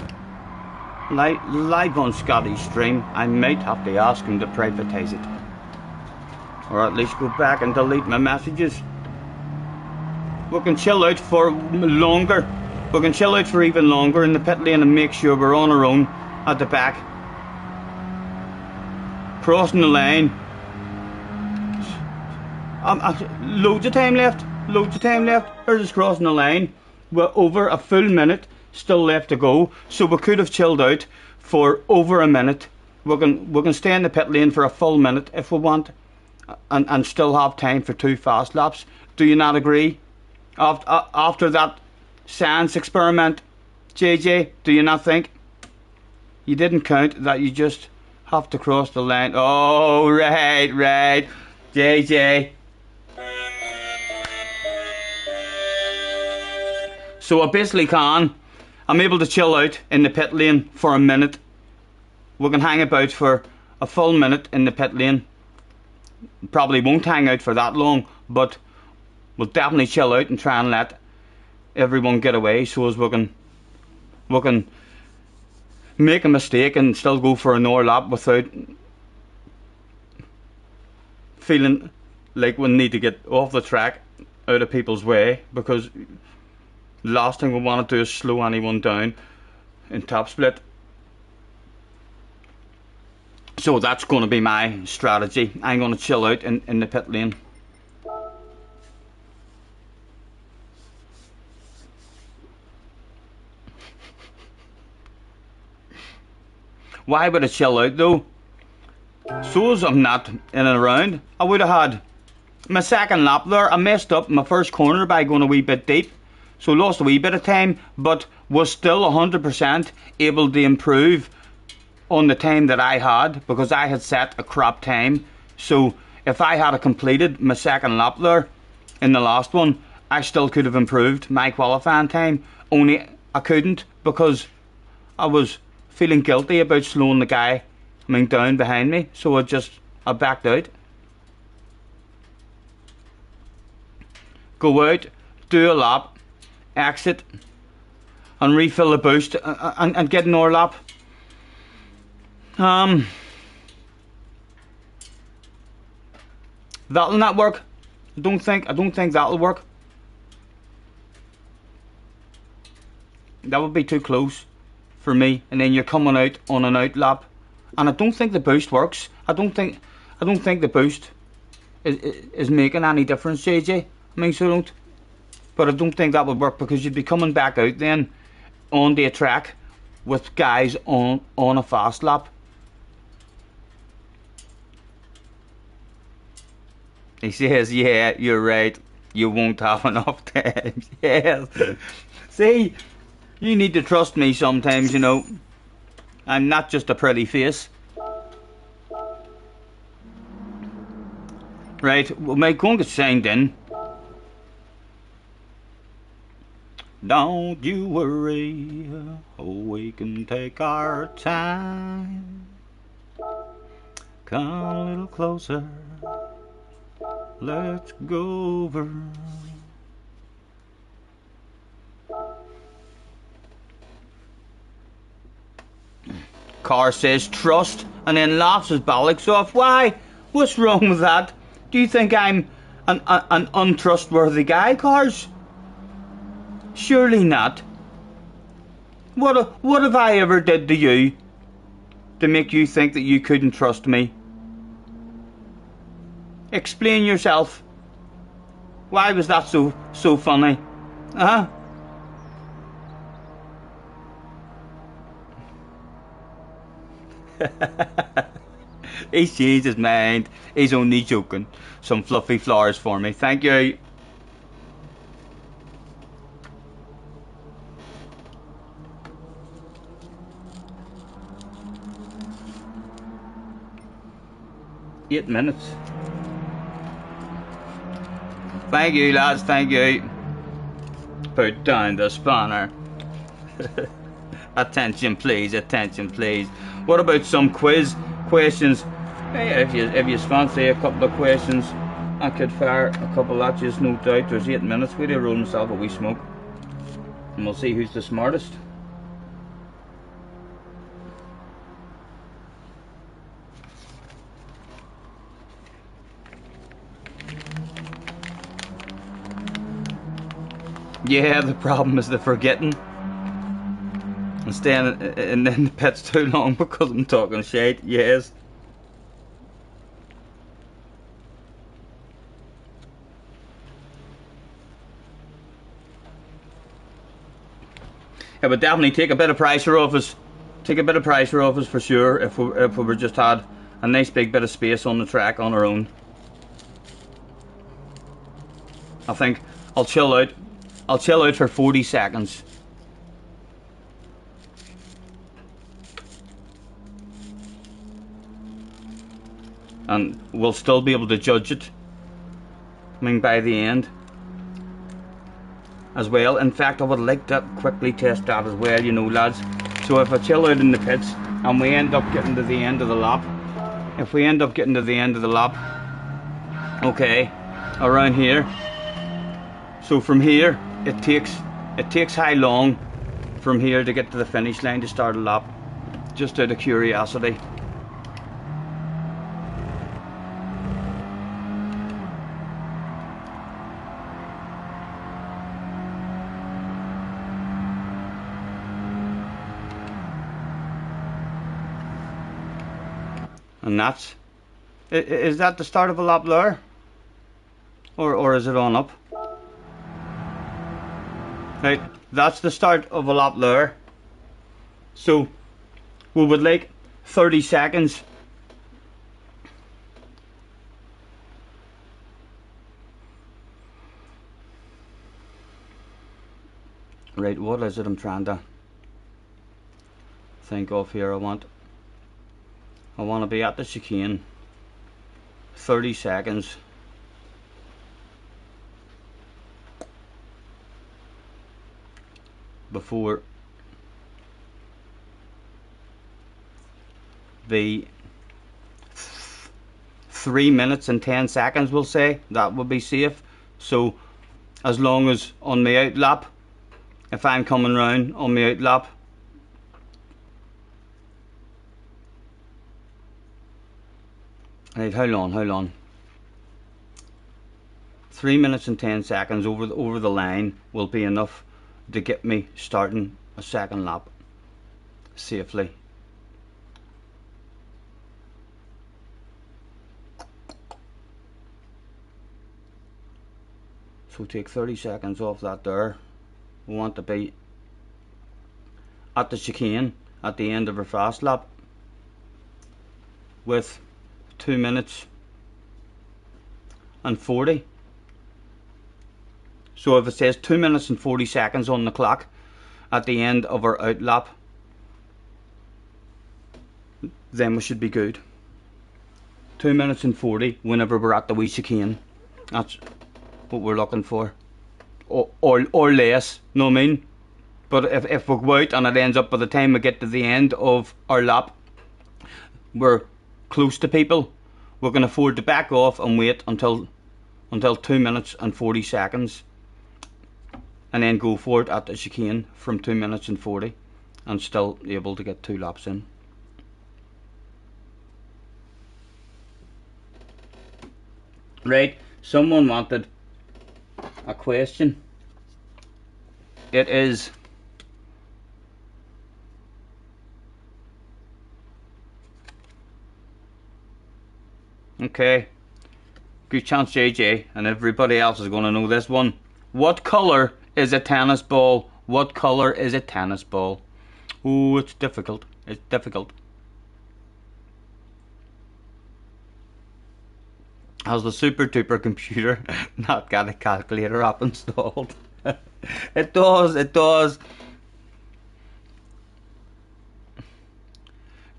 S1: Live on Scotty's stream, I might have to ask him to privatise it. Or at least go back and delete my messages. We can chill out for longer. We can chill out for even longer in the pit lane and make sure we're on our own at the back. Crossing the line. Loads of time left. We're just crossing the line. We're over a full minute still left to go, so we could have chilled out for over a minute. We can stay in the pit lane for a full minute if we want, and still have time for 2 fast laps. Do you not agree? After that science experiment, JJ, do you not think? You didn't count that you just have to cross the line. Oh, right, JJ. So I basically I'm able to chill out in the pit lane for a minute. We can hang about for a full minute in the pit lane. Probably won't hang out for that long, but we'll definitely chill out and try and let everyone get away, so as we can make a mistake and still go for another lap without feeling like we need to get off the track out of people's way, because the last thing we want to do is slow anyone down in top split. So that's going to be my strategy. I'm going to chill out in the pit lane. Why would I chill out though? So as I'm not in and around, I would have had my second lap there. I messed up my first corner by going a wee bit deep, so lost a wee bit of time, but was still 100% able to improve on the time that I had, because I had set a crap time. So if I had completed my second lap there in the last one, I still could have improved my qualifying time, only I couldn't because I was feeling guilty about slowing the guy down behind me, so I backed out. Go out, do a lap, exit, and refill the boost, and get another lap. That'll not work. I don't think that'll work. That would be too close for me, and then you're coming out on an out lap, and I don't think the boost works. I don't think the boost is making any difference, JJ. So don't. But I don't think that would work, because you'd be coming back out then on the track with guys on a fast lap. He says, yeah, you're right. You won't have enough time. Yes. See, you need to trust me sometimes, you know. I'm not just a pretty face. Right, we might go and get signed in. Don't you worry, oh, we can take our time. Come a little closer, let's go over. Car says trust and then laughs his bollocks off. Why? What's wrong with that? Do you think I'm an untrustworthy guy, Cars? Surely not. What have I ever did to you to make you think that you couldn't trust me? Explain yourself. Why was that so funny? Huh? He's changed his mind. He's only joking. Some fluffy flowers for me. Thank you. Eight minutes. Thank you, lads. Thank you. Put down the spanner. Attention, please. Attention, please. What about some quiz questions? Hey, if you fancy a couple of questions, I could fire a couple at you, no doubt. There's 8 minutes. We'll roll myself a wee smoke, and we'll see who's the smartest. Yeah, the problem is the forgetting and staying in the pits too long because I'm talking shit. Yes. It would definitely take a bit of pressure off us. Take a bit of pressure off us for sure if we were just had a nice big bit of space on the track on our own. I think I'll chill out. I'll chill out for 40 seconds. And we'll still be able to judge it, I mean, by the end as well. In fact, I would like to quickly test that as well, you know, lads. So if I chill out in the pits and we end up getting to the end of the lap, okay, around here, so from here it takes how long from here to get to the finish line to start a lap, just out of curiosity. And that's, is that the start of a lap there? Or is it on up? Right, that's the start of a lap there. So we would like 30 seconds. Right, what is it I'm trying to think of here? I want to be at the chicane. 30 seconds. Before the 3 minutes and 10 seconds, we'll say, that would be safe. So as long as on my out lap, if I'm coming round on my out lap, right, how long? 3 minutes and 10 seconds over the line will be enough to get me starting a second lap safely. So take 30 seconds off that there. We want to be at the chicane at the end of our fast lap with 2 minutes and 40. So if it says 2 minutes and 40 seconds on the clock at the end of our out lap, then we should be good. 2 minutes and 40 whenever we're at the wee chicane. That's what we're looking for. Or less, know what I mean? But if we go out and it ends up by the time we get to the end of our lap, we're close to people, we can afford to back off and wait until 2 minutes and 40 seconds. And then go for it at the chicane from 2 minutes and 40 and still able to get 2 laps in. Right, someone wanted a question. It is okay, good chance JJ and everybody else is going to know this one. What colour is a tennis ball? What colour is a tennis ball? Oh, it's difficult. It's difficult. Has the super duper computer not got a calculator app installed? It does.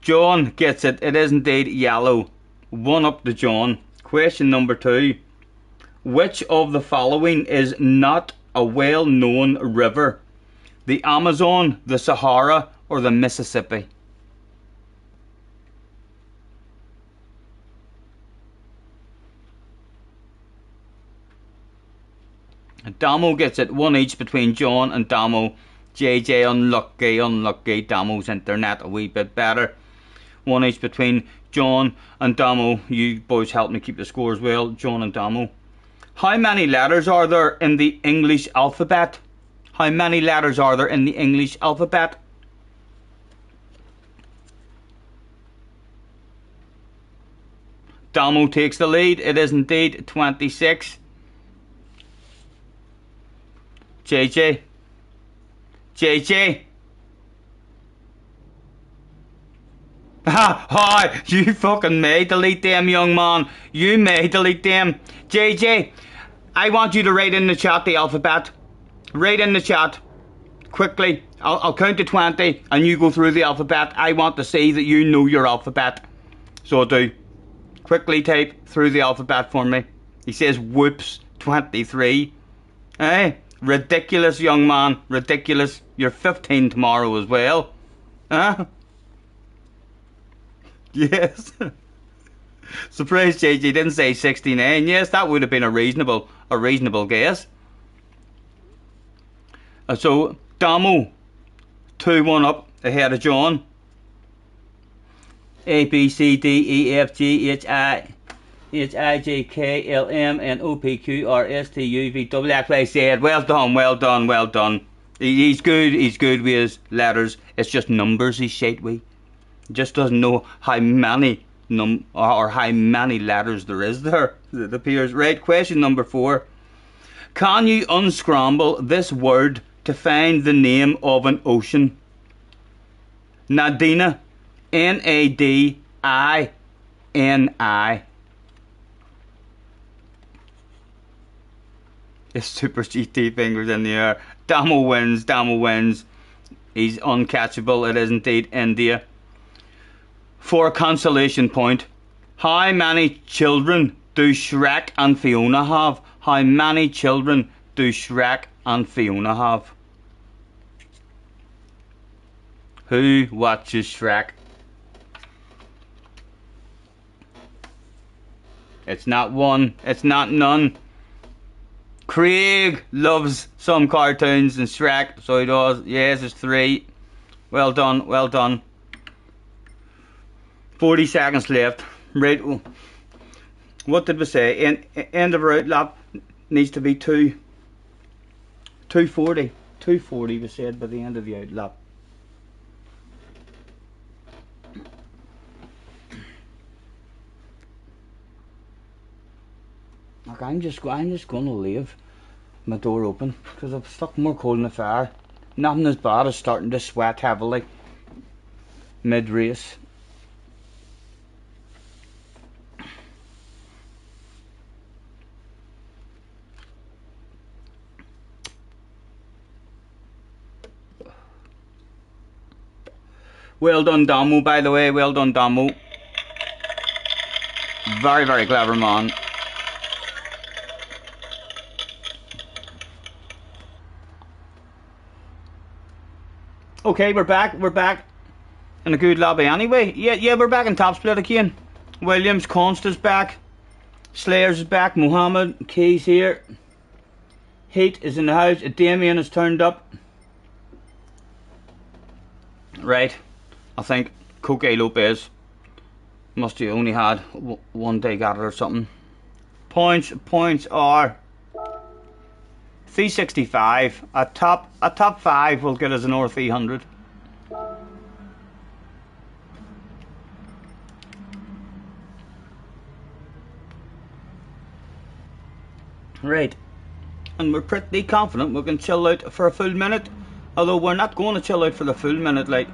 S1: John gets it. It is indeed yellow. 1 up to John. Question number 2. Which of the following is not a well-known river? The Amazon, the Sahara, or the Mississippi? Damo gets it. 1 each between John and Damo. JJ unlucky. Damo's internet a wee bit better. 1 each between John and Damo. You boys help me keep the score as well. John and Damo. How many letters are there in the English alphabet? How many letters are there in the English alphabet? Damo takes the lead. It is indeed 26. JJ. Ha! You fucking may delete them, young man. You may delete them. JJ, I want you to write in the chat the alphabet. Write in the chat. Quickly. I'll count to 20 and you go through the alphabet. I want to see that you know your alphabet. So do. Quickly type through the alphabet for me. He says whoops 23. Eh? Ridiculous, young man. Ridiculous. You're 15 tomorrow as well. Huh? Yes. Surprise, JJ didn't say 69. Yes, that would have been a reasonable guess. So Damo 2-1 up ahead of John. A B C D E F G H I J K L M N O P Q R S T U V W X Y Z. Well done, well done, well done. He's good with his letters. It's just numbers he's shite with. Just doesn't know how many how many letters there is there. It appears. Right, question number 4. Can you unscramble this word to find the name of an ocean? Nadina. N-A-D-I-N-I. His super GT fingers in the air. Damo wins, Damo wins. He's uncatchable. It is indeed India. For a consolation point, how many children do Shrek and Fiona have? How many children do Shrek and Fiona have? Who watches Shrek? It's not one, it's not none. Craig loves some cartoons and Shrek, so he does. Yes, it's 3. Well done, well done. 40 seconds left. Right, what did we say? End of route lap needs to be 240. 240 we said by the end of the out lap. Look, I'm just going to leave my door open because I've stuck more coal in the fire. Nothing as bad as starting to sweat heavily mid-race. Well done, Damo, by the way. Well done, Damo. Very, very clever man. Okay, we're back in a good lobby anyway. Yeah, we're back in top split again. Williams, Consta's back. Slayers is back. Mohammed, Keys here. Heat is in the house. Damien has turned up. Right, I think Coque Lopez must have only had one day at it or something. Points are 365. A top 5 will get us an R300. Right, and we're pretty confident we can chill out for a full minute, although we're not going to chill out for the full minute, like.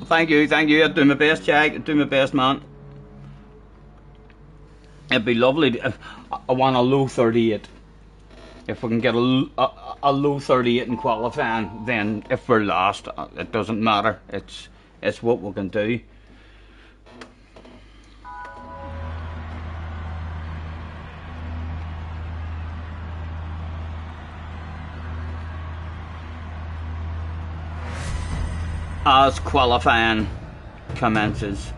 S1: Thank you, I'll do my best, Jack. I'll do my best, man. It'd be lovely if I want a low 38. If we can get a low 38 in qualifying, then if we're last, it doesn't matter. It's what we can do. As qualifying commences.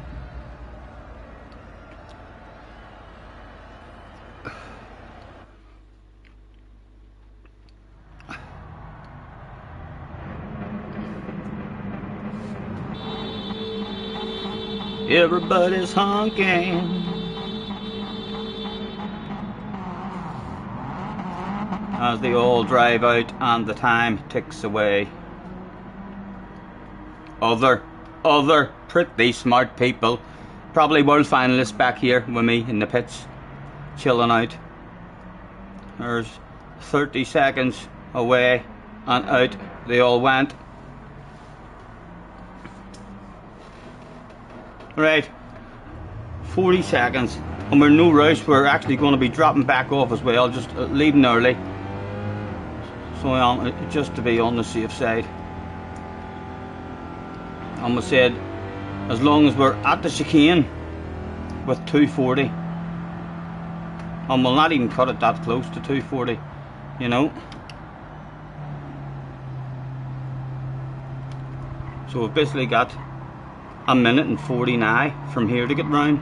S1: Everybody's honking as they all drive out and the time ticks away. Other pretty smart people, probably world finalists, back here with me in the pits, chilling out. There's 30 seconds away and out they all went. Right, 40 seconds, and we're in no rush. We're actually going to be dropping back off as well, just leaving early. So just to be on the safe side. And we said, as long as we're at the chicane with 240, and we'll not even cut it that close to 240, you know. So we've basically got a minute and 40 now from here to get round.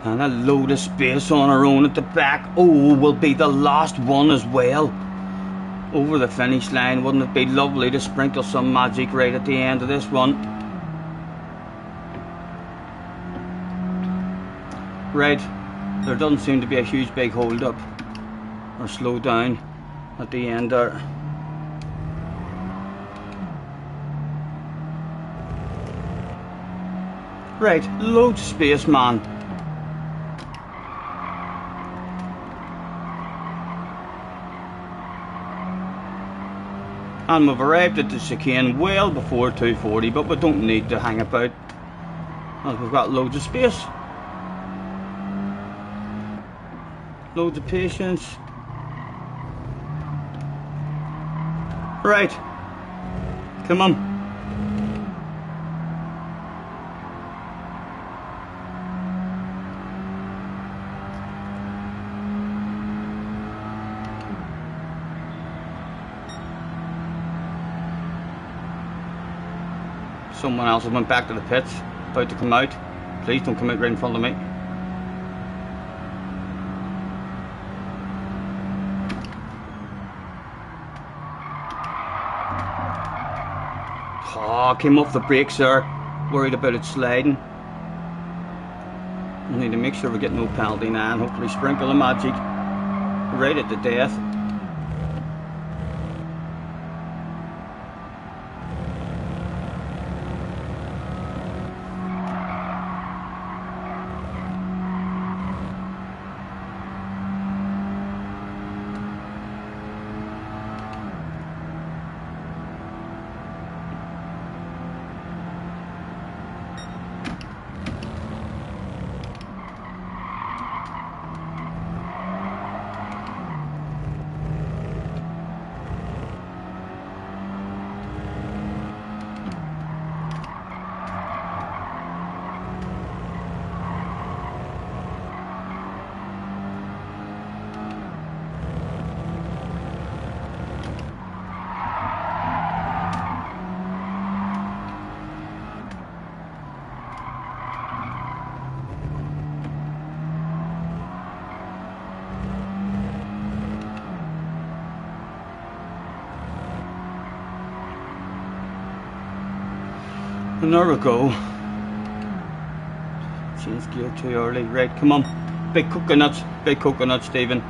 S1: And a load of space on our own at the back. Oh, we'll be the last one as well. Over the finish line. Wouldn't it be lovely to sprinkle some magic right at the end of this one? Right, there doesn't seem to be a huge big hold up or slow down at the end there. Right, loads of space, man. And we've arrived at the chicane well before 240, but we don't need to hang about as we've got loads of space. Loads of patience. Right, come on. Someone else has went back to the pits, about to come out. Please don't come out right in front of me. Oh, came off the brakes there. Worried about it sliding. We need to make sure we get no penalty now and hopefully sprinkle the magic right at the death. And there we go. Change gear too early. Right, come on. Big coconut, Stephen.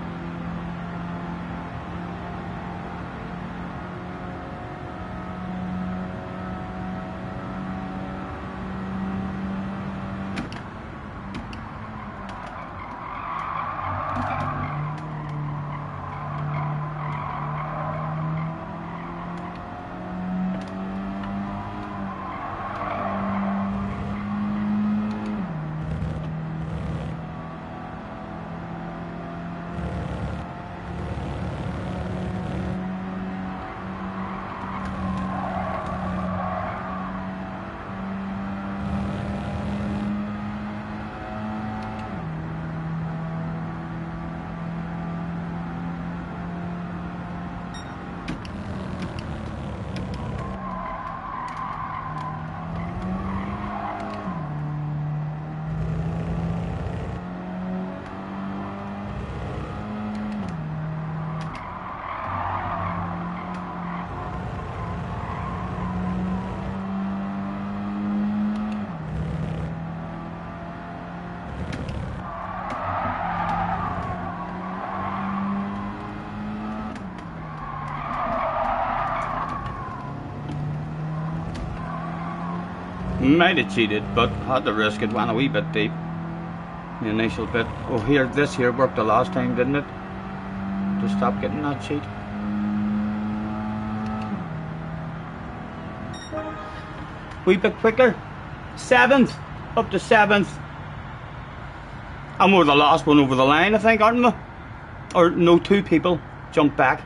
S1: Might have cheated, but had to risk it. Went a wee bit deep. The initial bit. Oh, here, this here worked the last time, didn't it? To stop getting that cheat. Wee bit quicker. 7th. Up to 7th. And we're the last one over the line, I think, aren't we? Or no, 2 people jumped back.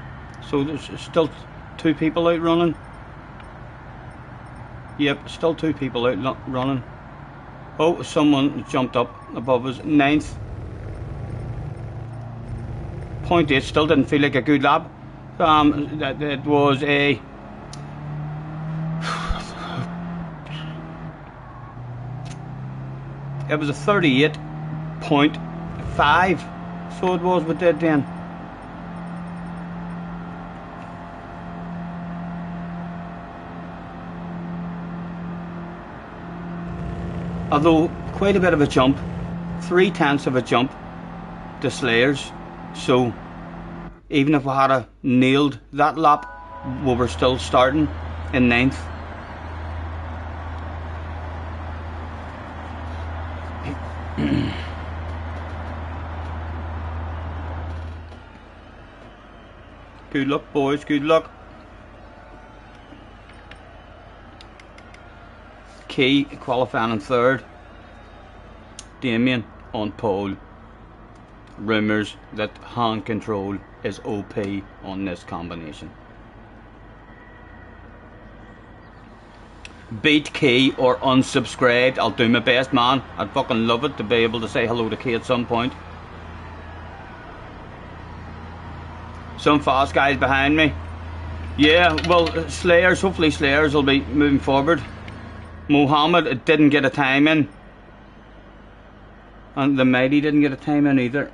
S1: So there's still 2 people out running. Yep, still 2 people out running. Oh, someone jumped up above us. 9th. 0.8, still didn't feel like a good lap. It was a... It was a 38.5. So it was with that then. Although quite a bit of a jump, 3/10 of a jump to Slayers. So even if we had nailed that lap, we were still starting in 9th. Good luck, boys, good luck. Key qualifying in 3rd. Damien on pole. Rumours that hand control is OP on this combination. Beat Key or unsubscribed. I'll do my best, man. I'd fucking love it to be able to say hello to Key at some point. Some fast guys behind me. Yeah, well, Slayers, hopefully Slayers will be moving forward. Mohammed didn't get a time in. And the Mighty didn't get a time in either.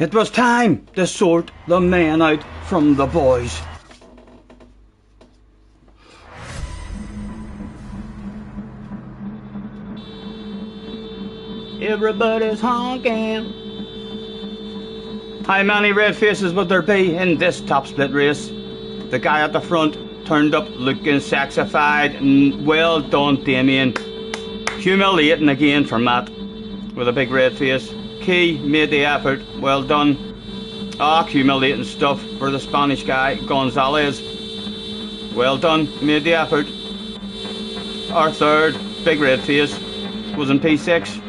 S1: It was time to sort the men out from the boys. Everybody's honking. How many red faces would there be in this top split race? The guy at the front turned up looking sexified. Well done, Damien. Humiliating again for Matt with a big red face. Key made the effort, well done. Accumulating stuff for the Spanish guy, Gonzalez. Well done, made the effort. Our third, big red face, was in P6.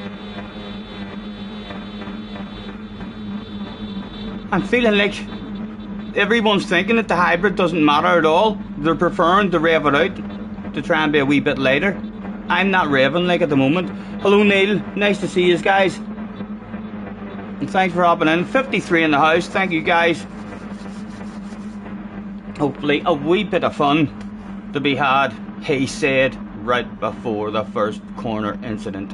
S1: I'm feeling like everyone's thinking that the hybrid doesn't matter at all. They're preferring to rev it out to try and be a wee bit lighter. I'm not revving like at the moment. Hello Neil, nice to see you guys. And thanks for hopping in. 53 in the house, thank you guys. Hopefully a wee bit of fun to be had, he said right before the first corner incident.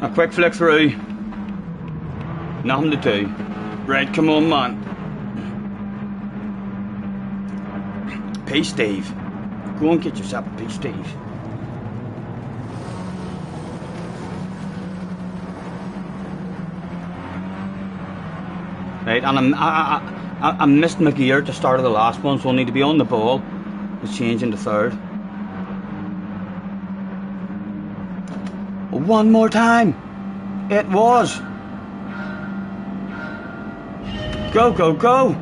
S1: A quick flick through. Nothing to do. Right, come on man. Peace Steve. Go and get yourself a piece, Steve. Right, and I missed my gear at the start of the last one, so I need to be on the ball. It's changing to 3rd. One more time. It was. Go, go, go.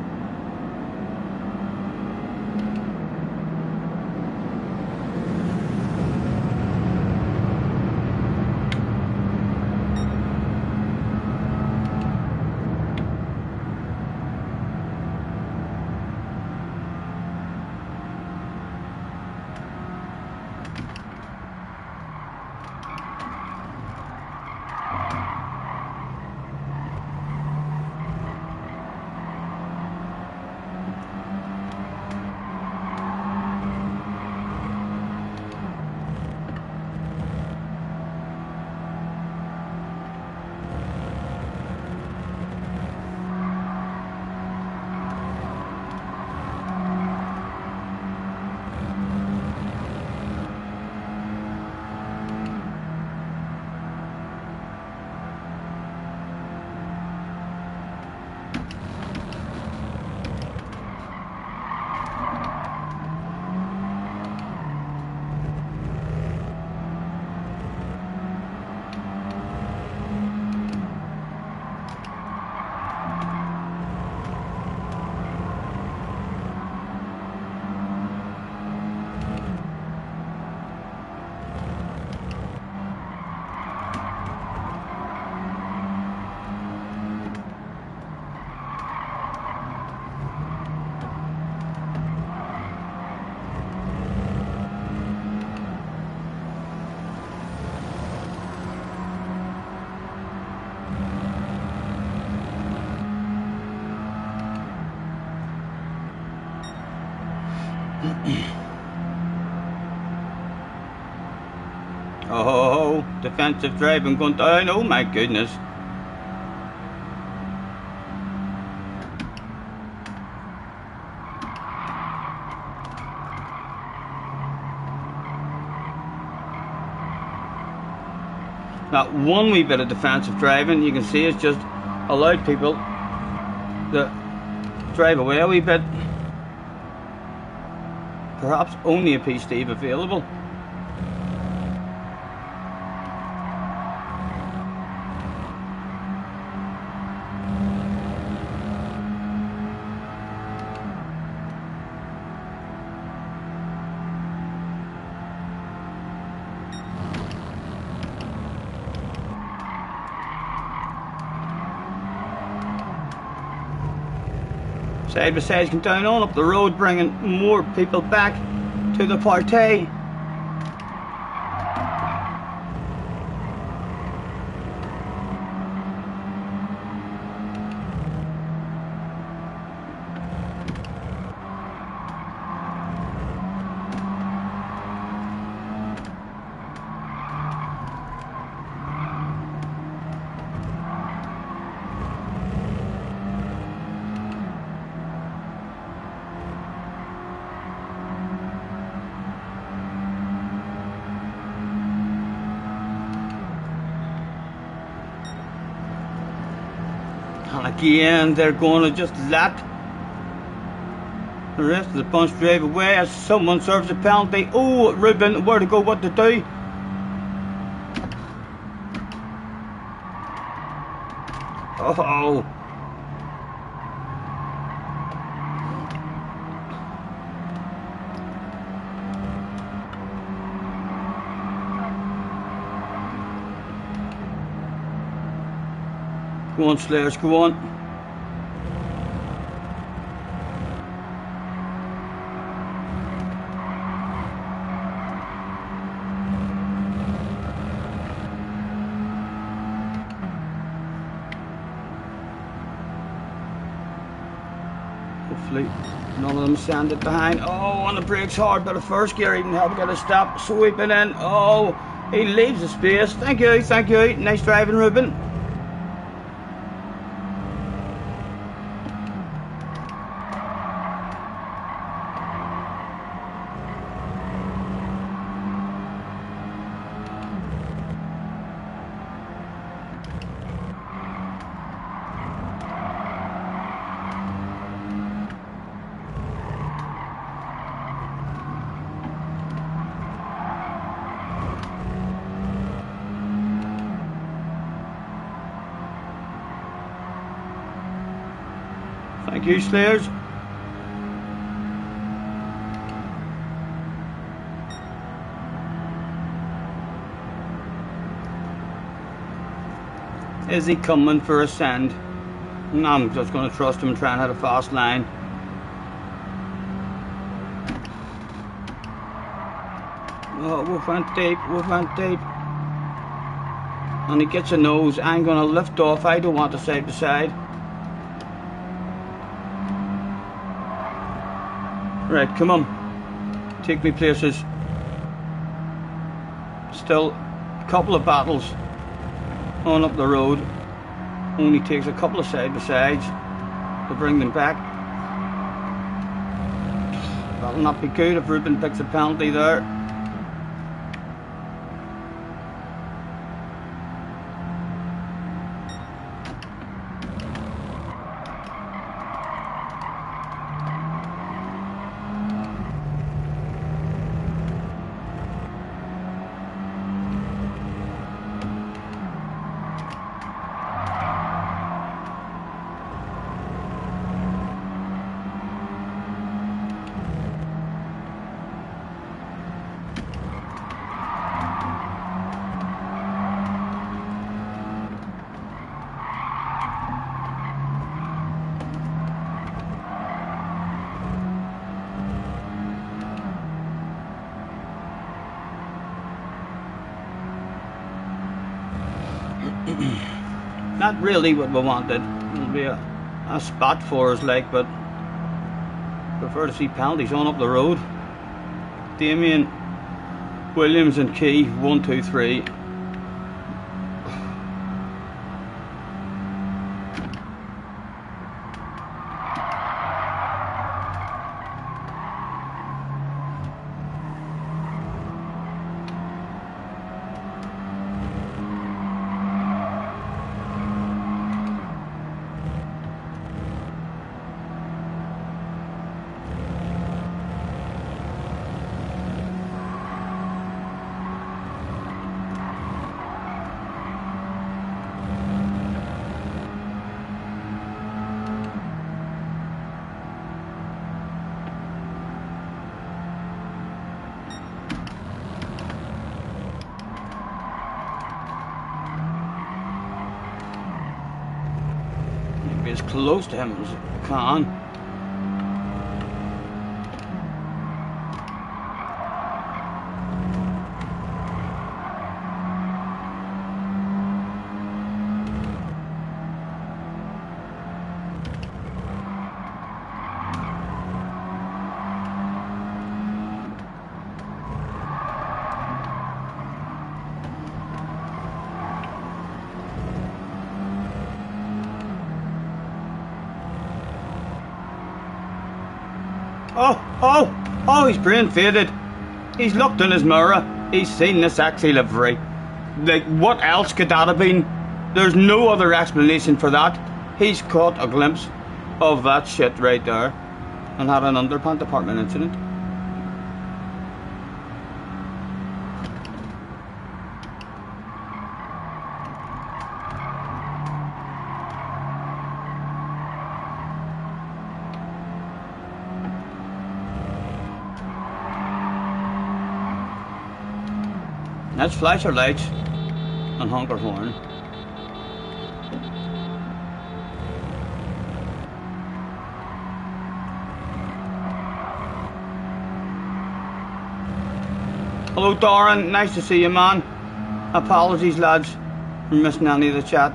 S1: defensive driving going down. Oh my goodness. That one wee bit of defensive driving, you can see, it's just allowed people to drive away a wee bit. Perhaps only a P-Steve available. Side by sides come down on up the road, bringing more people back to the party. And again, they're going to just let the rest of the bunch drive away as someone serves a penalty. Oh, Ruben, where to go, what to do? Oh. Go on, Slayers, go on. Hopefully none of them send it behind. Oh, on the brakes hard, but the first gear he didn't help get a stop. Sweeping in. Oh, he leaves the space. Thank you, thank you. Nice driving, Ruben. Thank you, Slayers. Is he coming for a send? No, I'm just going to trust him and try and hit a fast line. Oh, Wolf went deep, Wolf went deep. And he gets a nose. I'm going to lift off. I don't want to side to side. Right, come on. Take me places. Still a couple of battles on up the road. Only takes a couple of side by sides to bring them back. That'll not be good if Ruben picks a penalty there. Not really what we wanted. It'll be a spot for us, like, but prefer to see penalties on up the road. Damien, Williams and Key, 1, 2, 3. be as close to him as I can. Oh, he's brain faded. He's looked in his mirror. He's seen the sexy livery. Like, what else could that have been? There's no other explanation for that. He's caught a glimpse of that shit right there and had an underpant department incident. Let's flash our lights and honk our horn. Hello Darren, nice to see you, man. Apologies lads for missing any of the chat.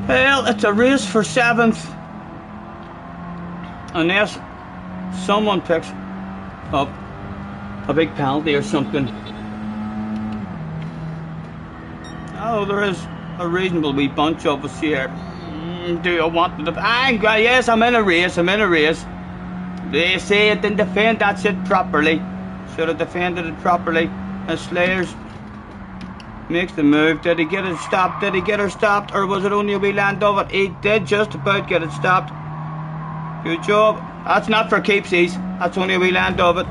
S1: Well, it's a race for 7th. Unless someone picks up a big penalty or something. Oh, there is a reasonable wee bunch of us here. Do you want to... yes, I'm in a race, They say it didn't defend that shit properly. Should have defended it properly. And Slayers makes the move. Did he get it stopped? Did he get her stopped? Or was it only a wee land of it? He did just about get it stopped. Good job. That's not for keepsies. That's only a wee land of it.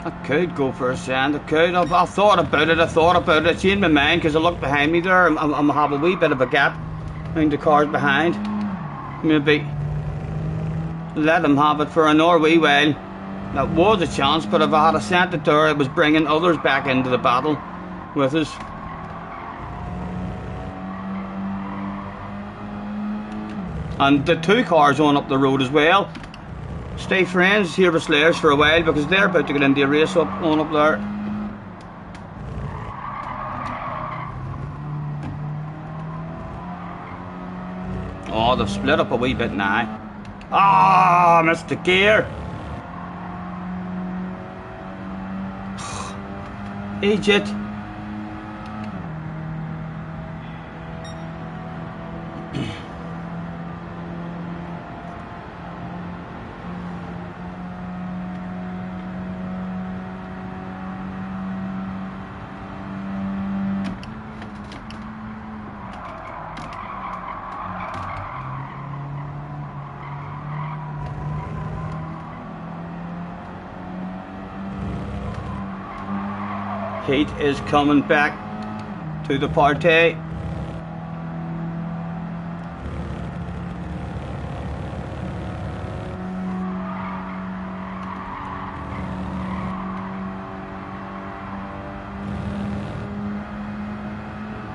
S1: I could go for a sand, I could. I thought about it, I changed my mind because I looked behind me there. I'm have a wee bit of a gap between the cars behind. Maybe let him have it for another wee while. That was a chance, but if I had a sent it there, it was bringing others back into the battle with us. And the two cars on up the road as well. Stay friends here with Slayers for a while because they're about to get into a race up there. Oh, they've split up a wee bit now. Ah, missed the gear. Idiot. Heat is coming back to the party.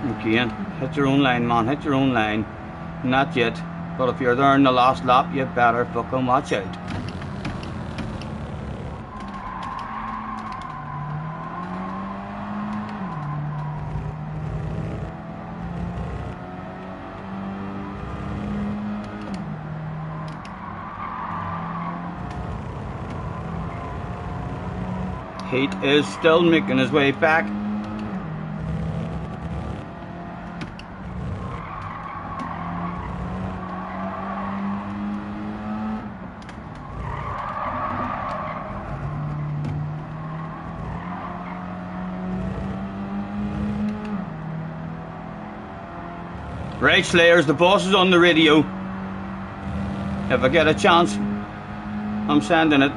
S1: Again, hit your own line, man, hit your own line. Not yet, but if you're there in the last lap, you better fucking watch out. Heat is still making his way back. Right, Slayers, the boss is on the radio. If I get a chance, I'm sending it.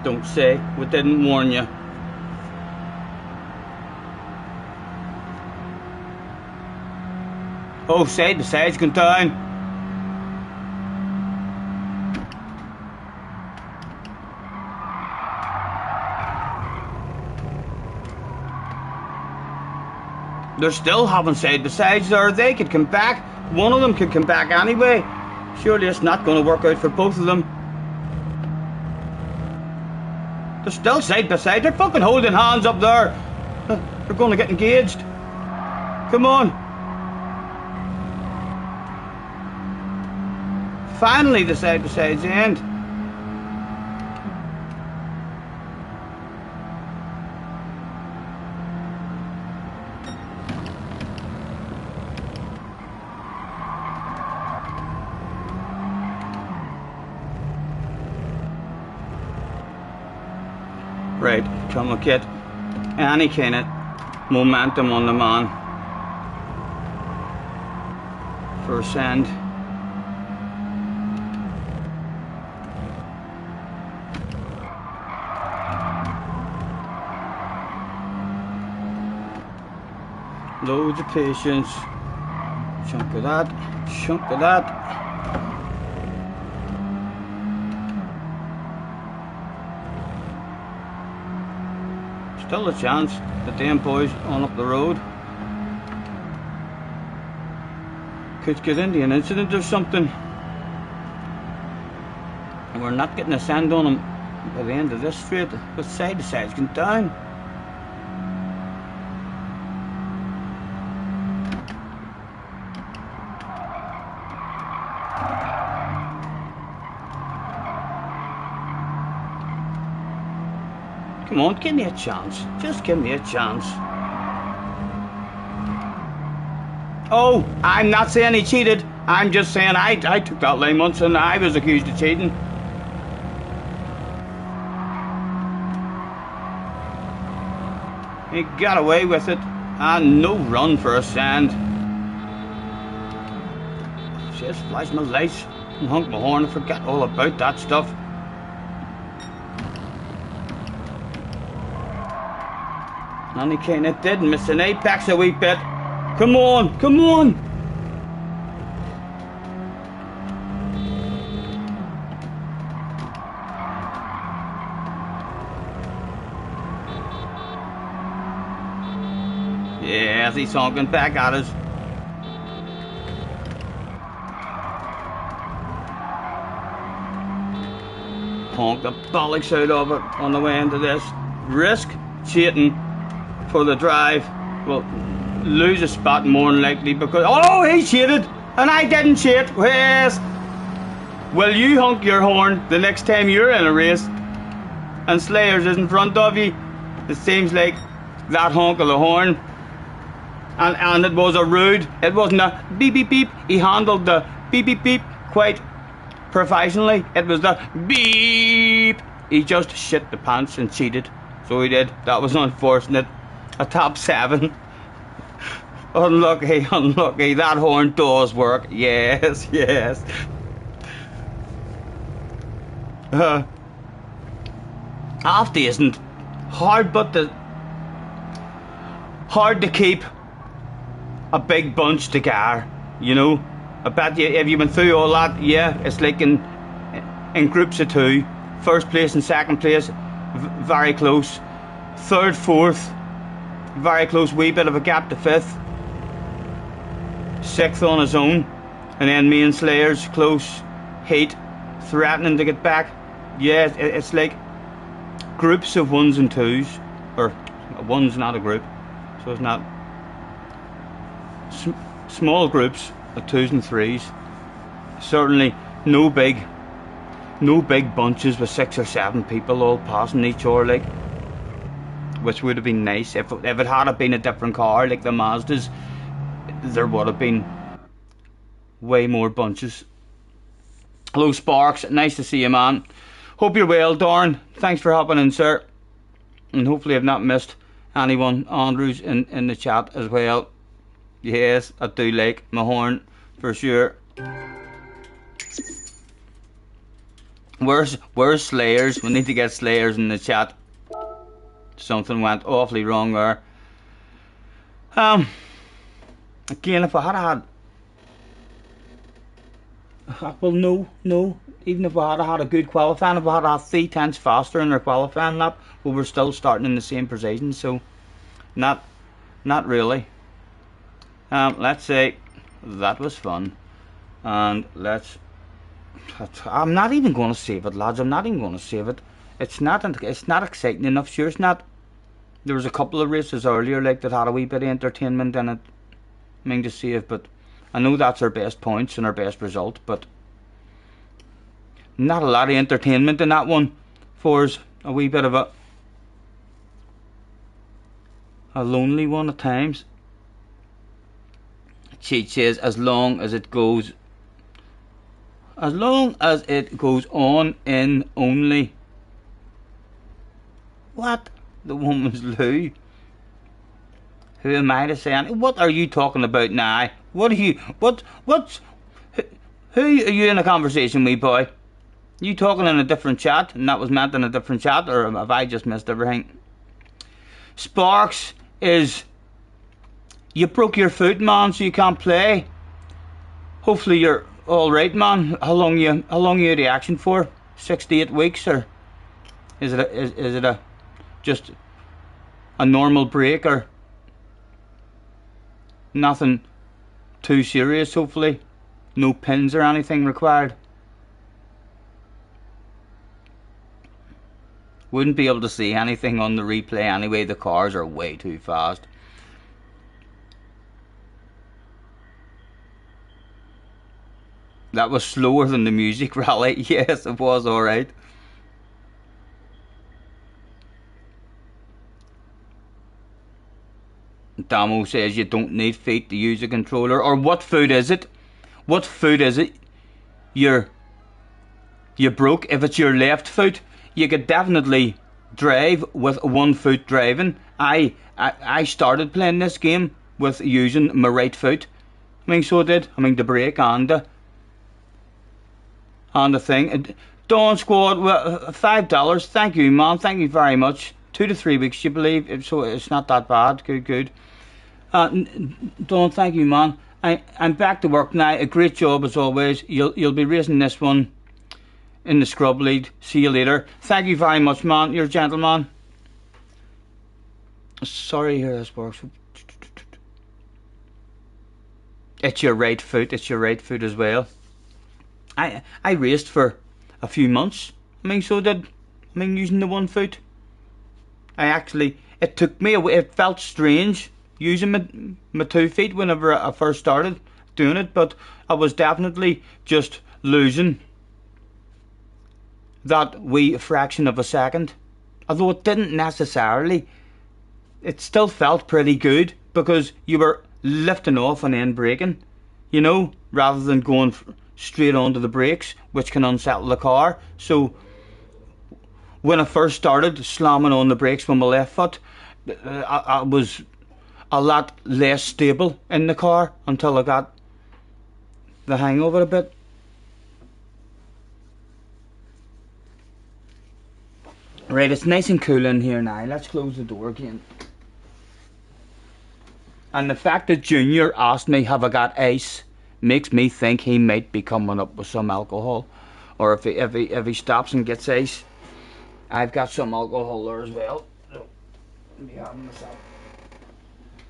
S1: Don't say we didn't warn you. Oh, say the side's going down. They're still having side by sides there. They could come back. One of them could come back anyway. Surely it's not going to work out for both of them. They're still side by side. They're fucking holding hands up there. They're going to get engaged. Come on. Finally the side by sides end. Right, come on, get any kind of momentum on the man for a send. Loads of patience. Chunk of that, chunk of that. Still a chance that them boys on up the road could get into an incident or something, and we're not getting a send on them by the end of this straight. But side to side's going down. Come on, give me a chance. Just give me a chance. Oh, I'm not saying he cheated. I'm just saying I took that line once and I was accused of cheating. He got away with it. And no run for a send. Just flash my lights and honk my horn and forget all about that stuff. And he kinda did miss an apex a wee bit. Come on, come on! Yes, he's honking back at us. Honk the bollocks out of it on the way into this. Risk cheating for the drive. Well, lose a spot more than likely because oh, he cheated and I didn't cheat. Yes. Will you honk your horn the next time you're in a race and Slayers is in front of you? It seems like that honk of the horn, and it was a rude. It wasn't a beep beep beep. He handled the beep beep beep quite professionally. It was the beep. He just shit the pants and cheated. So he did. That was unfortunate. A top 7. Unlucky, unlucky. That horn does work. Yes, yes. After isn't hard, but hard to keep a big bunch together. You know, I bet you if you've been through all that, yeah, it's like in groups of 2. First place and second place, very close. Third, fourth, very close. Wee bit of a gap to 5th. 6th on his own, and then me and Slayers close. Heat threatening to get back. Yeah, it's like groups of 1s and 2s, or 1's not a group, so it's not small groups of 2s and 3s. Certainly no big No big bunches with 6 or 7 people all passing each other, like, which would have been nice. If it had been a different car, like the Mazdas, there would have been way more bunches. Hello Sparks, nice to see you, man. Hope you're well, Darn. Thanks for hopping in, sir. And hopefully I've not missed anyone. Andrews in the chat as well. Yes, I do like my horn for sure. Where's Slayers? We need to get Slayers in the chat. Something went awfully wrong there. Again, if I had well, no. Even if I had a good qualifying, if I had 3 tenths faster in their qualifying lap, we were still starting in the same position. So, not really. Let's say that was fun, and I'm not even going to save it, lads. I'm not even going to save it. It's not exciting enough. Sure, it's not. There was a couple of races earlier, like, that had a wee bit of entertainment in it. I mean, to save, but I know that's our best points and our best result, but not a lot of entertainment in that one. For us, a wee bit of a lonely one at times. Cheat says, as long as it goes on in only. What? The woman's loo. Who am I to say anything? What are you talking about now? What are you? Who are you in a conversation with, boy? You talking in a different chat, and that was meant in a different chat, or have I just missed everything? Sparks is, you broke your foot, man, so you can't play. Hopefully you're all right, man. How long you had the action for? 6 to 8 weeks, or is it a just a normal break, or nothing too serious? Hopefully, no pins or anything required. Wouldn't be able to see anything on the replay anyway. The cars are way too fast. That was slower than the music rally. Yes, it was alright. Damo says you don't need feet to use a controller. Or what foot is it? What foot is it? You broke. If it's your left foot, you could definitely drive with 1 foot driving. I started playing this game with using my right foot. I mean, so I did. I mean, the brake and the thing. Dawn Squad, $5. Thank you, man. Thank you very much. 2 to 3 weeks, you believe? So it's not that bad. Good. Dawn, thank you, man. I'm back to work now. A great job as always. You'll be racing this one in the scrub lead. See you later. Thank you very much, man. You're a gentleman. Sorry, here this works. It's your right foot. It's your right foot as well. I raced for a few months. I mean, so did. I mean, using the 1 foot. It took me away. It felt strange using my 2 feet whenever I first started doing it, but I was definitely just losing that wee fraction of a second. Although it didn't necessarily, it still felt pretty good because you were lifting off and then braking, you know, rather than going straight onto the brakes, which can unsettle the car. So when I first started slamming on the brakes with my left foot, I was a lot less stable in the car until I got the hang of it a bit. Right, it's nice and cool in here now. Let's close the door again. And the fact that Junior asked me have I got ice makes me think he might be coming up with some alcohol, or if he stops and gets ice, I've got some alcohol there as well. So, I'll be having myself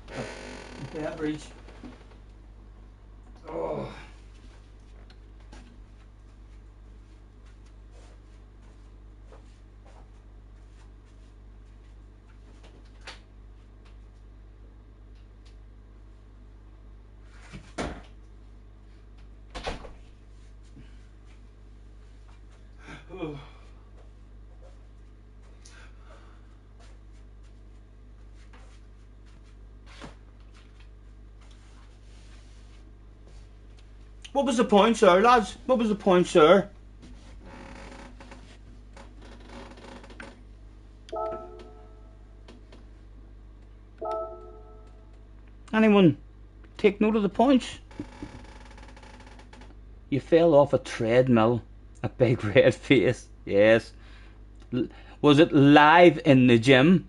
S1: a beverage. Oh. What was the point, sir, lads? What was the point, sir? Anyone take note of the points? You fell off a treadmill. A big red face. Yes. Was it live in the gym?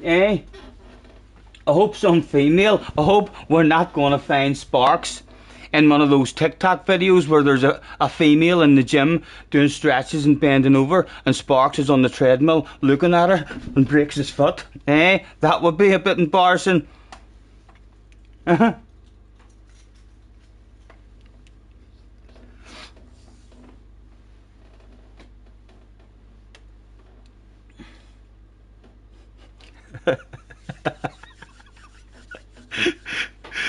S1: Eh? I hope some female. I hope we're not going to find Sparks in one of those TikTok videos where there's a female in the gym doing stretches and bending over, and Sparks is on the treadmill looking at her and breaks his foot. Eh? That would be a bit embarrassing.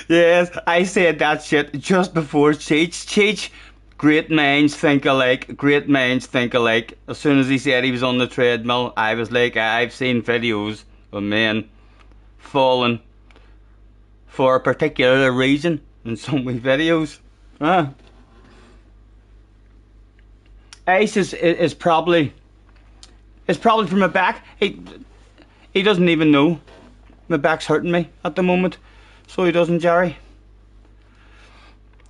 S1: Yes, I said that shit just before Cheech. Great minds think alike. Great minds think alike. As soon as he said he was on the treadmill, I was like, I've seen videos of men falling for a particular reason in some wee videos. Ace is probably from my back. He doesn't even know my back's hurting me at the moment. So he doesn't, Jerry.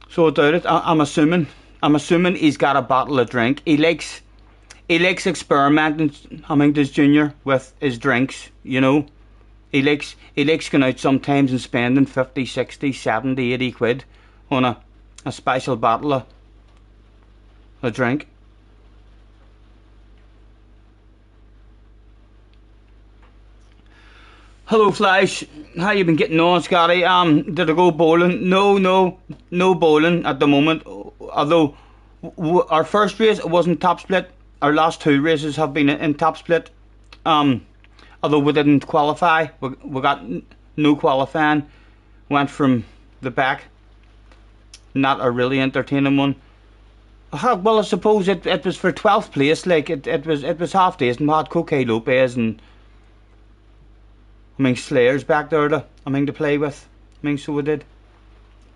S1: So I doubt it. I'm assuming he's got a bottle of drink. He likes experimenting, Hummington's Jr. with his drinks, you know. He likes going out sometimes and spending 50, 60, 70, 80 quid on a special bottle of a drink. Hello Flash, how you been getting on, Scotty? Did I go bowling? No bowling at the moment. Although our first race wasn't top split, our last two races have been in top split. Although we didn't qualify, we got no qualifying. Went from the back. Not a really entertaining one. Well, I suppose it was for 12th place. Like it was half days, and we had Coque Lopez and Slayer's back there to play with. So we did.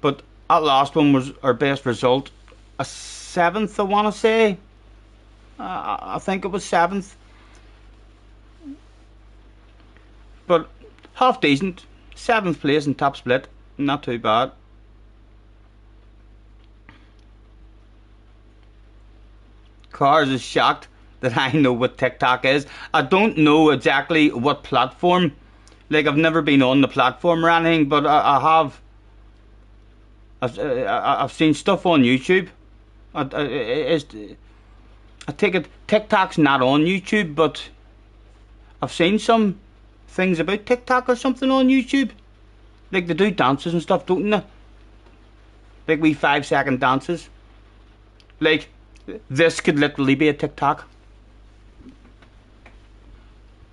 S1: But that last one was our best result. A 7th, I want to say. I think it was 7th. But half decent. 7th place in top split. Not too bad. Cars is shocked that I know what TikTok is. I don't know exactly what platform. Like, I've never been on the platform or anything, but I have. I've seen stuff on YouTube. I take it TikTok's not on YouTube, but I've seen some things about TikTok or something on YouTube. Like, they do dances and stuff, don't they? Like wee 5-second dances. Like, this could literally be a TikTok.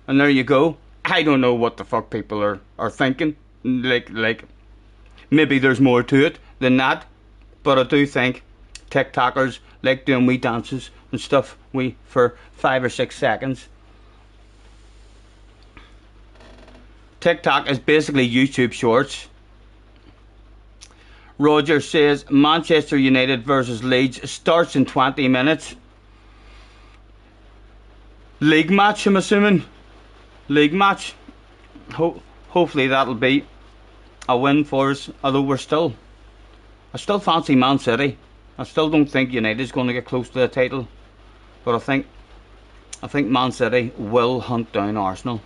S1: And there you go. I don't know what the fuck people are thinking. Like maybe there's more to it than that. But I do think TikTokers like doing wee dances and stuff for 5 or 6 seconds. TikTok is basically YouTube Shorts. Roger says Manchester United versus Leeds starts in 20 minutes. League match, I'm assuming. League match. Hopefully that'll be a win for us. Although I still fancy Man City. I still don't think United's going to get close to the title. But I think Man City will hunt down Arsenal.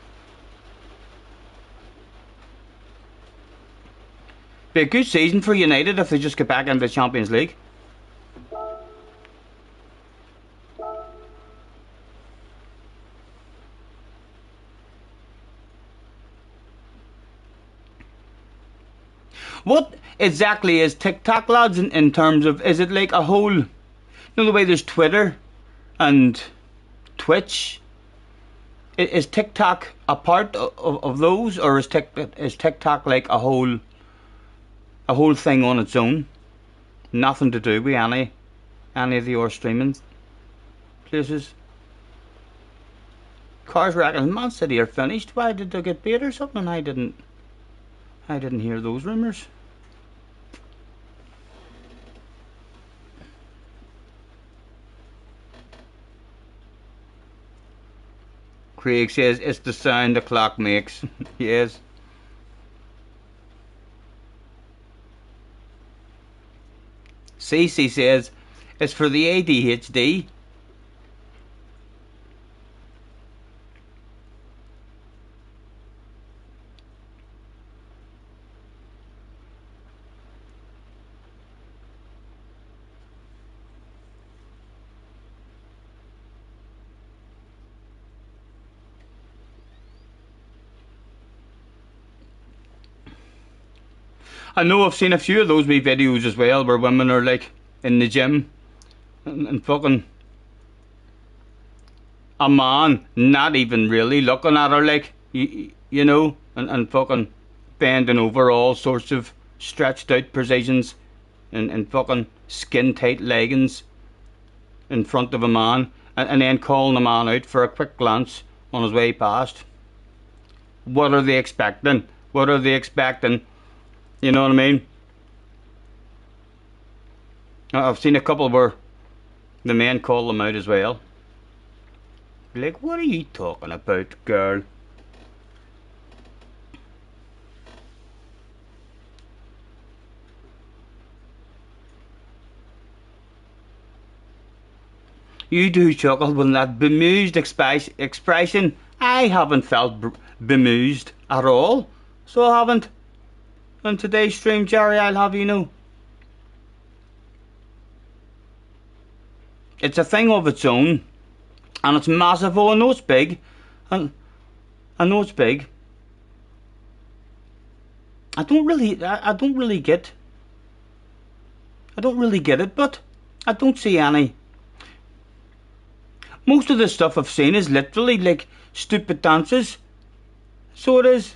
S1: Be a good season for United if they just get back into the Champions League. What exactly is TikTok, lads, in terms of, is it like a whole, you know the way there's Twitter and Twitch? Is TikTok a part of those, or is TikTok like a whole thing on its own? Nothing to do with any of your streaming places? Cars reckon Man City are finished. Why did they get beat or something? I didn't hear those rumours. Craig says, it's the sound the clock makes. Yes. Cece says, it's for the ADHD. I know I've seen a few of those wee videos as well where women are like in the gym and fucking a man not even really looking at her, like, you know, and fucking bending over all sorts of stretched out positions and fucking skin tight leggings in front of a man, and then calling the man out for a quick glance on his way past. What are they expecting? What are they expecting? You know what I mean? I've seen a couple where the men call them out as well. Like, what are you talking about, girl? You do chuckle when that bemused expression. I haven't felt bemused at all. So I haven't. On today's stream, Jerry, I'll have you know. It's a thing of its own. And it's massive. Oh, I know it's big. And I know it's big. I don't really get it, but I don't see any. Most of the stuff I've seen is literally like stupid dances. So it is.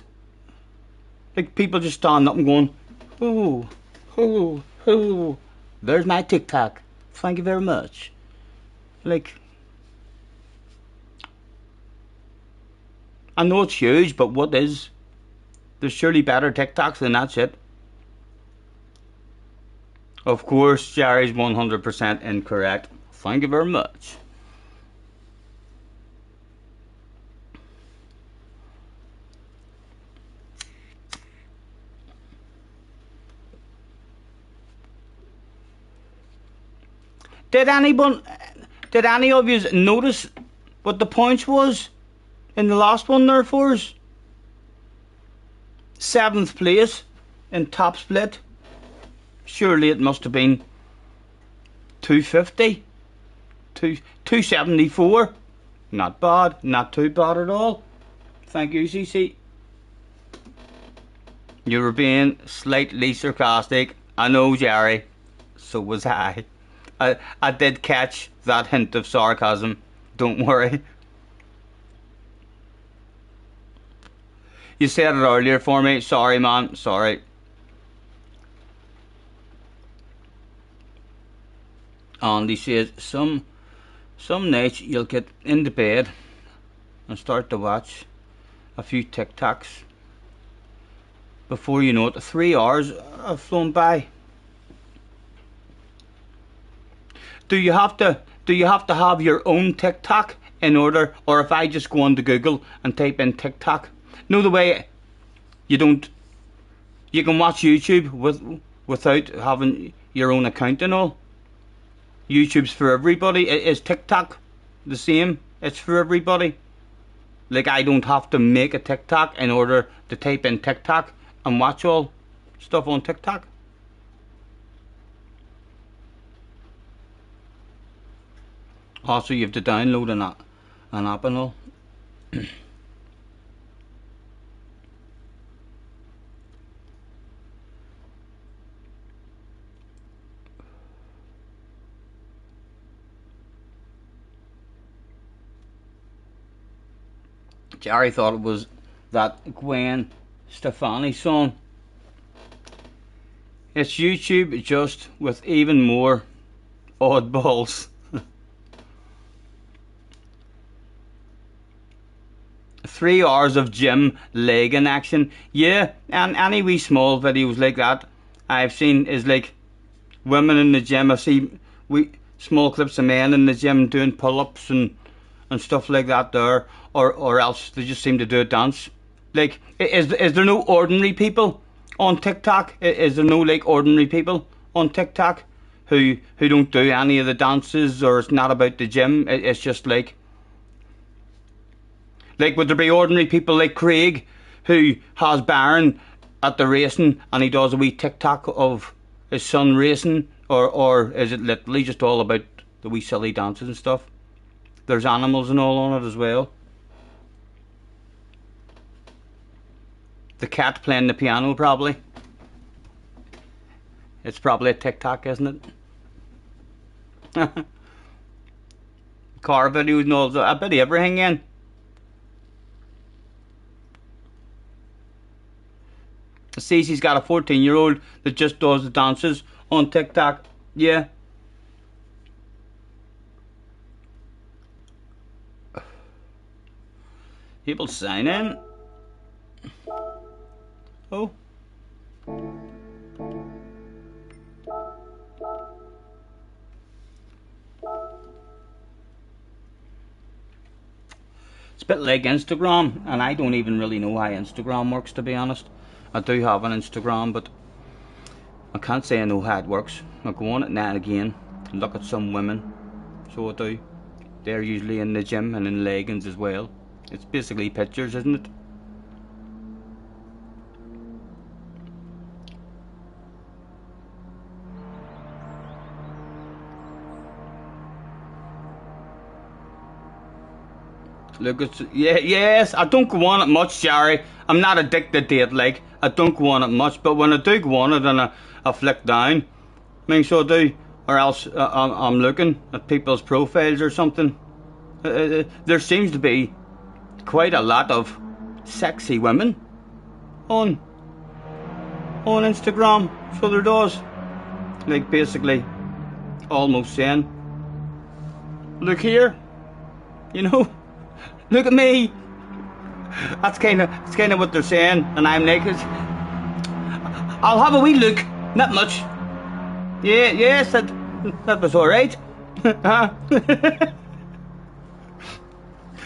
S1: Like people just standing up and going, ooh, ooh, ooh, there's my TikTok. Thank you very much. Like, I know it's huge, but what is? There's surely better TikToks than that shit. Of course, Jerry's 100% incorrect. Thank you very much. Did any of you notice what the points was in the last one there for us? 7th place in top split. Surely it must have been 250, 274. Not bad, not too bad at all. Thank you, CC. You were being slightly sarcastic. I know, Jerry. So was I. I did catch that hint of sarcasm. Don't worry. You said it earlier for me. Sorry, man. Sorry. Andy says, some nights you'll get into bed and start to watch a few TikToks. Before you know it, 3 hours have flown by. Do you have to have your own TikTok in order, or if I just go onto Google and type in TikTok? No, the way you don't. You can watch YouTube without having your own account and all. YouTube's for everybody. Is TikTok the same? It's for everybody. Like, I don't have to make a TikTok in order to type in TikTok and watch all stuff on TikTok. Also, you have to download an app and all. Jerry thought it was that Gwen Stefani song. It's YouTube, just with even more oddballs. 3 hours of gym leg in action. Yeah, and any wee small videos like that I've seen is like women in the gym. I see small clips of men in the gym doing pull-ups and and stuff like that there, or else they just seem to do a dance. Like, is there no ordinary people on TikTok? Is there no like ordinary people on TikTok who don't do any of the dances, or it's not about the gym? It's just like would there be ordinary people like Craig who has Baron at the racing and he does a wee TikTok of his son racing, or is it literally just all about the wee silly dances and stuff? There's animals and all on it as well. The cat playing the piano, probably. It's probably a TikTok, isn't it? Car videos and all, a bit of everything in. Cece's got a 14-year-old that just does the dances on TikTok. Yeah. People sign in. Oh. It's a bit like Instagram, and I don't even really know how Instagram works, to be honest. I do have an Instagram, but I can't say I know how it works. I go on it now and again and look at some women, so I do. They're usually in the gym and in leggings as well. It's basically pictures, isn't it? Look, it's, yeah, yes, I don't go on it much, Jerry. I'm not addicted to it, like, I don't go on it much, but when I do go on it and I flick down, I mean, so I do, or else I'm looking at people's profiles or something. There seems to be quite a lot of sexy women on Instagram, so there does. Like, basically, almost saying, look here, you know. Look at me. That's kind of what they're saying, and I'm naked. I'll have a wee look, not much. Yeah, yes, that was all right.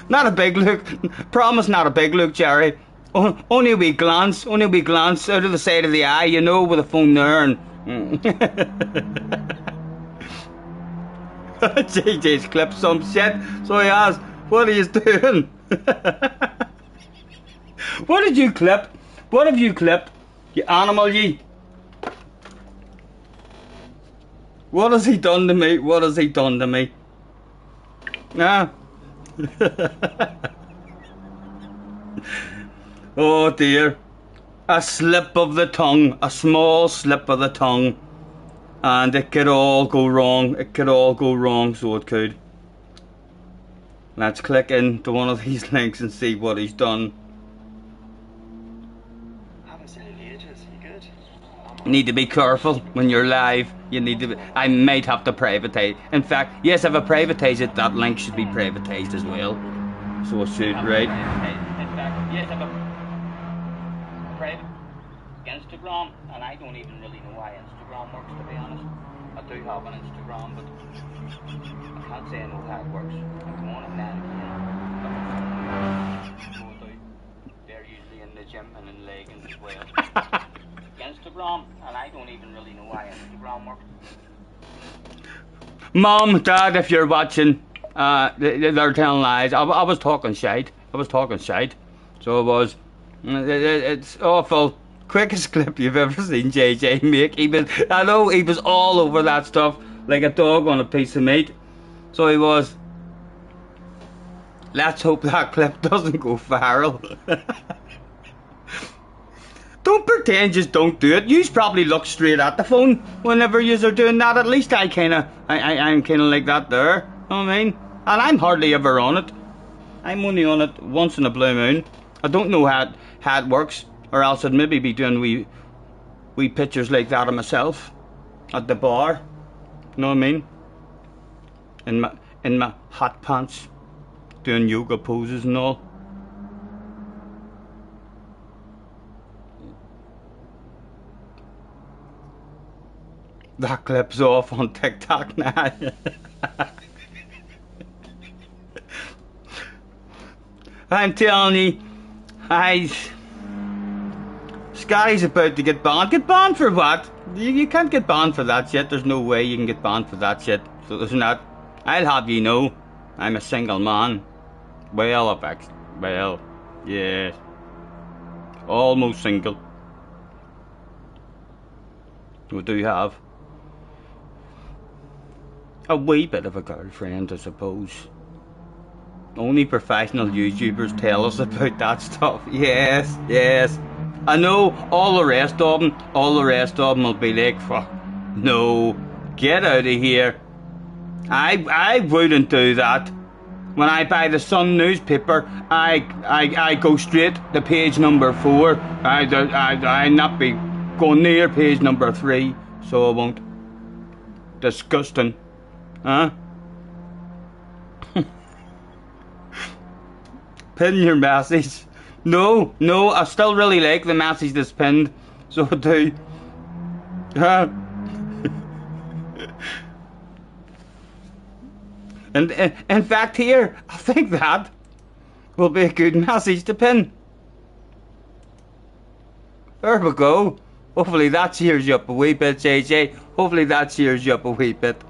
S1: Not a big look. Promise, not a big look, Jerry. Only a wee glance. Only a wee glance out of the side of the eye, you know, with a phone there. And JJ's clipped some shit, so he has. What are you doing? What did you clip? What have you clipped? You animal, ye. What has he done to me? What has he done to me? Ah. Oh dear. A slip of the tongue. A small slip of the tongue. And it could all go wrong. It could all go wrong, so it could. Let's click into one of these links and see what he's done.
S3: Haven't seen in ages. You good?
S1: You need to be careful when you're live. You need to be, I might have to privatize. In fact, yes, if I privatize it, that link should be privatized as well. So it should, right? In fact, yes, if I private Instagram, and I don't even really know how Instagram works, to be honest. I do have an Instagram, but I can't say I know how it works. I'm on it now and again. They're usually in the gym and in leggings as well. Instagram, and I don't even really know how Instagram works. Mom, Dad, if you're watching, they're telling lies. I was talking shite. I was talking shite. So it was. It's awful. Quickest clip you've ever seen JJ make. I know he was all over that stuff like a dog on a piece of meat. So he was. Let's hope that clip doesn't go viral. Don't pretend, just don't do it. You probably look straight at the phone whenever you are doing that. At least I'm kind of like that there. You know what I mean? And I'm hardly ever on it. I'm only on it once in a blue moon. I don't know how it works, or else I'd maybe be doing wee pictures like that of myself at the bar. You know what I mean? In my hot pants, doing yoga poses and all. That clip's off on TikTok now. I'm telling you, Scotty's about to get banned. Get banned for what? You can't get banned for that shit. There's no way you can get banned for that shit. So there's not. I'll have you know, I'm a single man. Well, yes. Almost single. We do have a wee bit of a girlfriend, I suppose. Only professional YouTubers tell us about that stuff. Yes, yes. I know all the rest of them will be like, fuck, no, get out of here. I wouldn't do that. When I buy the Sun newspaper, I go straight to page number 4. I not be going near page number 3, so I won't. Disgusting. Huh? Pin your message. No, I still really like the message that's pinned, so I do. Huh? And in fact here, I think that will be a good message to pin. There we go. Hopefully that cheers you up a wee bit, JJ. Hopefully that cheers you up a wee bit.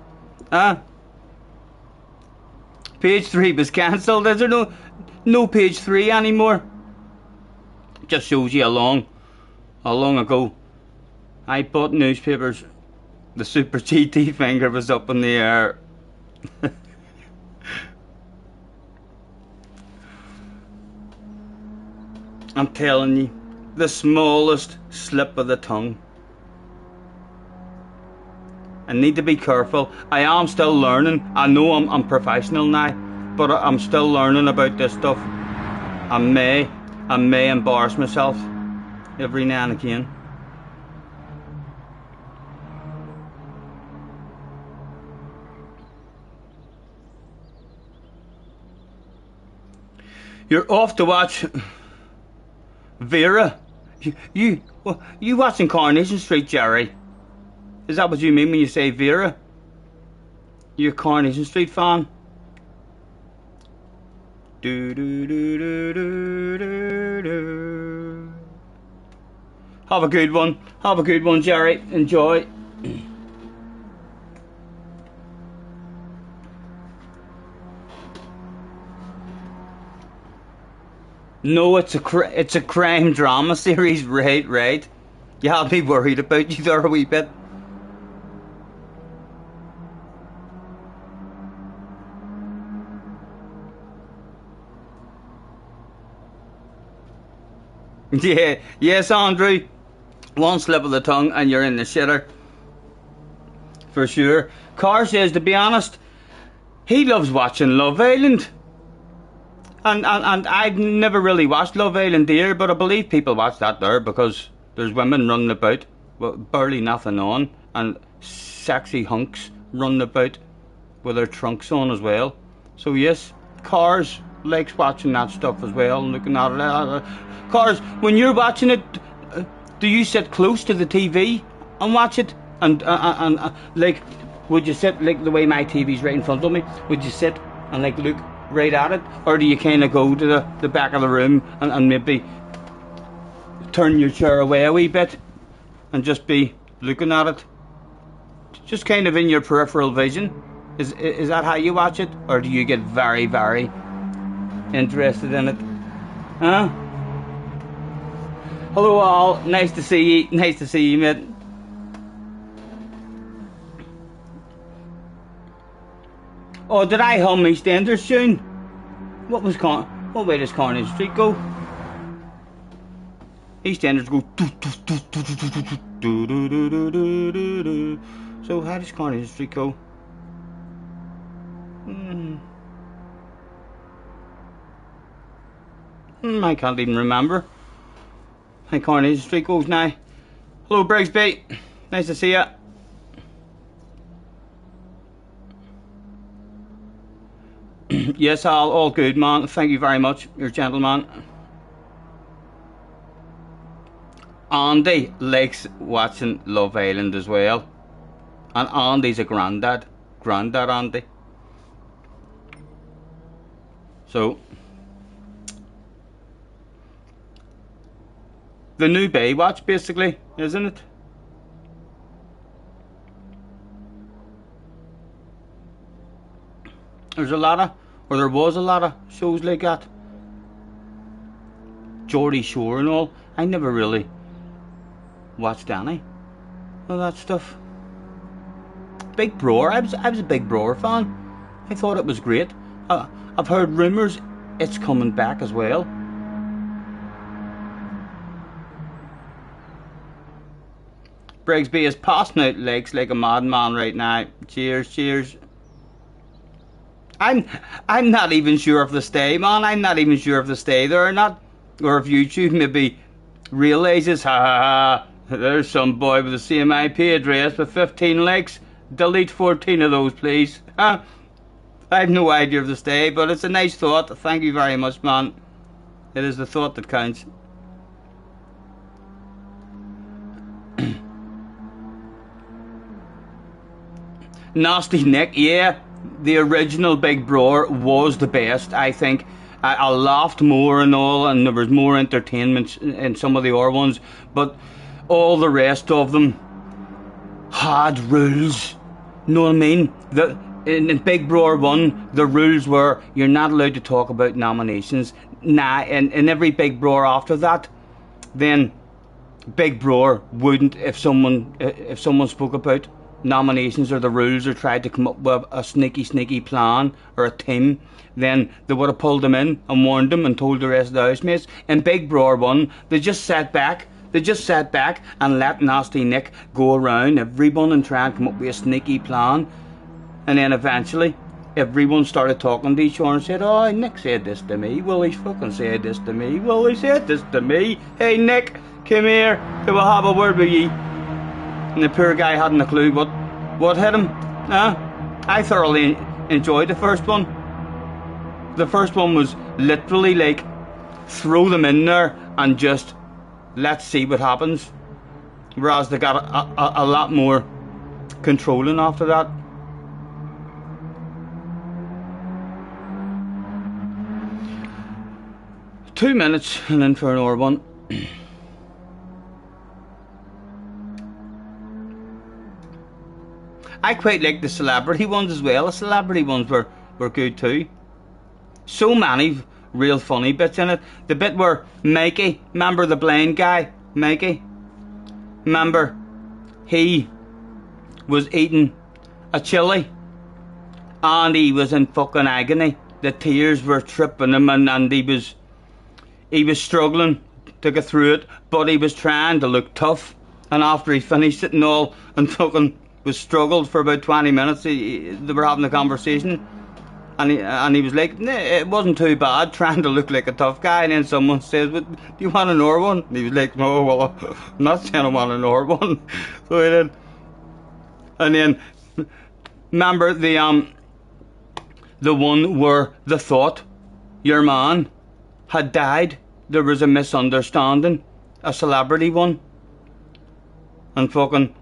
S1: Huh? Page 3 was cancelled. Is there no page 3 anymore? Just shows you how long ago I bought newspapers. The Super GT finger was up in the air. I'm telling you, the smallest slip of the tongue. I need to be careful. I am still learning. I know I'm professional now, but I'm still learning about this stuff. I may embarrass myself every now and again. You're off to watch Vera. You watching Coronation Street, Jerry? Is that what you mean when you say Vera? You're a Coronation Street fan? Have a good one. Have a good one, Jerry. Enjoy. No, it's a crime drama series, right. You have me worried about you there a wee bit. Yeah, yes, Andrew. One slip of the tongue and you're in the shitter. For sure. Carr says, to be honest, he loves watching Love Island. And I've never really watched Love Island here, but I believe people watch that there because there's women running about with barely nothing on and sexy hunks running about with their trunks on as well. So yes, Cars likes watching that stuff as well, looking at it. Cars, when you're watching it, do you sit close to the TV and watch it? And like, would you sit like the way my TV's right in front of me? Would you sit and like look right at it, or do you kind of go to the back of the room and maybe turn your chair away a wee bit and just be looking at it, just kind of in your peripheral vision? Is that how you watch it, or do you get very, very interested in it? Huh? Hello all, nice to see you, mate. Oh, did I hum EastEnders tune? What way does Coronation Street go? EastEnders go. So how does Coronation Street go? I can't even remember how Coronation Street goes now. Hello, Brigsby. Nice to see ya. Yes, all good, man. Thank you very much. You're a gentleman. Andy likes watching Love Island as well. And Andy's a granddad. Granddad Andy. So, the new Baywatch, basically, isn't it? There was a lot of shows like that. Geordie Shore and all. I never really watched any of that stuff. Big Brother, I was a Big Brother fan. I thought it was great. I've heard rumours it's coming back as well. Brigsby is passing out legs like a madman right now. Cheers, cheers. I'm not even sure if they stay, man. I'm not even sure if they stay there or not. Or if YouTube maybe realises, ha, there's some boy with the same IP address with 15 likes. Delete 14 of those, please. I have no idea if they stay, but it's a nice thought. Thank you very much, man. It is the thought that counts. Nasty Nick, yeah. The original Big Brother was the best, I think. I laughed more and all, and there was more entertainment in some of the other ones, but all the rest of them had rules. Know what I mean? In Big Brother 1, the rules were you're not allowed to talk about nominations. Nah, in every Big Brother after that, then Big Brother wouldn't, if someone spoke about nominations or the rules or tried to come up with a sneaky plan or a team, then they would have pulled them in and warned them and told the rest of the housemates. In Big Brother 1, they just sat back and let Nasty Nick go around everyone and try and come up with a sneaky plan. And then eventually everyone started talking to each other and said, oh, Nick said this to me, Willie's fucking said this to me, Willie said this to me, hey Nick, come here, we'll have a word with ye. And the poor guy hadn't a clue what hit him. I thoroughly enjoyed the first one. The first one was literally like, throw them in there and just let's see what happens. Whereas they got a lot more controlling after that. Two minutes and in for another one. I quite like the celebrity ones as well. The celebrity ones were good too. So many real funny bits in it. The bit where Mikey, remember the blind guy, Mikey? Remember, he was eating a chili and he was in fucking agony. The tears were tripping him and he was struggling to get through it, but he was trying to look tough. And after he finished it and all, and fucking was struggled for about 20 minutes, they were having a conversation, and he was like, nah, it wasn't too bad, trying to look like a tough guy. And then someone says, well, do you want another one? And he was like, no, well, I'm not saying I want another one. So he did. And then remember the one where they thought your man had died. There was a misunderstanding, a celebrity one, and fucking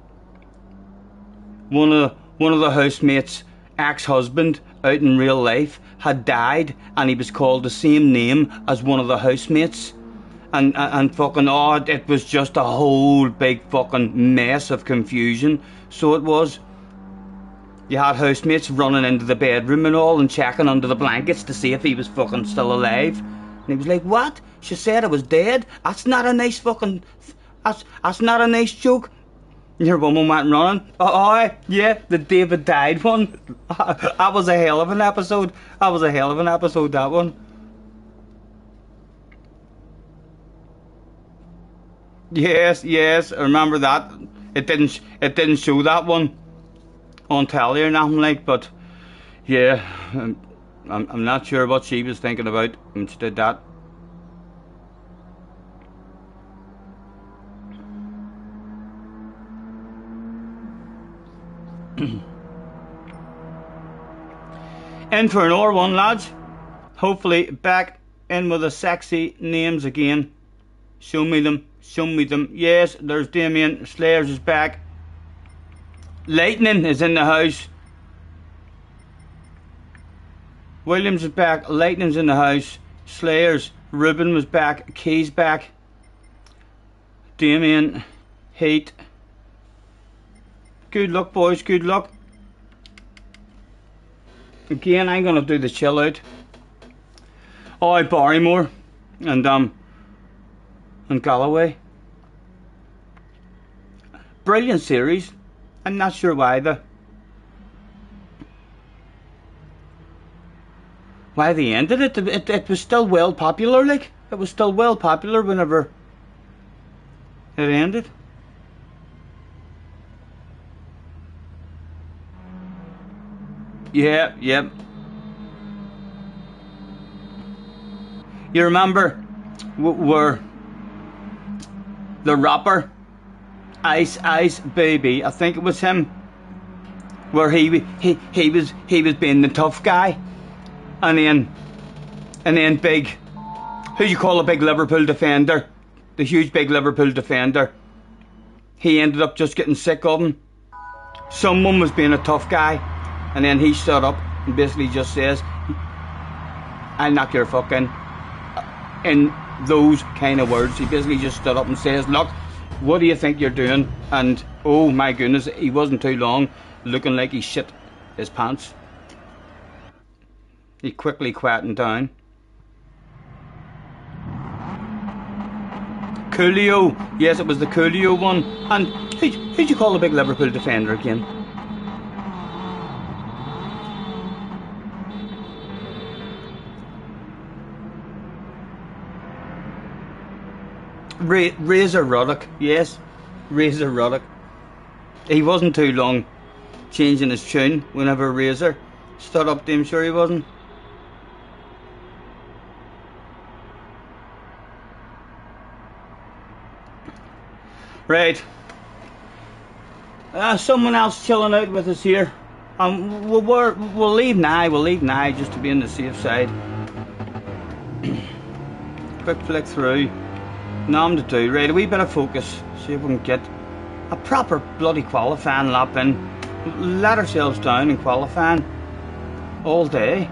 S1: one of the housemates' ex-husband out in real life had died, and he was called the same name as one of the housemates, and fucking it was just a whole big fucking mess of confusion. So it was. You had housemates running into the bedroom and all and checking under the blankets to see if he was fucking still alive. And he was like, what? She said I was dead? That's not a nice fucking... That's not a nice joke. And your woman went running. Oh, yeah, the David died one. That was a hell of an episode. That one. Yes, I remember that. It didn't show that one on telly or nothing like, but yeah, I'm not sure what she was thinking about when she did that. In for another one, lads. Hopefully back in with the sexy names again. Show me them. Yes, there's Damien. Slayers is back. Lightning is in the house. Williams is back. Lightning's in the house. Slayers. Ruben was back. Key's back. Damien, Heat. Good luck, boys, good luck. Again, I'm going to do the chill out. Oh, Barrymore and Galloway. Brilliant series. I'm not sure why they ended it. It was still well popular, like it was still well popular whenever it ended. Yeah, yep. You remember where the rapper Ice Baby, I think it was him, where he was being the tough guy, and then big, who you call a big Liverpool defender, the huge big Liverpool defender, he ended up just getting sick of him. Someone was being a tough guy, and then he stood up and basically just says, I'll knock your fucking, in those kind of words, he basically just stood up and says, look, what do you think you're doing? And oh my goodness, he wasn't too long looking like he shit his pants. He quickly quietened down. Coolio, yes, it was the Coolio one. And who'd you call the big Liverpool defender again? Razor Ruddock, yes, Razor Ruddock. He wasn't too long changing his tune whenever Razor stood up to him, sure he wasn't. Right. Someone else chilling out with us here. We'll leave now. We'll leave now just to be on the safe side. Quick flick through. Numb to do. Right, a wee bit of focus. See if we can get a proper bloody qualifying lap in. Let ourselves down in qualifying all day.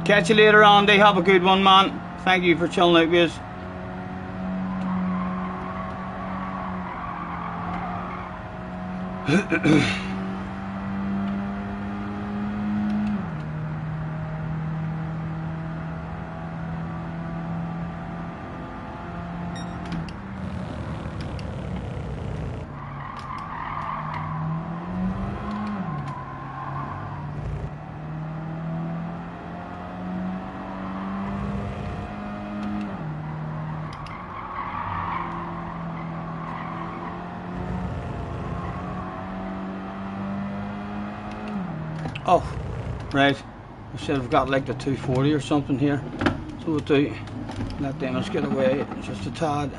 S1: Catch you later, Andy. Have a good one, man. Thank you for chilling out with us. Oh, right. I should have got like the 240 or something here. So we'll do. Let them get away just a tad.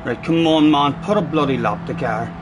S1: Right, come on, man, put a bloody lap to car.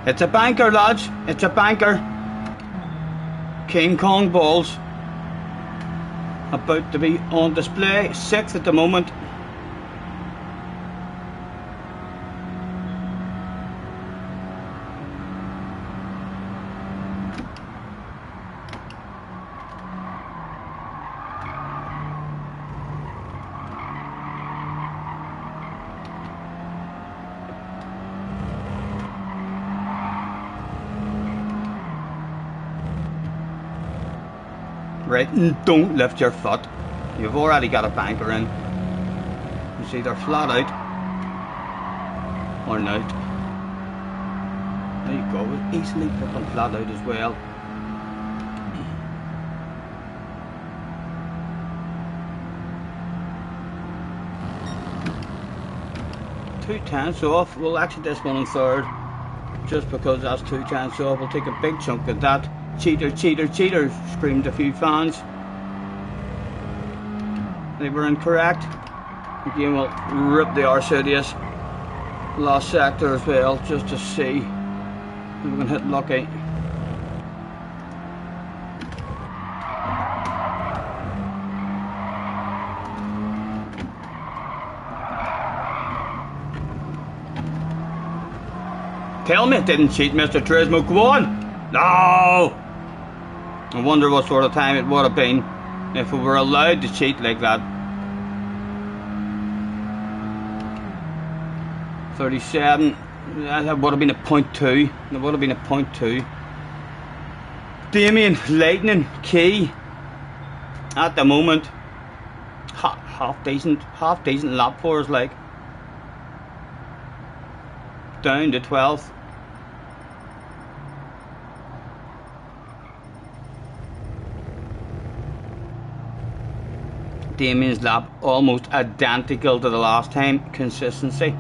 S1: It's a banker, lads. It's a banker. King Kong balls. About to be on display. 6th at the moment. Right, don't lift your foot. You've already got a banker in. It's either flat out or not. There you go, it's easily fucking flat out as well. Two tenths off. We'll actually this one in 3rd. Just because that's 2 tenths off, we'll take a big chunk of that. Cheater, cheater, cheater, screamed a few fans. They were incorrect. Again, we'll rip the arse out of this last sector as well, just to see if we can hit lucky. Tell me it didn't cheat, Mr. Turismo. Go on! No! I wonder what sort of time it would have been if we were allowed to cheat like that. 37. That would have been a 0.2. That would have been a 0.2. Damien Lightning Key at the moment. Half decent lap for us, like. Down to 12th. Damien's lap almost identical to the last time. Consistency.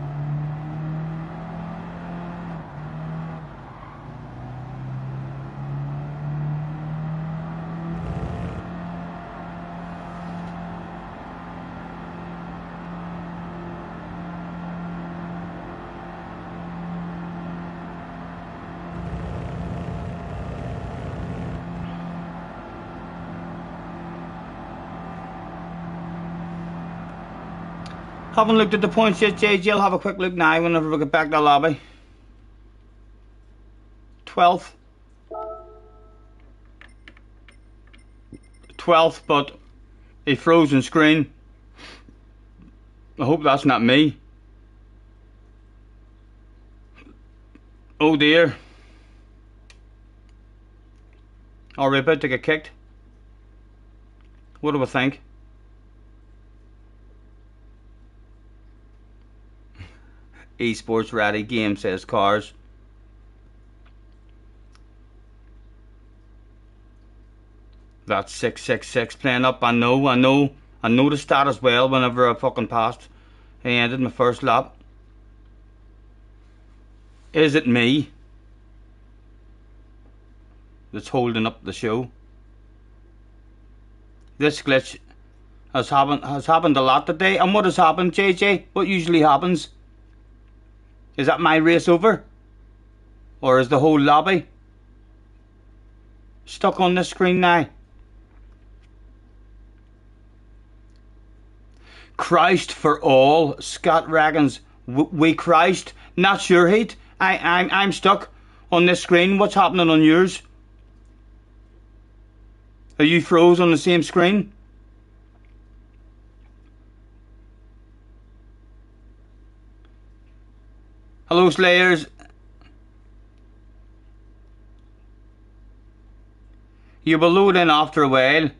S1: Haven't looked at the points yet, JJ. I'll have a quick look now whenever we get back to the lobby. 12th. 12th, but a frozen screen. I hope that's not me. Oh dear. Are we about to get kicked? What do we think? Esports ready game, says Cars. That's 666 playing up. I know the stat as well whenever I fucking passed. I ended my first lap. Is it me that's holding up the show? This glitch has happened a lot today. And what has happened, JJ? What usually happens? Is that my race over? Or is the whole lobby stuck on this screen now? Christ for all, Scott reckons. We Christ. Not sure, Heat. I'm stuck on this screen. What's happening on yours? Are you froze on the same screen? Hello, Slayers. You will load in after a while,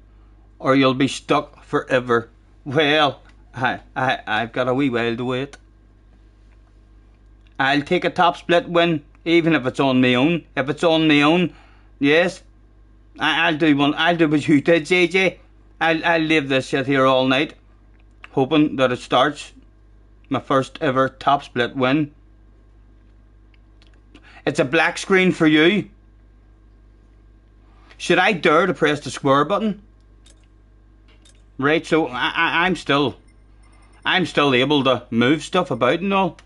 S1: or you'll be stuck forever. Well, I've got a wee while to wait. I'll take a top split win, even if it's on my own. If it's on my own, yes, I'll do one. I'll do what you did, JJ. I'll leave this shit here all night, hoping that it starts. My first ever top split win. It's a black screen for you. Should I dare to press the square button? Right, so I'm still able to move stuff about and all.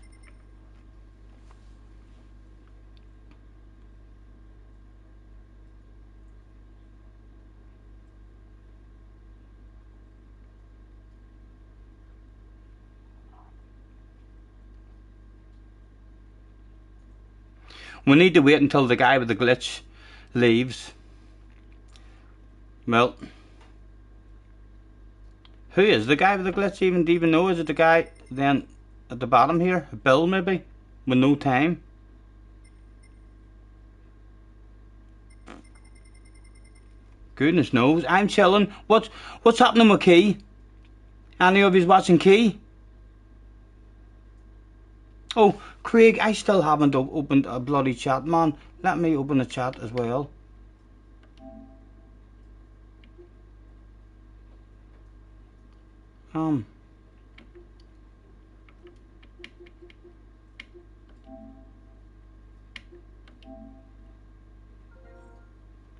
S1: We need to wait until the guy with the glitch leaves. Well, who is the guy with the glitch even? Do you even know? Is it the guy then at the bottom here? Bill maybe? With no time? Goodness knows. I'm chilling. What's happening with Key? Any of you's watching Key? Oh, Craig, I still haven't opened a bloody chat, man. Let me open a chat as well.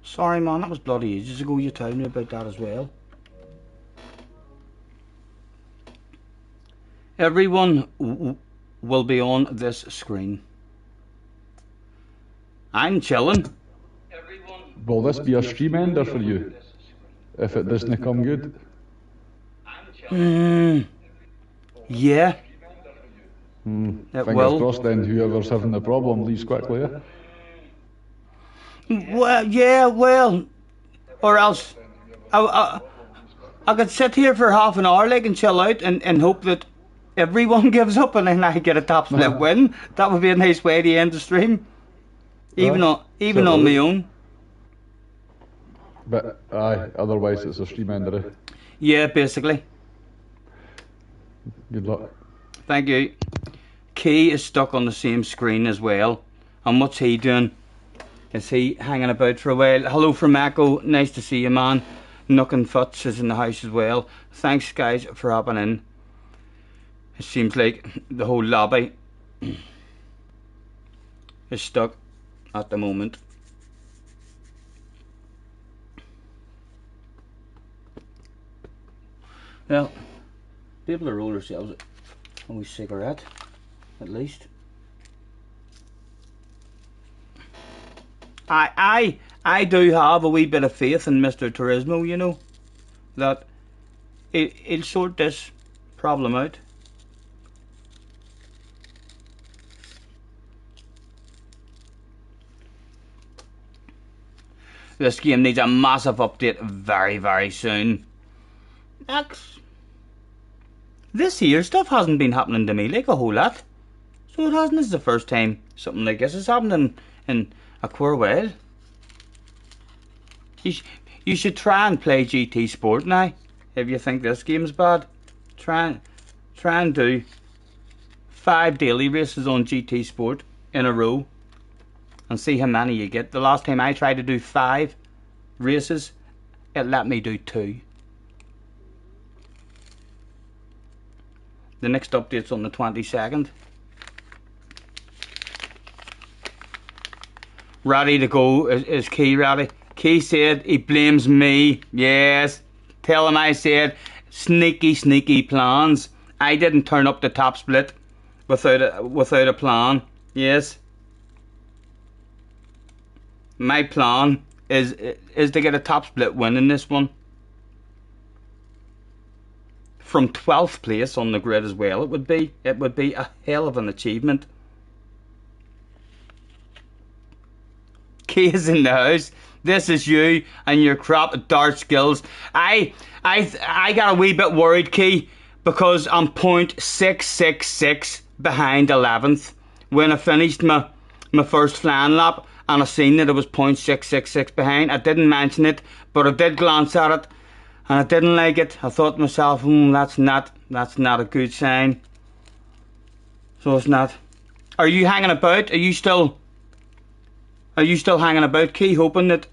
S1: Sorry, man, that was bloody ages ago. You told me about that as well. Everyone will be on this screen. I'm chilling.
S4: Will this be a stream ender for you? If it doesn't come good?
S1: Yeah.
S4: Fingers crossed then, whoever's having the problem leaves quickly, eh?
S1: Well, yeah, well, or else I could sit here for half an hour like and chill out and hope that everyone gives up and then I get a top split win. That would be a nice way to end the stream. Even on my own.
S4: But aye, otherwise it's a stream ender, eh?
S1: Yeah, basically.
S4: Good luck.
S1: Thank you. Key is stuck on the same screen as well. And what's he doing? Is he hanging about for a while? Hello from Echo. Nice to see you, man. Nook and Futz is in the house as well. Thanks, guys, for hopping in. It seems like the whole lobby is stuck at the moment. Well, be able to roll ourselves a wee cigarette, at least. I do have a wee bit of faith in Mr. Turismo, you know, that he'll sort this problem out. This game needs a massive update very, very soon. This here stuff hasn't been happening to me like a whole lot. So it hasn't. This is the first time something like this has happened in a queer while. You should try and play GT Sport now. If you think this game's bad, try and do 5 daily races on GT Sport in a row and see how many you get. The last time I tried to do 5 races, it let me do 2. The next update's on the 22nd. Ready to go is Key ready? Key said he blames me. Yes. Tell him I said sneaky plans. I didn't turn up the top split without a plan. Yes. My plan is to get a top split win in this one. From 12th place on the grid as well. It would be a hell of an achievement. Key is in the house. This is you and your crap dart skills. I got a wee bit worried, Key, because I'm 0.666 behind 11th when I finished my first flying lap, and I seen that it was 0.666 behind. I didn't mention it, but I did glance at it, and I didn't like it. I thought to myself, that's not a good sign. So it's not. Are you hanging about? Are you still hanging about, Key, hoping that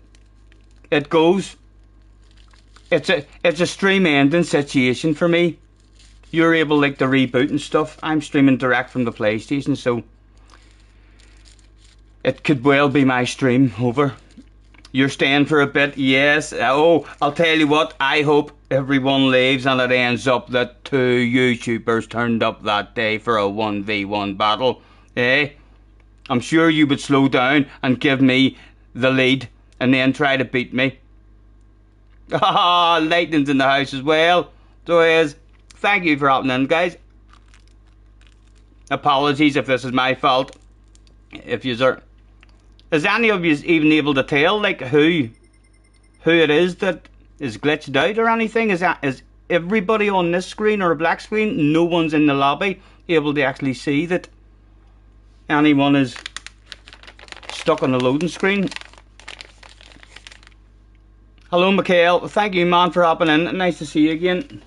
S1: it goes? It's a stream ending situation for me. You're able like to reboot and stuff. I'm streaming direct from the PlayStation, so it could well be my stream over. You're staying for a bit, yes. Oh, I'll tell you what, I hope everyone leaves and it ends up that 2 YouTubers turned up that day for a 1v1 battle. Eh? I'm sure you would slow down and give me the lead and then try to beat me. Ah, Lightning's in the house as well. So is. Thank you for hopping in, guys. Apologies if this is my fault. If you are Is any of you even able to tell, like, who it is that is glitched out or anything? Is everybody on this screen or a black screen? No one's in the lobby able to actually see that anyone is stuck on the loading screen. Hello, Mikhail. Thank you, man, for hopping in. Nice to see you again.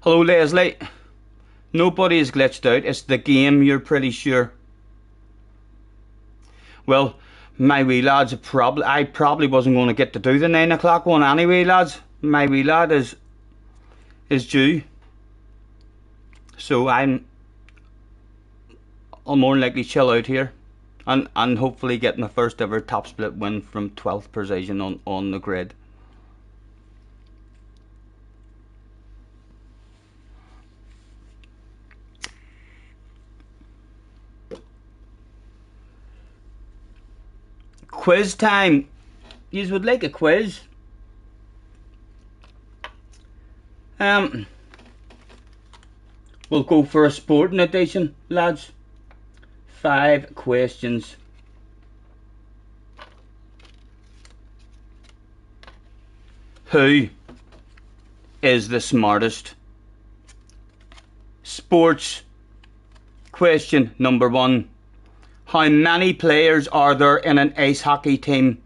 S1: Hello, Leslie. Nobody is glitched out. It's the game, you're pretty sure. Well, my wee lads, I probably wasn't going to get to do the 9 o'clock one anyway, lads. My wee lad is due. So I'll more than likely chill out here. And hopefully get my first ever top split win from 12th position on the grid. Quiz time. You would like a quiz? We'll go for a sporting edition, lads. 5 questions. Who is the smartest? Sports. Question number 1. How many players are there in an ice hockey team?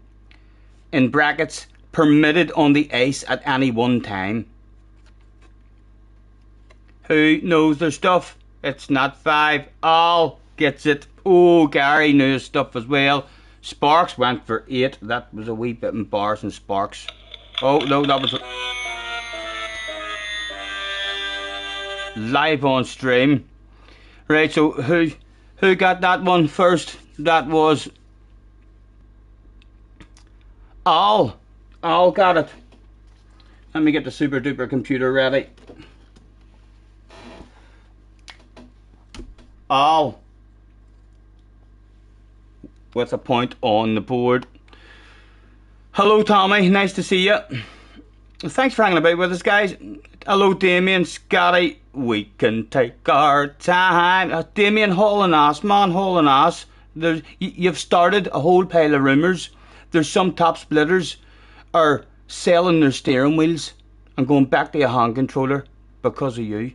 S1: In brackets, permitted on the ice at any one time. Who knows their stuff? It's not 5. All gets it. Oh, Gary knew his stuff as well. Sparks went for 8. That was a wee bit embarrassing, Sparks. Oh, no, that was live on stream. Right, so who got that one first? That was Al. Al got it. Let me get the super duper computer ready. Al with a point on the board. Hello, Tommy. Nice to see you. Thanks for hanging about with us, guys. Hello, Damien, Scotty. We can take our time. Damien, hauling ass, man, hauling ass. You've started a whole pile of rumours. There's some top splitters are selling their steering wheels and going back to a hand controller because of you.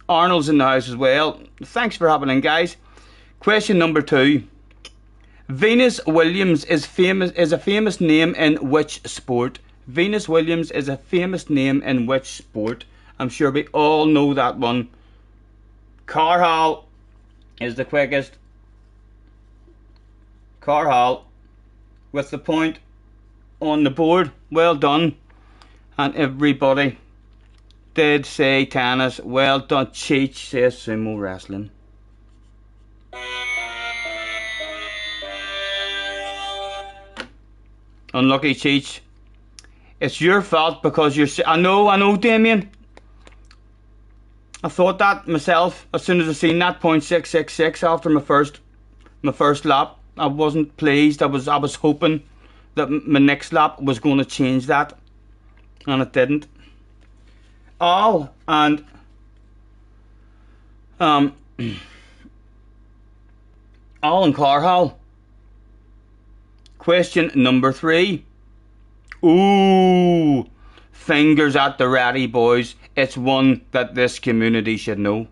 S1: Arnold's in the house as well. Thanks for hopping in, guys. Question number 2. Venus Williams is a famous name in which sport? Venus Williams is a famous name in which sport? I'm sure we all know that one. Carhall is the quickest. Carhall with the point on the board. Well done. And everybody did say tennis. Well done. Cheech says sumo wrestling. Unlucky, Cheech. It's your fault because you're... I know, Damien. I thought that myself as soon as I seen that .666 after my first lap. I wasn't pleased. I was hoping that my next lap was going to change that, and it didn't. Al and Al and Carhall. Question number 3. Ooh, fingers at the ready, boys. It's one that this community should know.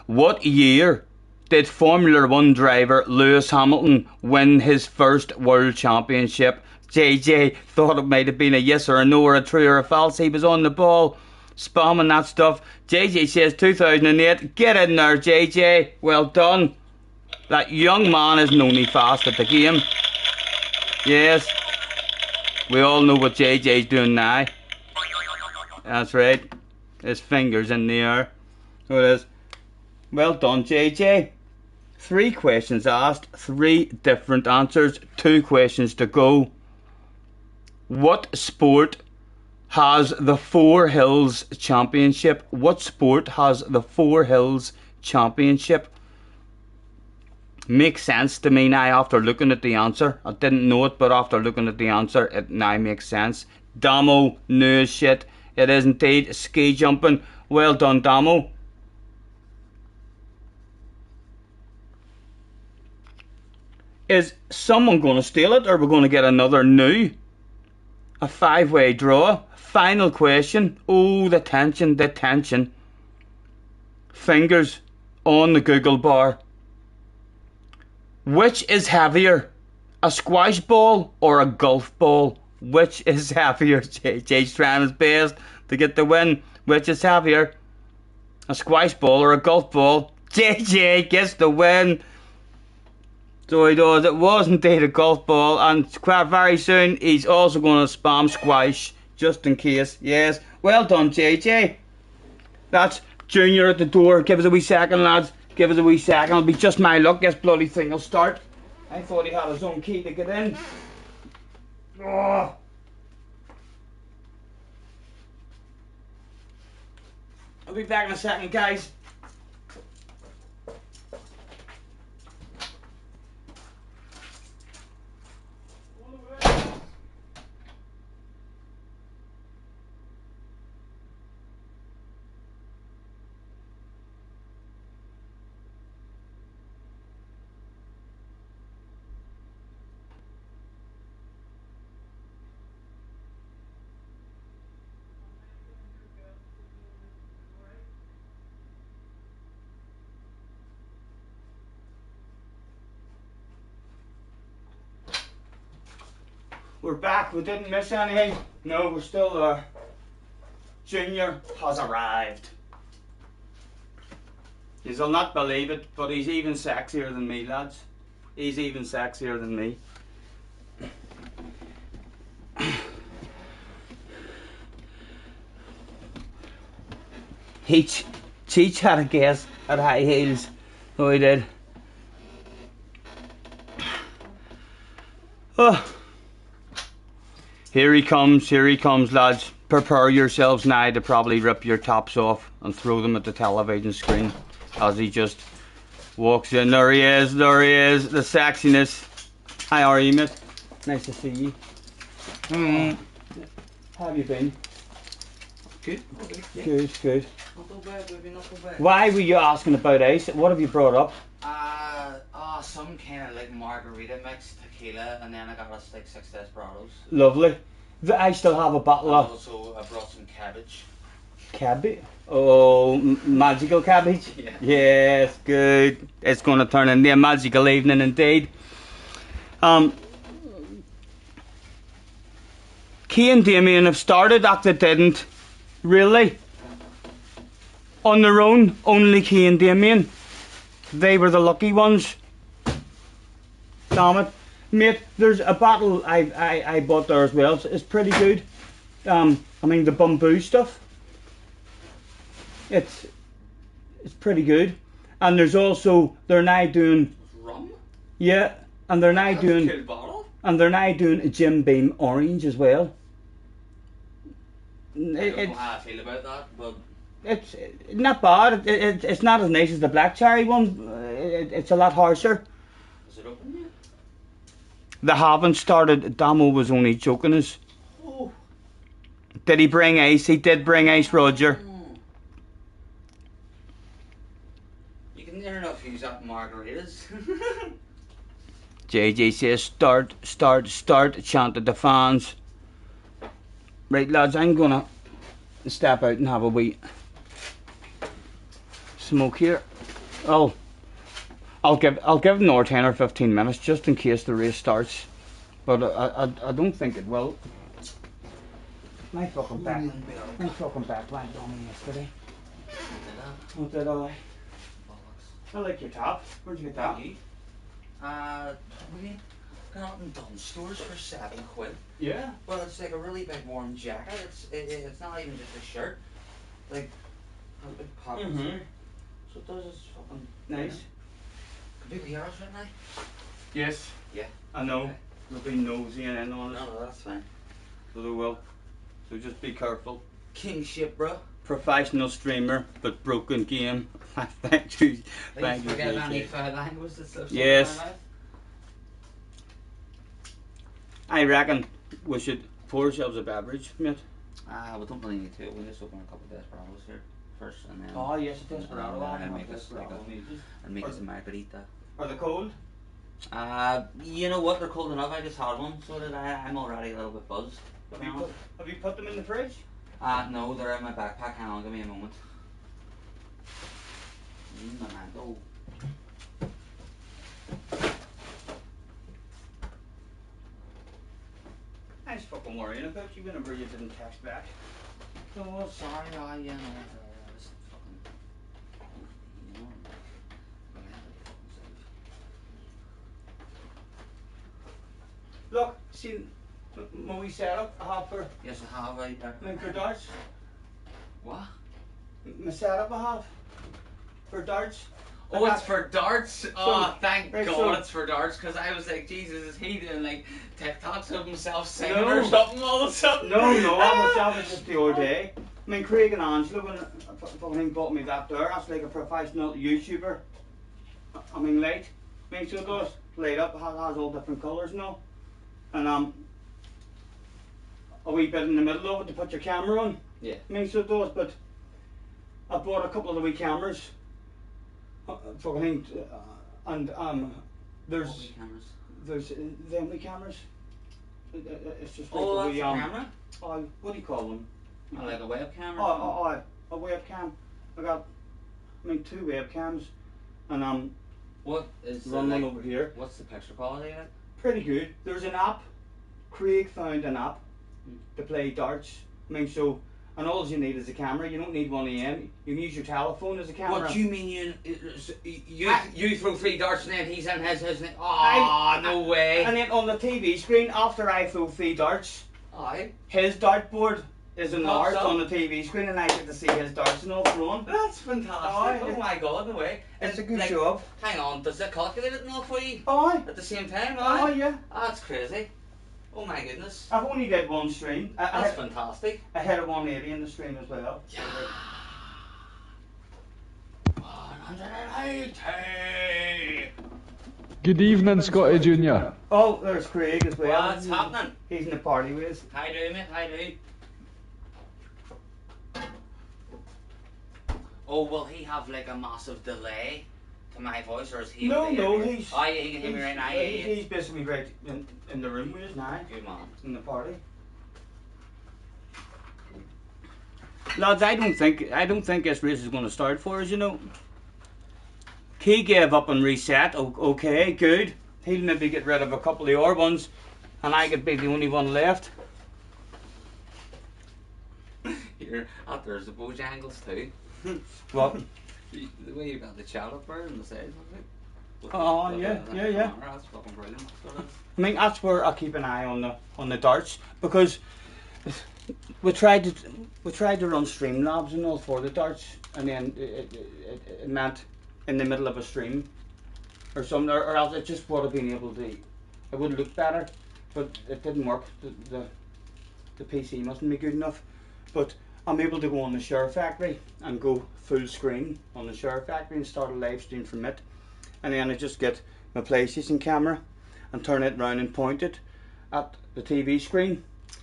S1: What year did Formula 1 driver Lewis Hamilton win his first World Championship? JJ thought it might have been a yes or a no or a true or a false. He was on the ball, spamming that stuff. JJ says 2008. Get in there, JJ. Well done. That young man isn't only fast at the game. Yes. We all know what JJ's doing now. That's right. His fingers in the air. So it is. Well done, JJ. 3 questions asked, 3 different answers, 2 questions to go. What sport has the Four Hills Championship? What sport has the Four Hills Championship? Makes sense to me now after looking at the answer. I didn't know it, but after looking at the answer, it now makes sense. Damo knew his shit. It is indeed ski jumping. Well done, Damo. Is someone going to steal it, or are we going to get another new? A 5-way draw. Final question. Oh, the tension, the tension. Fingers on the Google bar. Which is heavier? A squash ball or a golf ball? Which is heavier? JJ's trying his best to get the win. Which is heavier? A squash ball or a golf ball? JJ gets the win. So he does. It was indeed a golf ball, and quite very soon he's also going to spam squash just in case. Yes, well done, JJ. That's Junior at the door. Give us a wee second, lads. Give us a wee second. It'll be just my luck. This bloody thing will start. I thought he had his own key to get in. Oh. I'll be back in a second, guys. We're back. We didn't miss anything. No, we're still there. Junior has arrived. You'll not believe it, but he's even sexier than me, lads. He's even sexier than me. Cheech had a guess at high heels. Oh, he did. Oh. Here he comes, lads. Prepare yourselves now to probably rip your tops off and throw them at the television screen as he just walks in. There he is, the sexiness. How are you, mate? Nice to see you. How have you been?
S3: Good.
S1: Good.
S3: Not so bad, baby, not so bad.
S1: Why were you asking about ice? What have you brought up?
S3: Some kind of like margarita mix, tequila, and then I got us like 6 desperados.
S1: Lovely. I still have a bottle of...
S3: Also, I brought some cabbage.
S1: Cabbage? Oh, magical cabbage?
S3: Yeah.
S1: Yes, good. It's going to turn into a magical evening indeed. Kay and Damien have started, Acta didn't. Really? On their own, only Kay and Damien. They were the lucky ones. Damn it. Mate, there's a bottle I bought there as well. It's pretty good. I mean the bamboo stuff. It's pretty good. And there's also, they're now doing...
S3: Rum?
S1: Yeah, and they're now doing...
S3: A cool bottle.
S1: And they're now doing a Jim Beam orange as well.
S3: I don't know how I feel about that, but...
S1: It's not bad. It's not as nice as the black cherry one. It's a lot harsher.
S3: Is it open yet?
S1: They haven't started. Damo was only joking us.
S3: Oh.
S1: Did he bring ice? He did bring ice, Roger.
S3: You can near enough use that margaritas.
S1: JJ says start, chanted the fans. Right, lads, I'm gonna step out and have a wee smoke here. I'll give them 10 or 15 minutes just in case the race starts, but I don't think it will. My fucking back went on me yesterday. What did I? I like your top. Where'd you get that?
S3: We got it in Dunn stores for £7.
S1: Yeah.
S3: Well, it's like a really big warm jacket. It's not even just a shirt. Like, has a big pockets. So it does. It's fucking
S1: Nice.
S3: Can people hear us right now?
S1: Yes.
S3: Yeah.
S1: I know.
S3: Okay.
S1: They'll be nosy and in on us.
S3: No, that's fine.
S1: So they will. So just be careful.
S3: Kingship, bro.
S1: Professional streamer, but broken game. Thank you.
S3: Please forget
S1: JJ.
S3: any foul language that's so
S1: Yes. I reckon we should pour ourselves a beverage, mate.
S3: We don't really need to. We'll just open a couple of desperados here first, and then.
S1: Oh yes, a desperado.
S3: And make us like a, and make us a margarita.
S1: Are they cold?
S3: You know what? They're cold enough. I just had one, so that I'm already a little bit buzzed.
S1: Have you put them in the fridge?
S3: No, they're in my backpack. Hang on, give me a moment. Memento.
S1: I was fucking worrying about you whenever you didn't text back.
S3: Oh, sorry, yeah, no, I was fucking, you know,
S1: Look, see my wee setup I have for
S3: yes, I have right there.
S1: for darts.
S3: What?
S1: My setup I have for darts.
S3: Oh, it's for darts. Oh, thank
S1: right,
S3: God
S1: so-
S3: it's for darts, because I was like, Jesus, is he doing like TikToks of himself singing
S1: No.
S3: or something all of a sudden?
S1: No, that was just the other day. I mean, Craig and Angela, when fucking bought me that there, that's like a professional YouTuber. I mean, light. I mean, so it does light up, it has all different colours and all. And a wee bit in the middle of it to put your camera on.
S3: Yeah.
S1: I mean, so it does, but I bought a couple of the wee cameras. Fucking, and there's
S3: What wee cameras?
S1: there's them wee cameras. It's just like
S3: Oh,
S1: a
S3: that's
S1: wee
S3: a camera?
S1: what do you call them?
S3: Oh, like a webcam or
S1: A webcam. I got, I mean, 2 webcams, and
S3: what is
S1: run one
S3: like,
S1: over here.
S3: what's the picture quality like?
S1: Pretty good. There's an app. Craig found an app to play darts. I mean, so, and all you need is a camera. You don't need one AM. You can use your telephone as a camera.
S3: What do you mean you throw 3 darts and then he's in his oh, no way.
S1: And then on the TV screen, after I throw 3 darts,
S3: Aye.
S1: his dartboard is in
S3: Pops
S1: ours
S3: up.
S1: on the TV screen, and I get to see his darts and all thrown.
S3: That's fantastic.
S1: Aye.
S3: Oh my God, no way.
S1: It's a good
S3: like,
S1: job.
S3: Hang on, does it calculate it and all for you?
S1: Aye.
S3: At the same time?
S1: Oh
S3: Aye.
S1: yeah.
S3: Oh, that's crazy. Oh my goodness.
S1: I've only did one stream.
S3: That's fantastic.
S1: I had a 180 in the stream as well.
S3: Yeah. 180.
S4: Good evening, Scotty Junior.
S1: Oh, there's Craig as well.
S3: What's happening?
S1: He's in the party with us.
S3: How do, mate? How do? Oh, will he have like a massive delay to my voice, or is he?
S1: No,
S3: able to hear me?
S1: he's.
S3: Oh, yeah, he can hear me right now. Yeah, yeah.
S1: He's basically right in the room with us now.
S3: Good man.
S1: In the party. Lads, I don't think this race is going to start for us. You know. He gave up and reset. Okay, good. He'll maybe get rid of a couple of your ones, and I could be the only one left.
S3: Here, there's the Bojangles too.
S1: What?
S3: The way you got the chat up there on the side of it.
S1: Oh, yeah.
S3: That's fucking brilliant. That's what it is.
S1: I mean, that's where I keep an eye on the darts, because we tried to run Streamlabs and all for the darts, and then it meant in the middle of a stream or something, or else it just would have been able to. It would look better, but it didn't work. The PC mustn't be good enough. But I'm able to go on the Share Factory and go full screen on the Share Factory and start a live stream from it, and then I just get my PlayStation camera and turn it round and point it at the TV screen,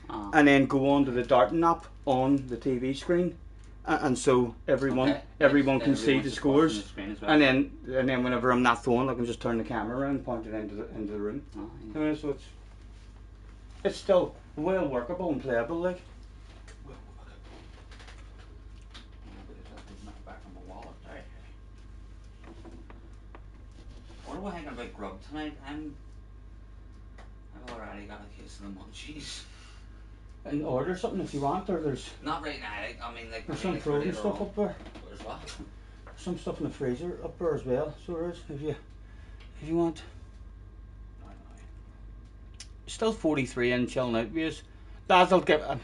S1: and then go on to the darting app on the TV screen, and so everyone can see the scores,
S3: well.
S1: and then whenever I'm not throwing, I can just turn the camera around and point it into the room.
S3: Oh, yeah.
S1: So it's still well workable and playable, like.
S3: What are we hanging about grub tonight? I've already got a case of the munchies.
S1: And order something if you want, or there's
S3: Not right now. I mean, like
S1: some
S3: like
S1: frozen
S3: later
S1: stuff
S3: on.
S1: up there.
S3: There's what?
S1: Some stuff in the freezer up there as well. So there is, if you want. Still 43 in chilling out views. Lads, I'll give it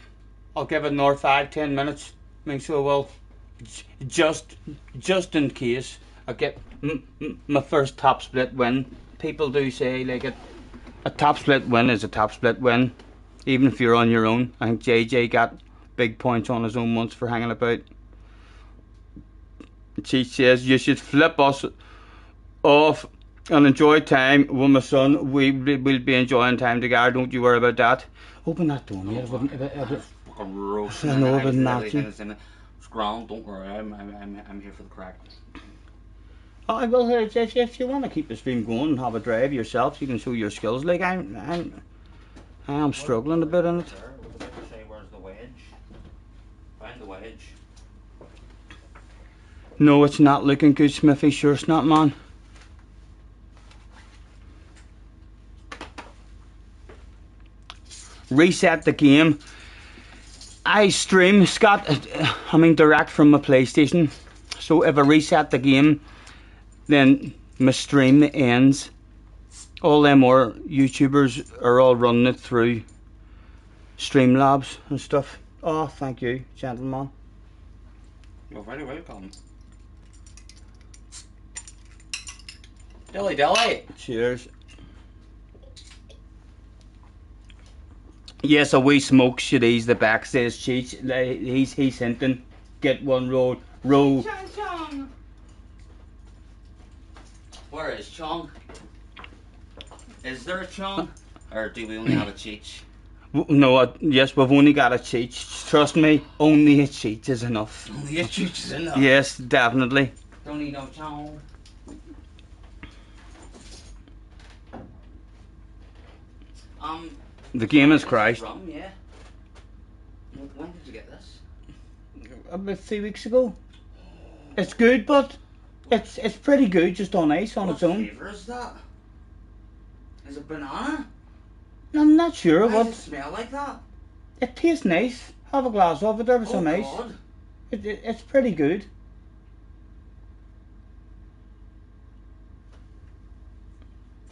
S1: another 5-10 minutes. I mean, so well, just in case I get my first top split win. People do say like a top split win is a top split win, even if you're on your own. I think JJ got big points on his own once for hanging about. She says you should flip us off and enjoy time with my son. We'll be enjoying time together. Don't you worry about that. Open that door, mate.
S3: Fucking roasting.
S1: I know,
S3: and
S1: but
S3: everything
S1: not
S3: in it. It's grand. Don't worry. I'm here for the crack.
S1: Oh, well, if you want to keep the stream going and have a drive yourself, you can show your skills. Like I am struggling a bit in it.
S3: There, I was about to say, where's the wedge? Find the wedge.
S1: No, it's not looking good, Smithy. Sure, it's not, man. Reset the game. I stream, Scott, direct from my PlayStation. So if I reset the game, then my stream ends. All them more YouTubers are all running it through Streamlabs and stuff. Oh, thank you, gentlemen.
S3: You're very welcome. Dilly dilly.
S1: Cheers. Yes, a wee smoke should ease the back, says Cheech. He's hinting. Get one roll.
S3: Where is Chong? Is there a Chong? Or do we only have a Cheech?
S1: No, yes, we've only got a Cheech. Trust me, only a Cheech is enough.
S3: Only a Cheech is enough.
S1: Yes, definitely.
S3: Don't need no Chong.
S1: The game has crashed.
S3: Rum, yeah. When did you get this?
S1: About 3 weeks ago. It's good, but it's pretty good just on ice on its own.
S3: What flavour is that? Is it banana?
S1: I'm not sure
S3: Why
S1: what.
S3: does it smell like that?
S1: It tastes nice. Have a glass of it. There was some ice.
S3: God.
S1: It's pretty good.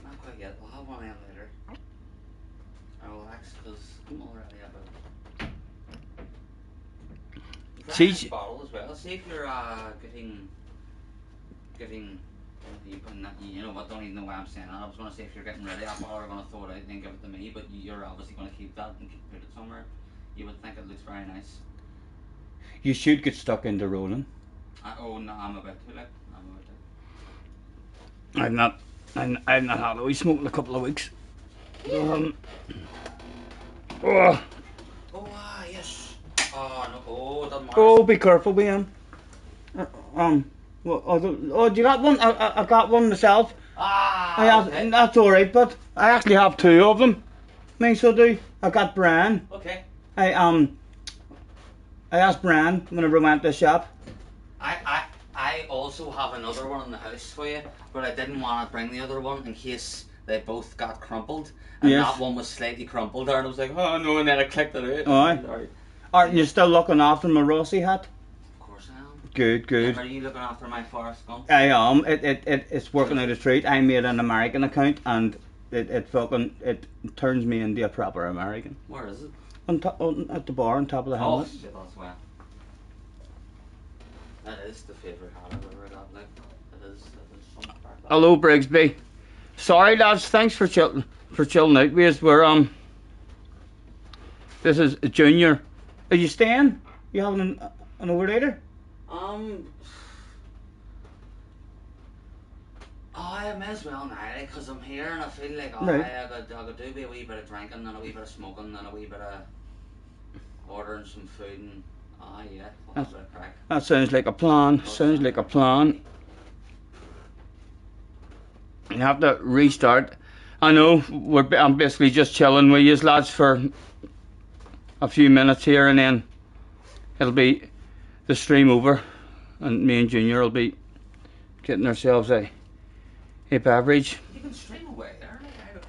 S3: Not quite yet. We'll have one in later. I will relax because I'm already about.
S1: Cheech.
S3: Bottle as well. See if you're getting. You know what? Don't even know why I'm saying that. I was going to say if you're getting ready, I'm probably going to throw it out and give it to me. But you're obviously going to keep that and put it somewhere. You would think it looks very nice.
S1: You should get stuck into rolling.
S3: Oh no, I'm about to. Like, I'm about to.
S1: I've not had a wee smoke in a couple of weeks. Oh,
S3: Oh yes. Oh no. Oh, it doesn't matter.
S1: oh, be careful with him. Oh, do you got one? I got one myself.
S3: Okay.
S1: That's alright, but I actually have two of them. So do. I got Brian.
S3: Okay.
S1: I asked Brian whenever I went to the shop.
S3: I also have another one in the house for you, but I didn't want to bring the other one in case they both got crumpled. And
S1: Yes.
S3: that one was slightly crumpled there, and I was like, oh no, and then I clicked it out.
S1: Aye.
S3: Sorry.
S1: Are you still looking after my Rossi hat?
S3: Of course I am.
S1: Good, good.
S3: Are you looking after my Forrest Gump?
S1: I am. It's working out a treat. I made an American account and it turns me into a proper American.
S3: Where is it?
S1: At the bar on top of the
S3: Oh,
S1: helmet.
S3: shit, that's well. That is the favourite hat I've ever got. Like, it is some part of that.
S1: Hello, Brigsby. Sorry, lads. Thanks for chilling out with us. We're This is Junior. Are you staying? You having an overnighter?
S3: I may as well now, because I'm here and I feel like
S1: Right.
S3: I could do a wee bit of drinking and a wee bit of smoking and a wee bit of ordering some food and yeah, we'll have a bit of crack.
S1: That sounds like a plan. Sounds like a plan. You have to restart. I know I'm basically just chilling with you lads for a few minutes here, and then it'll be the stream over, and me and Junior will be getting ourselves a beverage.
S3: You can stream away there, like,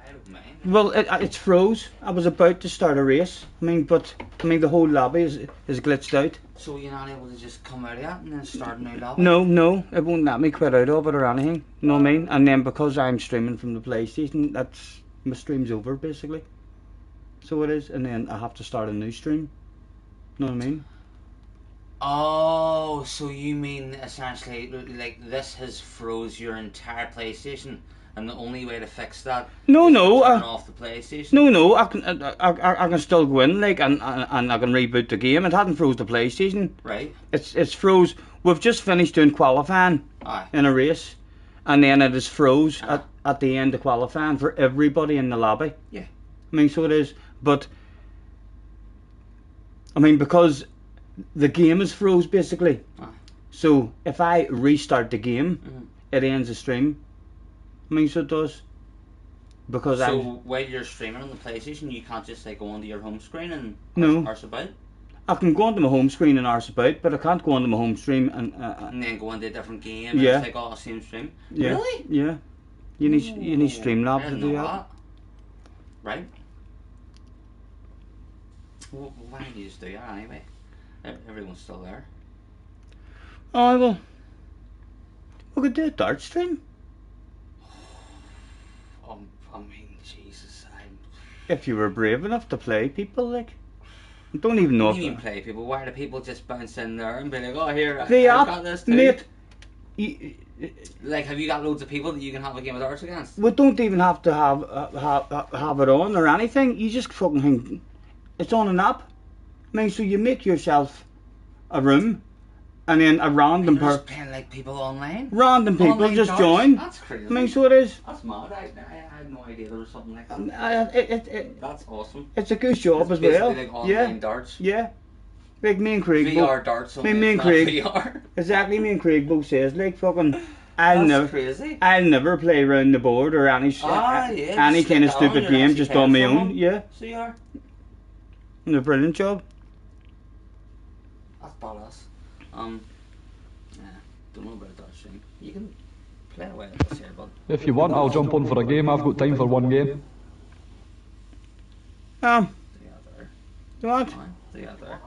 S3: I don't mind.
S1: Well, it's froze. I was about to start a race. But the whole lobby is glitched out.
S3: So you're not able to just come out of that and then start a new lobby?
S1: No, it won't let me quit out of it or anything. Know what I mean? And then because I'm streaming from the PlayStation, my stream's over basically. So it is, and then I have to start a new stream. Know what I mean?
S3: Oh, so you mean essentially like this has froze your entire PlayStation, and the only way to fix that
S1: No,
S3: is
S1: no,
S3: to turn off the PlayStation?
S1: No, I can still go in like and I can reboot the game. It hadn't froze the PlayStation.
S3: Right.
S1: It's froze. We've just finished doing qualifying
S3: Aye.
S1: in a race, and then it is froze at the end of qualifying for everybody in the lobby.
S3: Yeah.
S1: So it is, but because the game is froze basically.
S3: Aye.
S1: So if I restart the game, it ends the stream. I mean, so it does. Because
S3: So while you're streaming on the PlayStation, you can't just like go onto your home screen and
S1: No.
S3: arse about,
S1: I can go onto my home screen and arse about, but I can't go onto my home stream and
S3: and then go into a different game. And
S1: Yeah.
S3: it's like all the same stream.
S1: yeah,
S3: Really?
S1: yeah. You need Streamlabs
S3: I
S1: to
S3: didn't
S1: do
S3: know
S1: that.
S3: Right. Well, why don't you just do that anyway? Everyone's still there.
S1: Oh well, we could do a dart stream
S3: I mean, Jesus,
S1: if you were brave enough to play people. Like, I don't even know
S3: What do you mean
S1: if
S3: play people? Why do people just bounce in there and be like, oh, here,
S1: the
S3: I've
S1: app,
S3: got this too?
S1: mate.
S3: Like, have you got loads of people that you can have a game of darts against?
S1: We don't even have to have it on or anything. You just fucking think it's on an app. I mean, so you make yourself a room, and then a random
S3: You're just playing like people online?
S1: people
S3: Online
S1: just
S3: darts?
S1: join.
S3: That's crazy.
S1: I mean, so it is.
S3: That's mad. I had no idea there was something like that. That's awesome.
S1: It's a good job
S3: It's
S1: as well.
S3: basically like online
S1: Yeah,
S3: darts.
S1: yeah. Like me and Craig.
S3: VR darts.
S1: Me
S3: Only
S1: and
S3: it's
S1: Craig.
S3: not VR.
S1: Exactly, me and Craig both says like fucking.
S3: That's crazy.
S1: I'll never play round the board or any
S3: Yeah,
S1: any
S3: just
S1: kind of
S3: sit down,
S1: stupid
S3: you're
S1: game
S3: actually
S1: just on my
S3: playing for
S1: own.
S3: them.
S1: Yeah,
S3: So you are.
S1: and a brilliant job.
S3: That's badass. Yeah, don't know about that stream. You can play away at this here, but
S4: If you want, I'll jump on for a game. I've got time for one game.
S3: do you out there?
S1: You want?
S3: Fine, do you out there?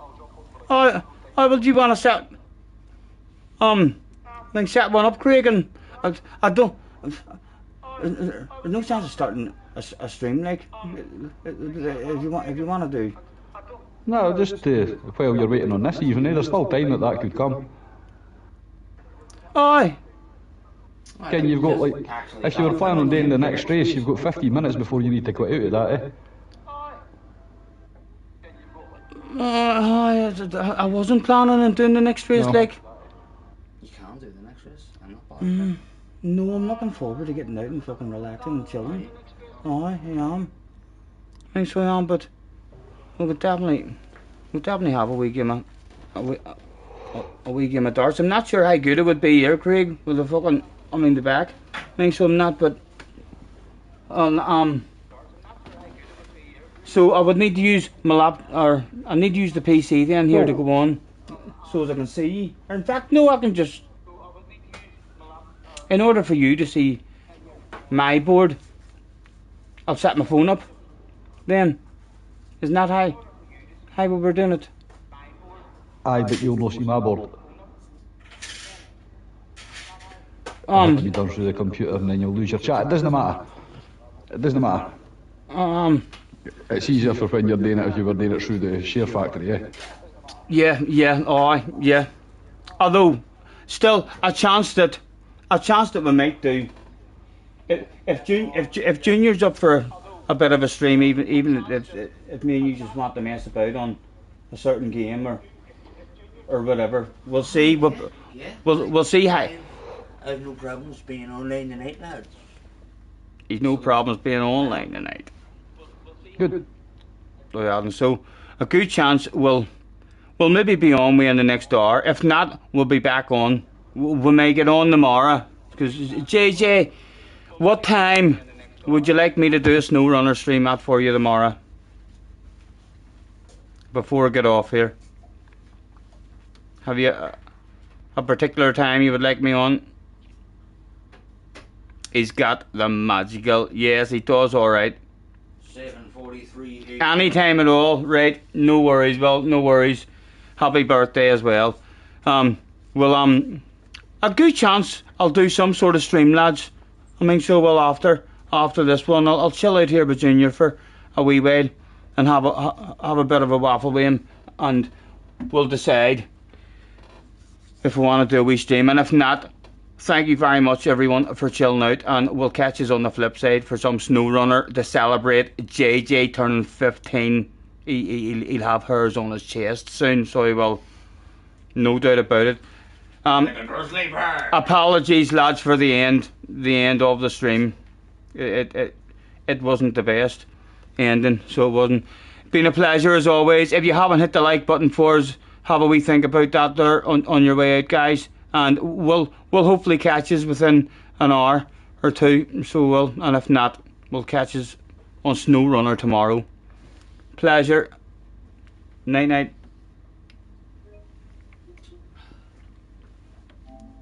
S1: Oh, well, do you want to set? Then set one up, Craig, and I don't. There's no chance of starting a stream like if you want to do.
S4: No, just while you're waiting on this evening, there's still time that could come.
S1: Aye.
S4: Ken, you've got like, if you were planning on doing the next race, you've got 15 minutes before you need to quit out of that, eh?
S1: I wasn't planning on doing the next race,
S4: No.
S1: like.
S3: You can do the next race. I'm not bothered.
S1: No, I'm looking forward to getting out and fucking relaxing and chilling. Aye, I am. Thanks for I am, but we'll definitely have a wee game of a wee game of darts. I'm not sure how good it would be here, Craig, with the fucking the back. Thanks, so I'm not, but so I would need to use my I need to use the PC then here to go on, so as I can see. Or in fact, no, I can just. In order for you to see my board, I'll set my phone up. Then, isn't that how we were doing it?
S4: Aye, but you'll not see my board. It'll have to be done through the computer and then you'll lose your chat. It doesn't matter. It doesn't matter. It's easier for when you're doing it if you were doing it through the share factory, eh?
S1: Yeah. Although, still, a chance that we might do. If Junior's up for a bit of a stream, even if me and you just want to mess about on a certain game or whatever, we'll see. We'll see how.
S3: I have no problems being online tonight, lads.
S1: He's no problems being online tonight.
S4: Good.
S1: So a good chance we'll maybe be on in the next hour. If not, we'll be back on. We may get on tomorrow. Because JJ, what time would you like me to do a snow runner stream at for you tomorrow? Before I get off here. Have you a particular time you would like me on? He's got the magical. Yes, he does. All right.
S3: 7:43.
S1: Anytime at all, right? No worries. Well, no worries. Happy birthday as well. A good chance I'll do some sort of stream, lads. I mean, so well after this one, I'll chill out here with Junior for a wee while and have a bit of a waffle with him, and we'll decide if we want to do a wee stream, and if not, thank you very much everyone for chilling out, and we'll catch us on the flip side for some snow runner to celebrate JJ turning 15. He'll have hairs on his chest soon, so he will, no doubt about it. Apologies, lads, for the end of the stream. It wasn't the best ending, so it wasn't. Been a pleasure as always. If you haven't hit the like button for us, have a wee think about that there on your way out, guys. and we'll hopefully catch us within an hour or two. So we'll, and if not, we'll catch us on Snow Runner tomorrow. Pleasure. Night night.